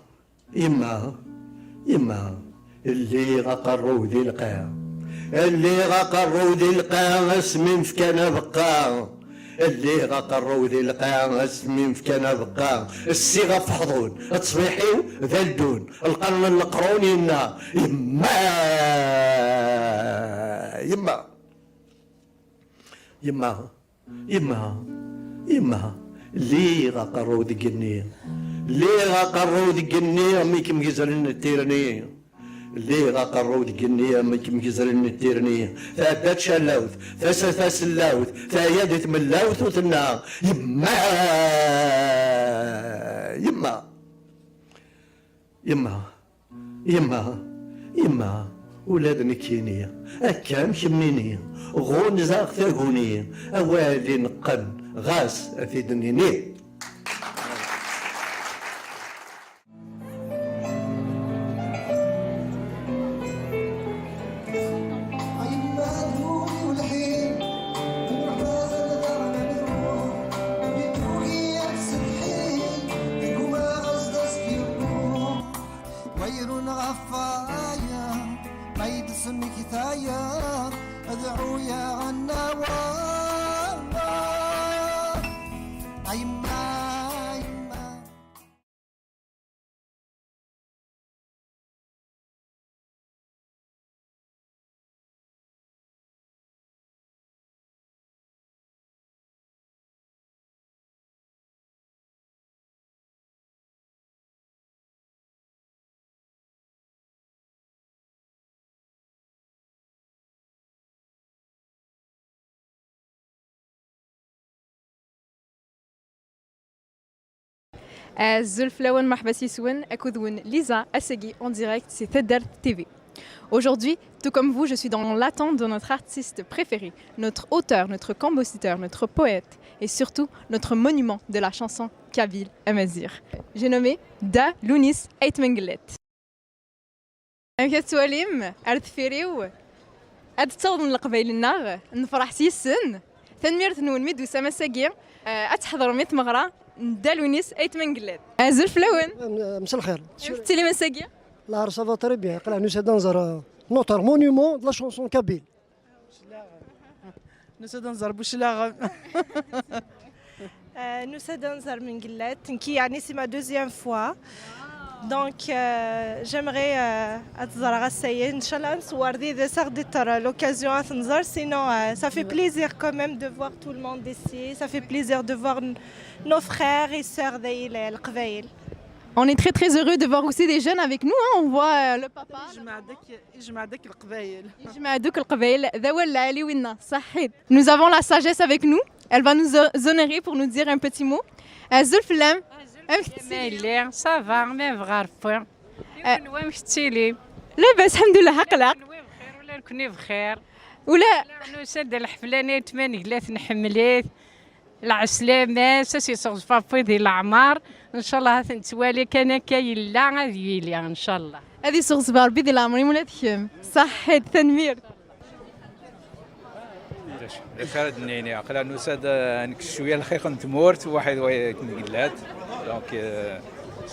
يما اللي غقرو ذي القاع اللي غقرو ذي القاع اسمي فكان بقى اللي غقرو ذي القاع اسمي فكان بقى الصيغه فحضون تصبيحيو ذلدون القرن القرون ينا يما اللي غقرو ذي النية اللي غقرو ذي النية ميكم جزرين التيرنية اللي غقرو ذي النية ميكم جزرين التيرنية ثابت شلاوث ثاس اللاوث ثايادة من اللاوث وثنا يما ولاد نكينية أكام شمينية غون زاغ ثاقونية أوالي نقن غاس أثيدنيني أدعو يا عناوان Zulflawen Mahbasiswen, Akoudwen, Lisa Assegui en direct, c'est Tedder TV. Aujourd'hui, tout comme vous, je suis dans l'attente de notre artiste préféré, notre auteur, notre compositeur, notre poète et surtout notre monument de la chanson Kabyle Amazir. J'ai nommé Da Lounis Eitmengelet. أمكت سواليم أرثفيريو أتتصور من القبيل النار نفرح سيسن ثنميرت نون ميدو سما ساقية أتحضر ميت مغرى دالونيس أيتمنقلات أزل فلون مساء الخير تيلي من ساقية لا رسافا تري بيان قلع نسيت ننظر نوتر مونيمون لا شونسون كابيل نسيت ننظر بوشلاغ نسيت ننظر من قلات نكي يعني سي ما دوزيام فوا Donc, j'aimerais essayer, Inch'Allah, l'occasion à Tanzar. Sinon, ça fait plaisir quand même de voir tout le monde ici. Ça fait plaisir de voir nos frères et sœurs d'Al-Qbaïl. On est très très heureux de voir aussi des jeunes avec nous. Hein. On voit le papa. Nous avons la sagesse avec nous. Elle va nous honorer pour nous dire un petit mot. Zulflam. مايلين صافا ما بغارفين يكون مشتيلي لاباس الحمد لله قلق ولا نكوني بخير ولا نسد الحفلانه تماني قلات نحمليت العسلامه ساسي صوفا ديال العمار ان شاء الله تنتوالي كان كاين لا غادي لي ان شاء الله هذه صغصبار بيدي العمري ولات خيم صحيت تنمير خالد نيني عقلا نساد انك شويه الخير نتمورت واحد قلات donc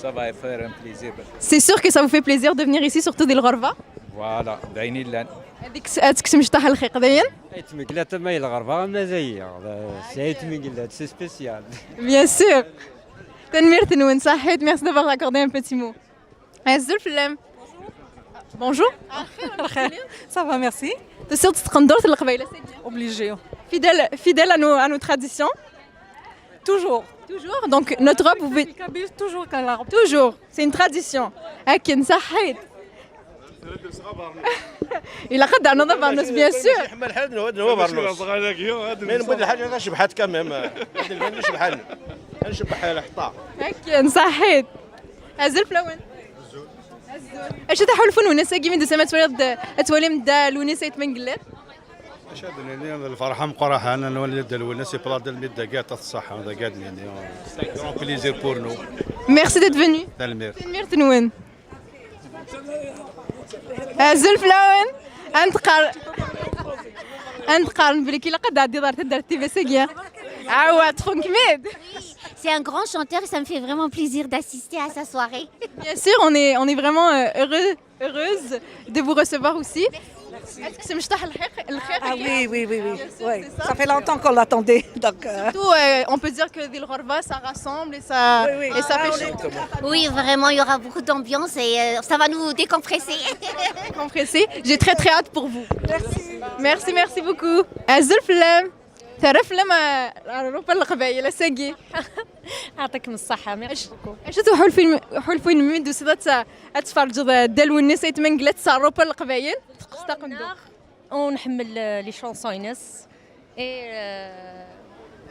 ça va faire un plaisir. C'est sûr que ça vous fait plaisir de venir ici surtout ديال الغرفه. Voilà, بعيني اللان. هذيك ساعتك مشطح الخيق داين؟ مقلات ما الغرفه مزيه سايت مقلات سي سبيسيال. Bien sûr. تنمير تنون صحيت merci d'avoir accordé un petit mot. عزول فلام. Bonjour. Ça va, merci. T'es sûr que tu te rends dans le Qbaïla? Obligé. Fidèle à nos traditions? Toujours. Toujours. Donc notre robe, vous pouvez... toujours quand la robe. Toujours. C'est une tradition. Akin Sahid. Il a قد عنا برنوس bien sûr. حمل حد هو برنوس. من بود الحاجة شبحت كمان ما شبحنا. نشبح الحطة. أكين صحيت. أزل فلون. اش تحول فنون ساقي من دسمات ولد اتولم دا لونيسيت من قلات اش هذا الفرحه مقرحه انا نولد الوناس بلاد الميدا كاع الصحه هذا كاع سي غران بليزير بور نو ميرسي ديت فيني تنمير تنون ازل فلون انت قارن بلي كي لقد عدي دار تدار تي في ساقيه عوات فونك ميد C'est un grand chanteur et ça me fait vraiment plaisir d'assister à sa soirée. Bien sûr, on est vraiment heureuse de vous recevoir aussi. Est-ce que c'est Mjtah el-Khair? Ah oui, oui, oui, oui. Ouais. Ça fait longtemps qu'on l'attendait. Surtout, on peut dire que Dil Ghorba, ça rassemble et ça, et ça fait chaud. Oui, vraiment, il y aura beaucoup d'ambiance et ça va nous décompresser. Décompresser. J'ai très très hâte pour vous. Merci, merci beaucoup. Azulflem. تعرف لما اوروبا القبائل ساقي يعطيكم الصحة ميرسي بوكو. اش حول فين من دوسات اتفرج دال والناس يتمنقلات اوروبا القبائل تقندو ونحمل لي شونسون ناس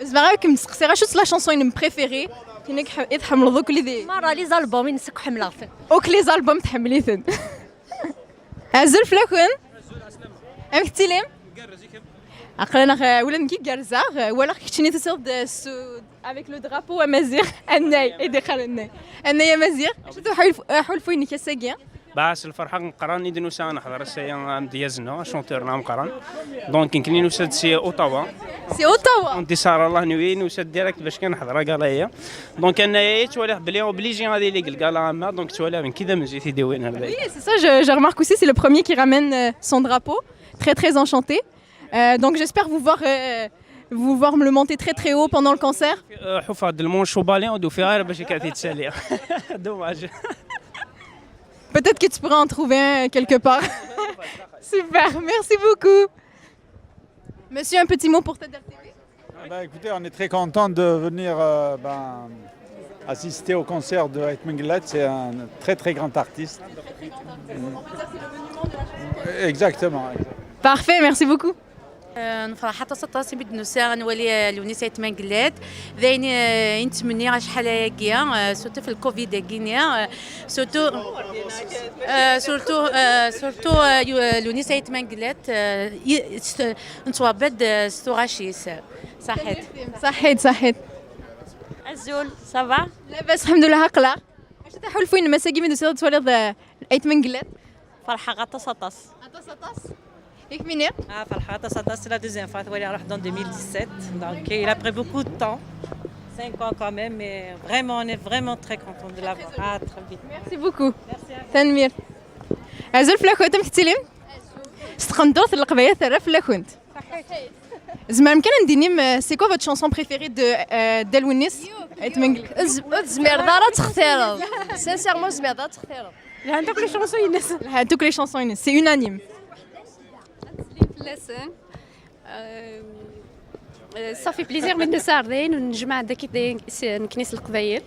زعما راكم تسقسي شو لا شونسون بريفيري كينك يتحملوا دوك اللي مرة لي زالبوم نسك حملاتن اوك لي زالبوم تحمليتن عزل فلاكون امكتيلم أقلنا ولا نجي جرزاغ ولا كتشني تصيد avec le drapeau amazigh الناي يدخل الناي الناي amazigh شفتوا حول فين كساقيا باس الفرحة نقران إذا نوسان حضر السيا ديازنا شونتور نام قران دونك يمكن نوسد سي أوتاوا انتصار الله نوي نوسد ديريكت باش كنحضر قاليا دونك أنا توالي بليجي غادي لي قال ما دونك توالي من كذا من جيتي ديوين هذا. Oui, c'est ça, je remarque aussi, c'est le premier qui ramène son drapeau, très très enchanté. Donc j'espère vous voir me le monter très très haut pendant le concert. Peut-être que tu pourras en trouver un quelque part. Super, merci beaucoup. Monsieur, un petit mot pour Tadar TV. Écoutez, on est très content de venir assister au concert de Ait Menglet. C'est un très très grand artiste. Exactement. Parfait, merci beaucoup. نفرح حتى 16 بد نساء نولي لونيسة منقلات ذاين نتمنى شحال هكايا سورتو في الكوفيد هكايا سورتو لونيسة منقلات نتوابد ستوغاشيس صحيت الزول صافا لاباس الحمد لله هقلا اش تحول فين مساكي من دوسير تولد ايت منقلات فرحة غطا سطاس Farha Tassadas, c'est la deuxième fois. On est dans 2017. Donc, il a pris beaucoup de temps. 5 ans quand même, mais vraiment, on est vraiment très contents de l'avoir. Ah, très vite. Merci beaucoup. Tanmir. Azul Flakout, مكتلم. استخندوت القباية ثلاث فلاكونت. زعما يمكن نديني c'est quoi votre chanson préférée de دال ونيس؟ زمير دارا تختاروا. Sincèrement, زمير دارا تختاروا. لها toutes les chansons Inès. لها toutes les chansons Inès. C'est unanime. Ça fait plaisir من نساردين ونجمع داك نكنيس القبايل.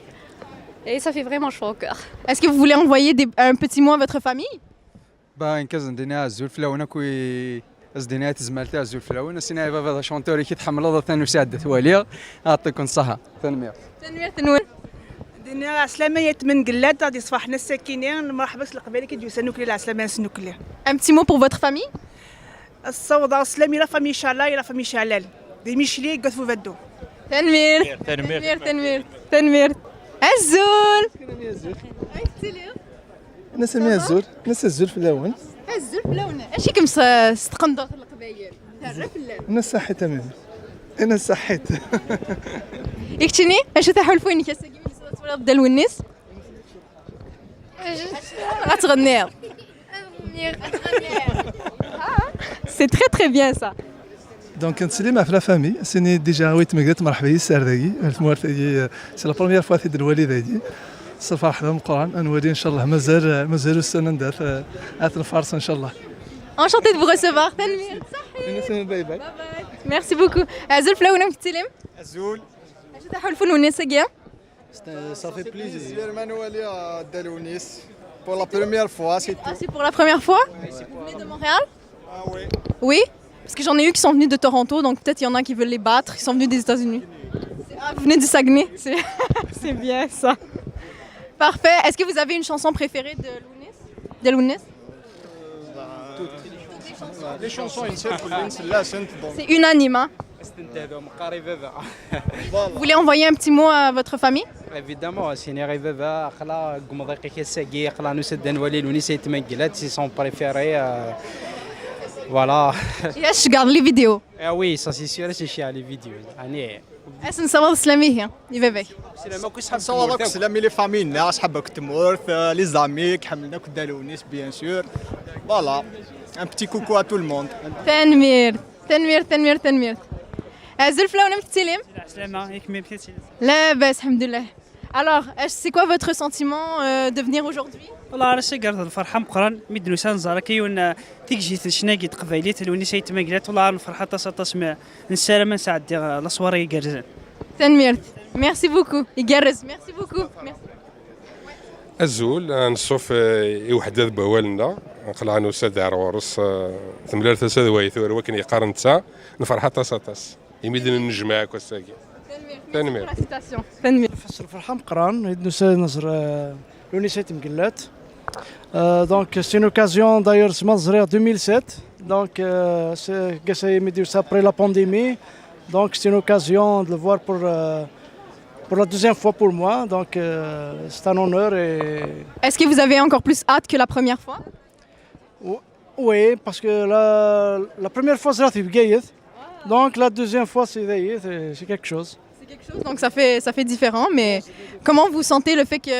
Et ça fait vraiment chaud au cœur. Est-ce que vous voulez envoyer un petit mot à votre famille? إن كازن دينا الزول فلاونا كوي أزدينا تزمالتا الزول فلاونا سينا بابا شونتوري كي تحمل هذا ثاني وسادة ثواليا أعطيكم الصحة. تنمير تنون. دينا عسلامة يتمن قلات غادي صفاحنا الساكنين مرحبا بالقبائل كيديو سنوكلي العسلامة سنوكلي. Un petit mot pour votre famille? الصوضة سلامي لا فامي شالا لا فامي شالال دي ميشلي قد فودو تنمير الزول ناس الزول ناس الزول في الاول الزول في الاول اش كم استقندوط القبايل تعرف لا ناس صحي تمام انا صحيت يكتشني اش تحول فين كاسكي من دال ونيس غتغني C'est très très bien ça. Donc نسلم في لا فامي سيني ديجا ويت مقدت مرحبا يسار داكي الموالفه سي لا بروميير فوا في الوالد هادي صفاح حدا من القران انوالي ان شاء الله مازال السنه ندات الفارس ان شاء الله. Enchanté de vous recevoir. تنمير باي باي. Merci beaucoup. Azul فلاونا مكتلم. Azul. اش تحول فين ونيس كيا؟ Ça fait plaisir Manuelia Dalounis pour la première fois, c'est tout. Ah, c'est pour la première fois? Oui, c'est vous venez de Montréal? Ah oui. Oui? Parce que j'en ai eu qui sont venus de Toronto, donc peut-être il y en a qui veulent les battre, ils sont venus des États-Unis. Ah, vous venez du Saguenay, c'est bien ça. Parfait. Est-ce que vous avez une chanson préférée de Lounis? Les chansons, c'est unanime, hein? Vous voulez envoyer un petit mot à votre famille? Évidemment, c'est son préféré. Voilà. Je regarde les vidéos. Ah oui, ça c'est sûr, c'est chiant les vidéos. اسن صواب سلاميه يبابك سلامك وصحاب صوابك سلامي لي فامينا صحابك تمورث لي زاميك حملنا كدالونيس بيان سور فوالا ان بتي كوكو ا تو الموند تنمير زلفله ونمت تسلم سلامة ياك مي بتي لاباس الحمد لله. Alors, c'est quoi votre sentiment de venir aujourd'hui? والله راه شي قرض الفرحة مقرن ميدنو سانزارا كيون تيجي تشناقي تقبايلي تلوني سي تماقلات والله الفرحة تصاتص نسالم نساعد الأصوار يقرزن. تنمير ميرسي بوكو يقرز ميرسي بوكو ميرسي. الزول نصوف يوحد بوالنا نقلع نوساد عرورس ثملار تساد وايثور ولكن يقارن تسا نفرحة تصاتص يميدن نجمعك وساقي. تنمير فصل الفرحة مقران نوسا نزر l'UNICEF مقلات donc c'est une occasion d'ailleurs ce Mazrer 2007 donc c'est que ça médias après la pandémie donc c'est une occasion de le voir pour la deuxième fois pour moi donc c'est un honneur et est-ce que vous avez encore plus hâte que la première fois? Oui parce que la première fois c'est Bgaïd donc la deuxième fois c'est quelque chose. Donc ça fait différent, mais comment vous sentez le fait que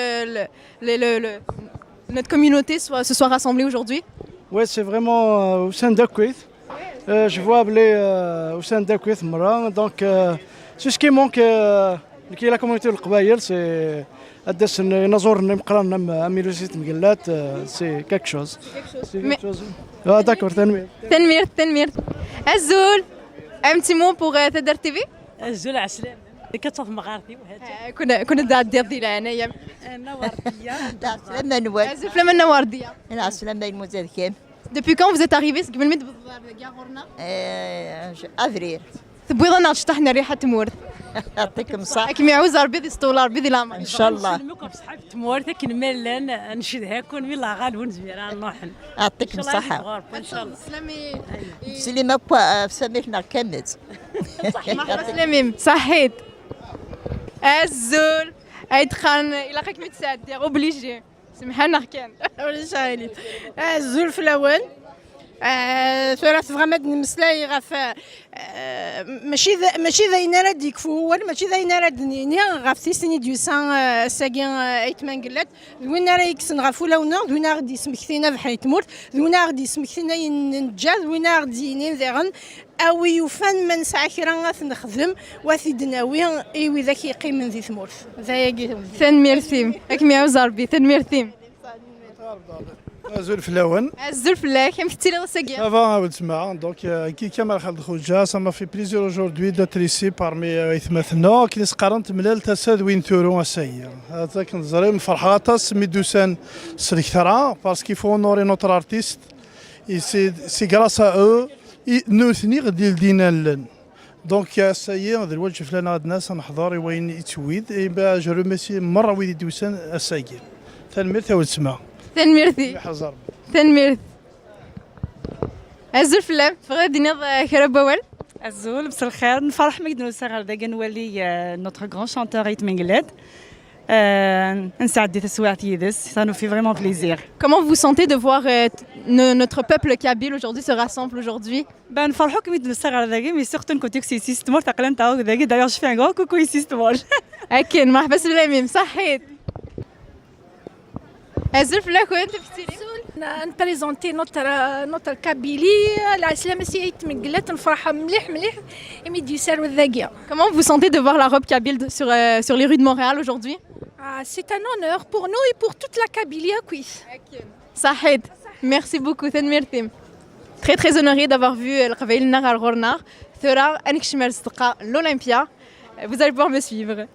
notre communauté se soit rassemblée aujourd'hui? Oui, c'est vraiment Hussein Dakwith. Je vois appeler Hussein Dakwith Mara. Donc c'est ce qui manque qui est la communauté de Qabaïl, c'est أدس نزور نقرأ أميروسيت مقلات c'est quelque chose. C'est quelque chose. Ah d'accord, تنمير. الزول un petit mot pour Tadar TV. الزول عسلام. كتصف مغارتي وهذا كنا دير هنايا نوارديه سلامة نوار سلامة نوارديه سلامة المزاد كام Depuis quand vous êtes arrivé قبل ما تبدا كاغورنا افريل تبغينا نشطحنا ريحه تمورث يعطيكم الصحة كي معوز ربي يسطول ربي لا ان شاء الله نسلمكم بصحاب تمورث كن ملان نشدها كون ولا غالون زويره نروحن يعطيكم الصحة ان شاء الله سلامي سليمة سميحنا كمت سلامي صحيت الزول ايدخان الى قيك متساد اوبليجي سمحنا كان ولا شايلين الزول في الاول ثلاث غمد نمسلاي غف ماشي ذاين راه ديكفو ماشي ذاين راه دنيني غف سيسني ديوسان ساكين ايتمان قلات وين راه يكسن غفو لونا وين راه دي سمكتينا بحال تموت وين راه دي سمكتينا ينجاز وين راه دينين ذاغن اوي يوفان من ساعه كرا نخدم واثي دناوي ايوي ذاك يقيم من ذي ثمورث ذايا تنمير ثيم اكمي عاوز ربي تنمير ثيم الزول فلاون الزول فلاك كم كنتي لا ساكيا avant de تسمع donc كي كمال خالد خوجا ça m'a fait plaisir aujourd'hui d'être ici parmi ايثمثنا كي قارنت ملال تساد وين ثورو اسايا هذا كنزري من فرحاتس ميدوسان سريكترا parce qu'il faut honorer notre artiste et c'est grâce à eux نوثني غدي لدينا لن دونك يا سايي هذا الوجه فلان غاد ناس نحضر وين يتويد اي با جو ريميسي مره ويدي دوسان اسايي تنمير تا وتسمع تنمير الزول فلام فغادي نض كربوال الزول بس الخير نفرح مقدنو ساغر داك نولي نوتر غران شانتور ايت منقلاد نساعد تسويعت يدس ça nous fait vraiment plaisir. Comment vous sentez de voir notre peuple kabyle aujourd'hui se rassemble aujourd'hui? Ben نفرحوا كي ميدنو ساغر داكي مي سورتو نكوتيك سي سيستمور تقلا نتاعو داكي دايوغ جو في ان غران كوكو سيستمور اكيد مرحبا سلامي صحيت الزول فلاك وانت بتسيري نبريزونتي نوتر كابيلي العسلامة سيت من قلات نفرح مليح يميدي سار والذاقية. Comment vous sentez de voir la robe kabyle sur les rues de Montréal aujourd'hui? C'est un honneur pour nous et pour toute la Kabylie à Kouis. صحيت merci beaucoup تنمير ثيم très honoré d'avoir vu القبائل النار على الغورنار ثورة أنك شمال صدقة l'Olympia. Vous allez pouvoir me suivre.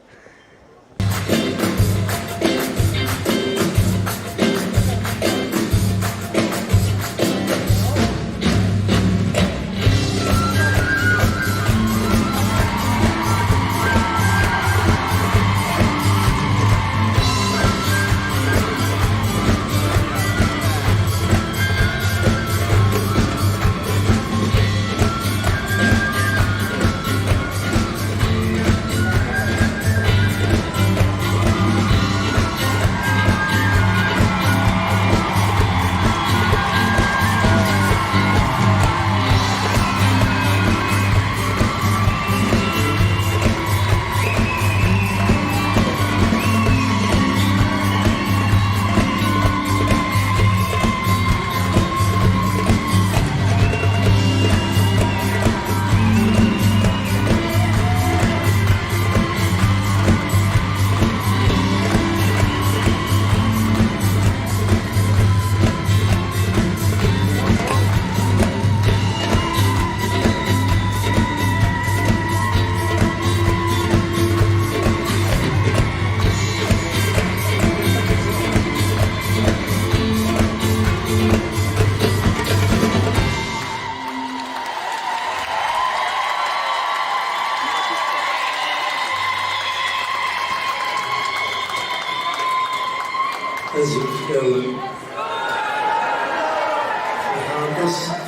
الزفاوي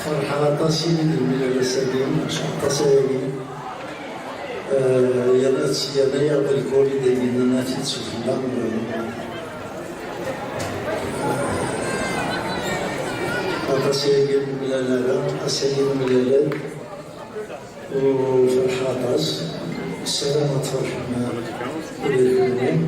فرحة عطاسي من السليم عشان عطاسي يلا يقبل الكوري دايما نافذ سفلى عطاسي بلا لا أسليم بلا وفرحة عطاس السلامة فرحة مع كل الكلمين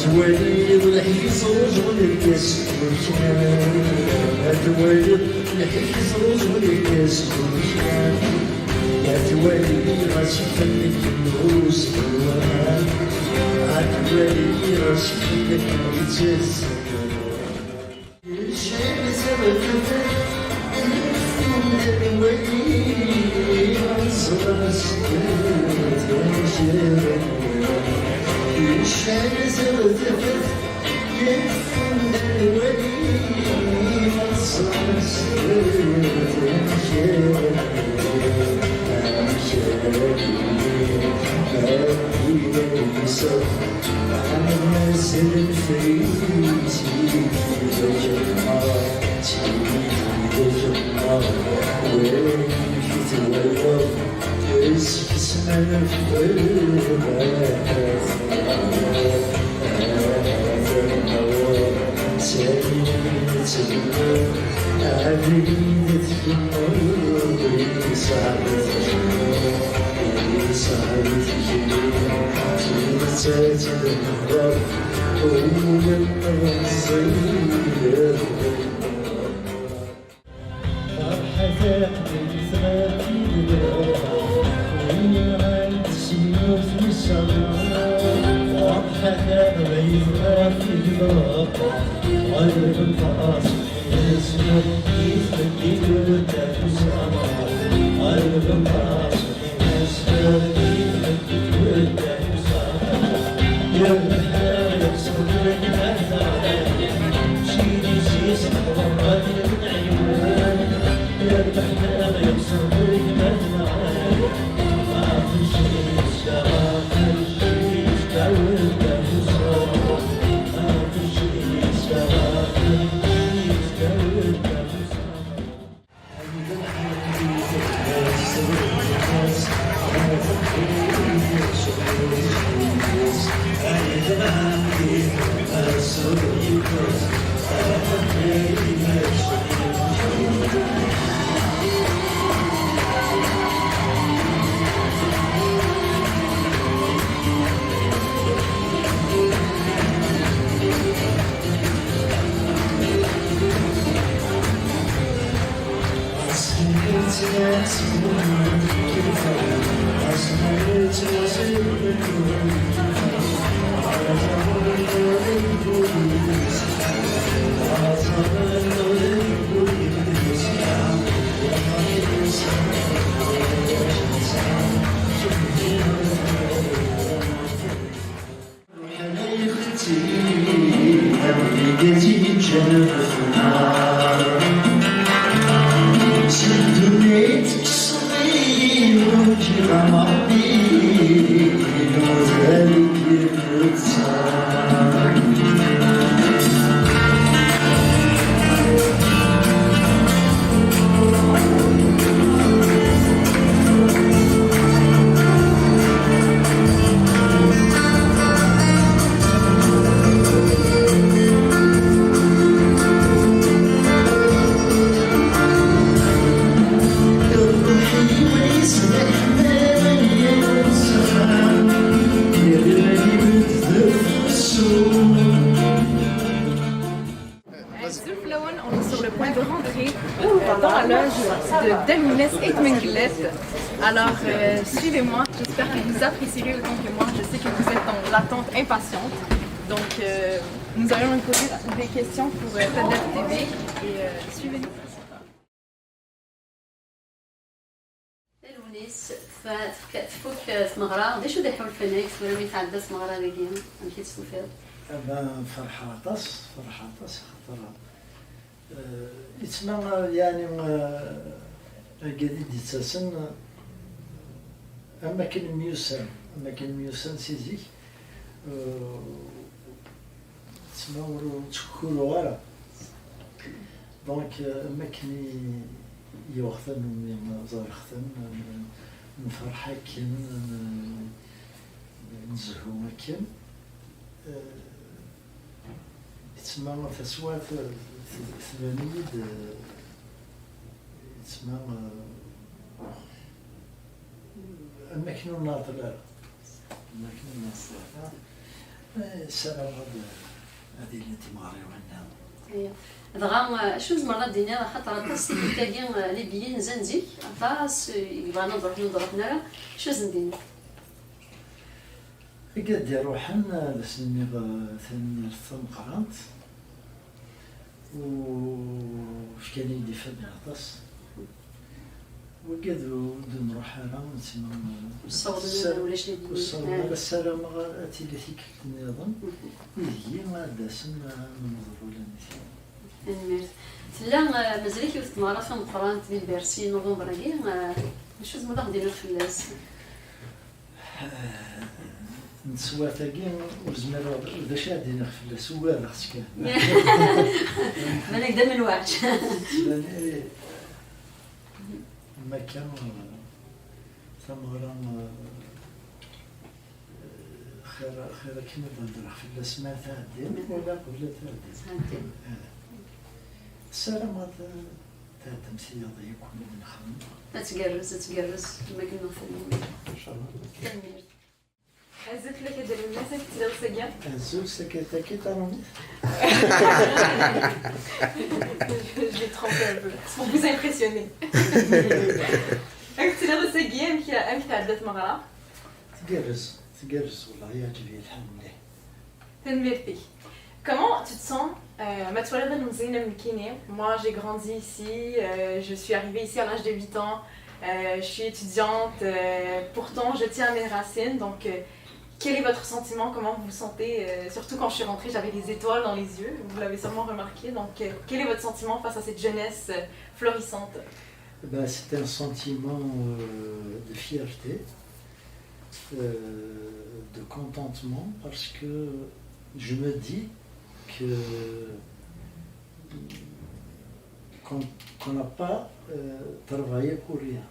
توالي الحيز رجل الكاس توالي الحيز رجل الكاس توالي راسي فلك النوس توالي راسي فلك النوس الشعب سبب الولي عصر الشعب سبب الولي sur le point de rentrer dans la loge de Domines Eitmengulet. Alors, suivez-moi. J'espère que vous apprécierez autant que moi. Je sais que vous êtes dans l'attente impatiente. Donc, nous allons poser des questions pour FEDEF TV et suivez-nous. الونيس فوق تمغرا دي شو ديحول الفناكس ولا مين تعدى تمغرا ديالي مشي تستفاد فرحة طاس خاطر يتسمى يعني الجديد يتسن أماكن ميوسان سيزيك تسمى ورو تشكولو غالا دونك أماكن يوختن من زارختن نفرح كن نزهو مكن تسمى تسوى ثمانيد تسمى أماكن ناطلة السلام هذه اللي تماري وعندها دغا شو زمرنا دينا خاطر طاس تاكي لي بيين زنزيك طاس يبغانا نروح نرا شو زندينا قد يروحن لسني ثاني ثم قرانت وش كان يدي فدنا طاس وقد نروح انا نسمى الصوت السلام اتي لثيك النظام هي ما داسن ننظروا لنا تلا مازالك يوث مرة في مقرانت ديال بيرسي نوفمبر كاع شو زعما باغي نديرو في الفلاس نسوا تاكي وزمر باش عندنا في الفلاس ولا خصك مالك دم الوعد ما كان ثمرة خير كيما بدنا في الفلاس ما تعدي ولا قبل تعدي السلامات تاع التمثيل ضيق كنا بنخدم تتقرز كما كنا نفهموا ان شاء الله عزت لك هاد الناس كتدير سكيا عزوز سكيتاكي تروني Je l'ai trompé un peu, c'est pour vous impressionner. كتدير سكيا امك تعدات مغرا تقرز والله يعجبني الحمد لله تنميرتي. Comment tu te sens Moi j'ai grandi ici, je suis arrivée ici à l'âge de 8 ans, je suis étudiante, pourtant je tiens à mes racines, donc quel est votre sentiment, comment vous vous sentez, surtout quand je suis rentrée j'avais des étoiles dans les yeux, vous l'avez sûrement remarqué, donc quel est votre sentiment face à cette jeunesse florissante? C'est un sentiment de fierté, de contentement, parce que je me dis qu'on n'a pas travaillé pour rien.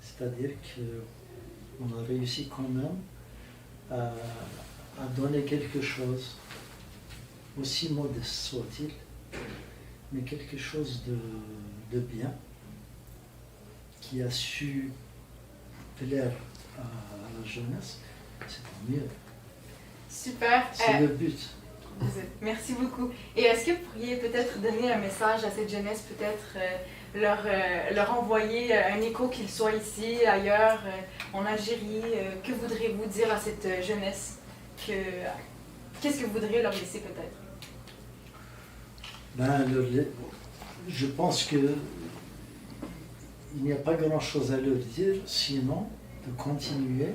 C'est-à-dire qu'on a réussi quand même à donner quelque chose, aussi modeste soit-il, mais quelque chose de bien, qui a su plaire à la jeunesse, c'est tant mieux. Super. C'est le but. Merci beaucoup. Et est-ce que vous pourriez peut-être donner un message à cette jeunesse, peut-être leur envoyer un écho qu'ils soient ici, ailleurs, en Algérie? Que voudriez-vous dire à cette jeunesse? Qu'est-ce que vous voudriez leur laisser peut-être? Je pense qu'il n'y a pas grand-chose à leur dire, sinon de continuer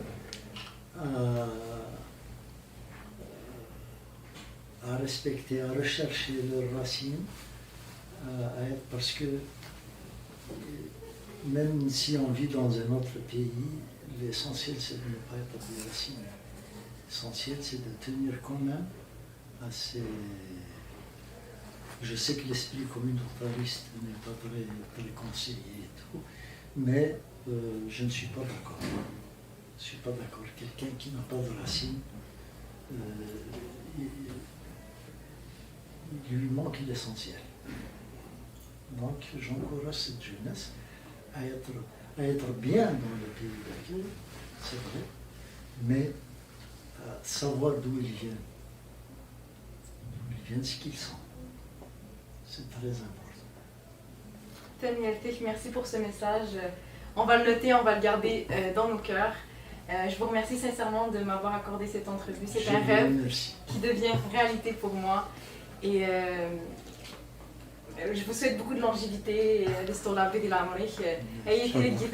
à respecter, à rechercher leurs racines, parce que même si on vit dans un autre pays, l'essentiel c'est de ne pas être des racines. L'essentiel c'est de tenir quand même à ces... Je sais que l'esprit communautariste n'est pas très conseillé et tout, mais je ne suis pas d'accord. Je ne suis pas d'accord. Quelqu'un qui n'a pas de racines, il lui manque l'essentiel. Donc j'encourage cette jeunesse à être bien dans le pays d'accueil, c'est vrai, mais à savoir d'où ils viennent. D'où ils viennent, ce qu'ils sont. C'est très important. Merci pour ce message. On va le noter, on va le garder dans nos cœurs. Je vous remercie sincèrement de m'avoir accordé cette entrevue. C'est un rêve qui devient réalité pour moi. Et je vous souhaite beaucoup de longévité. L'histoire de la Amérique. Et il y a des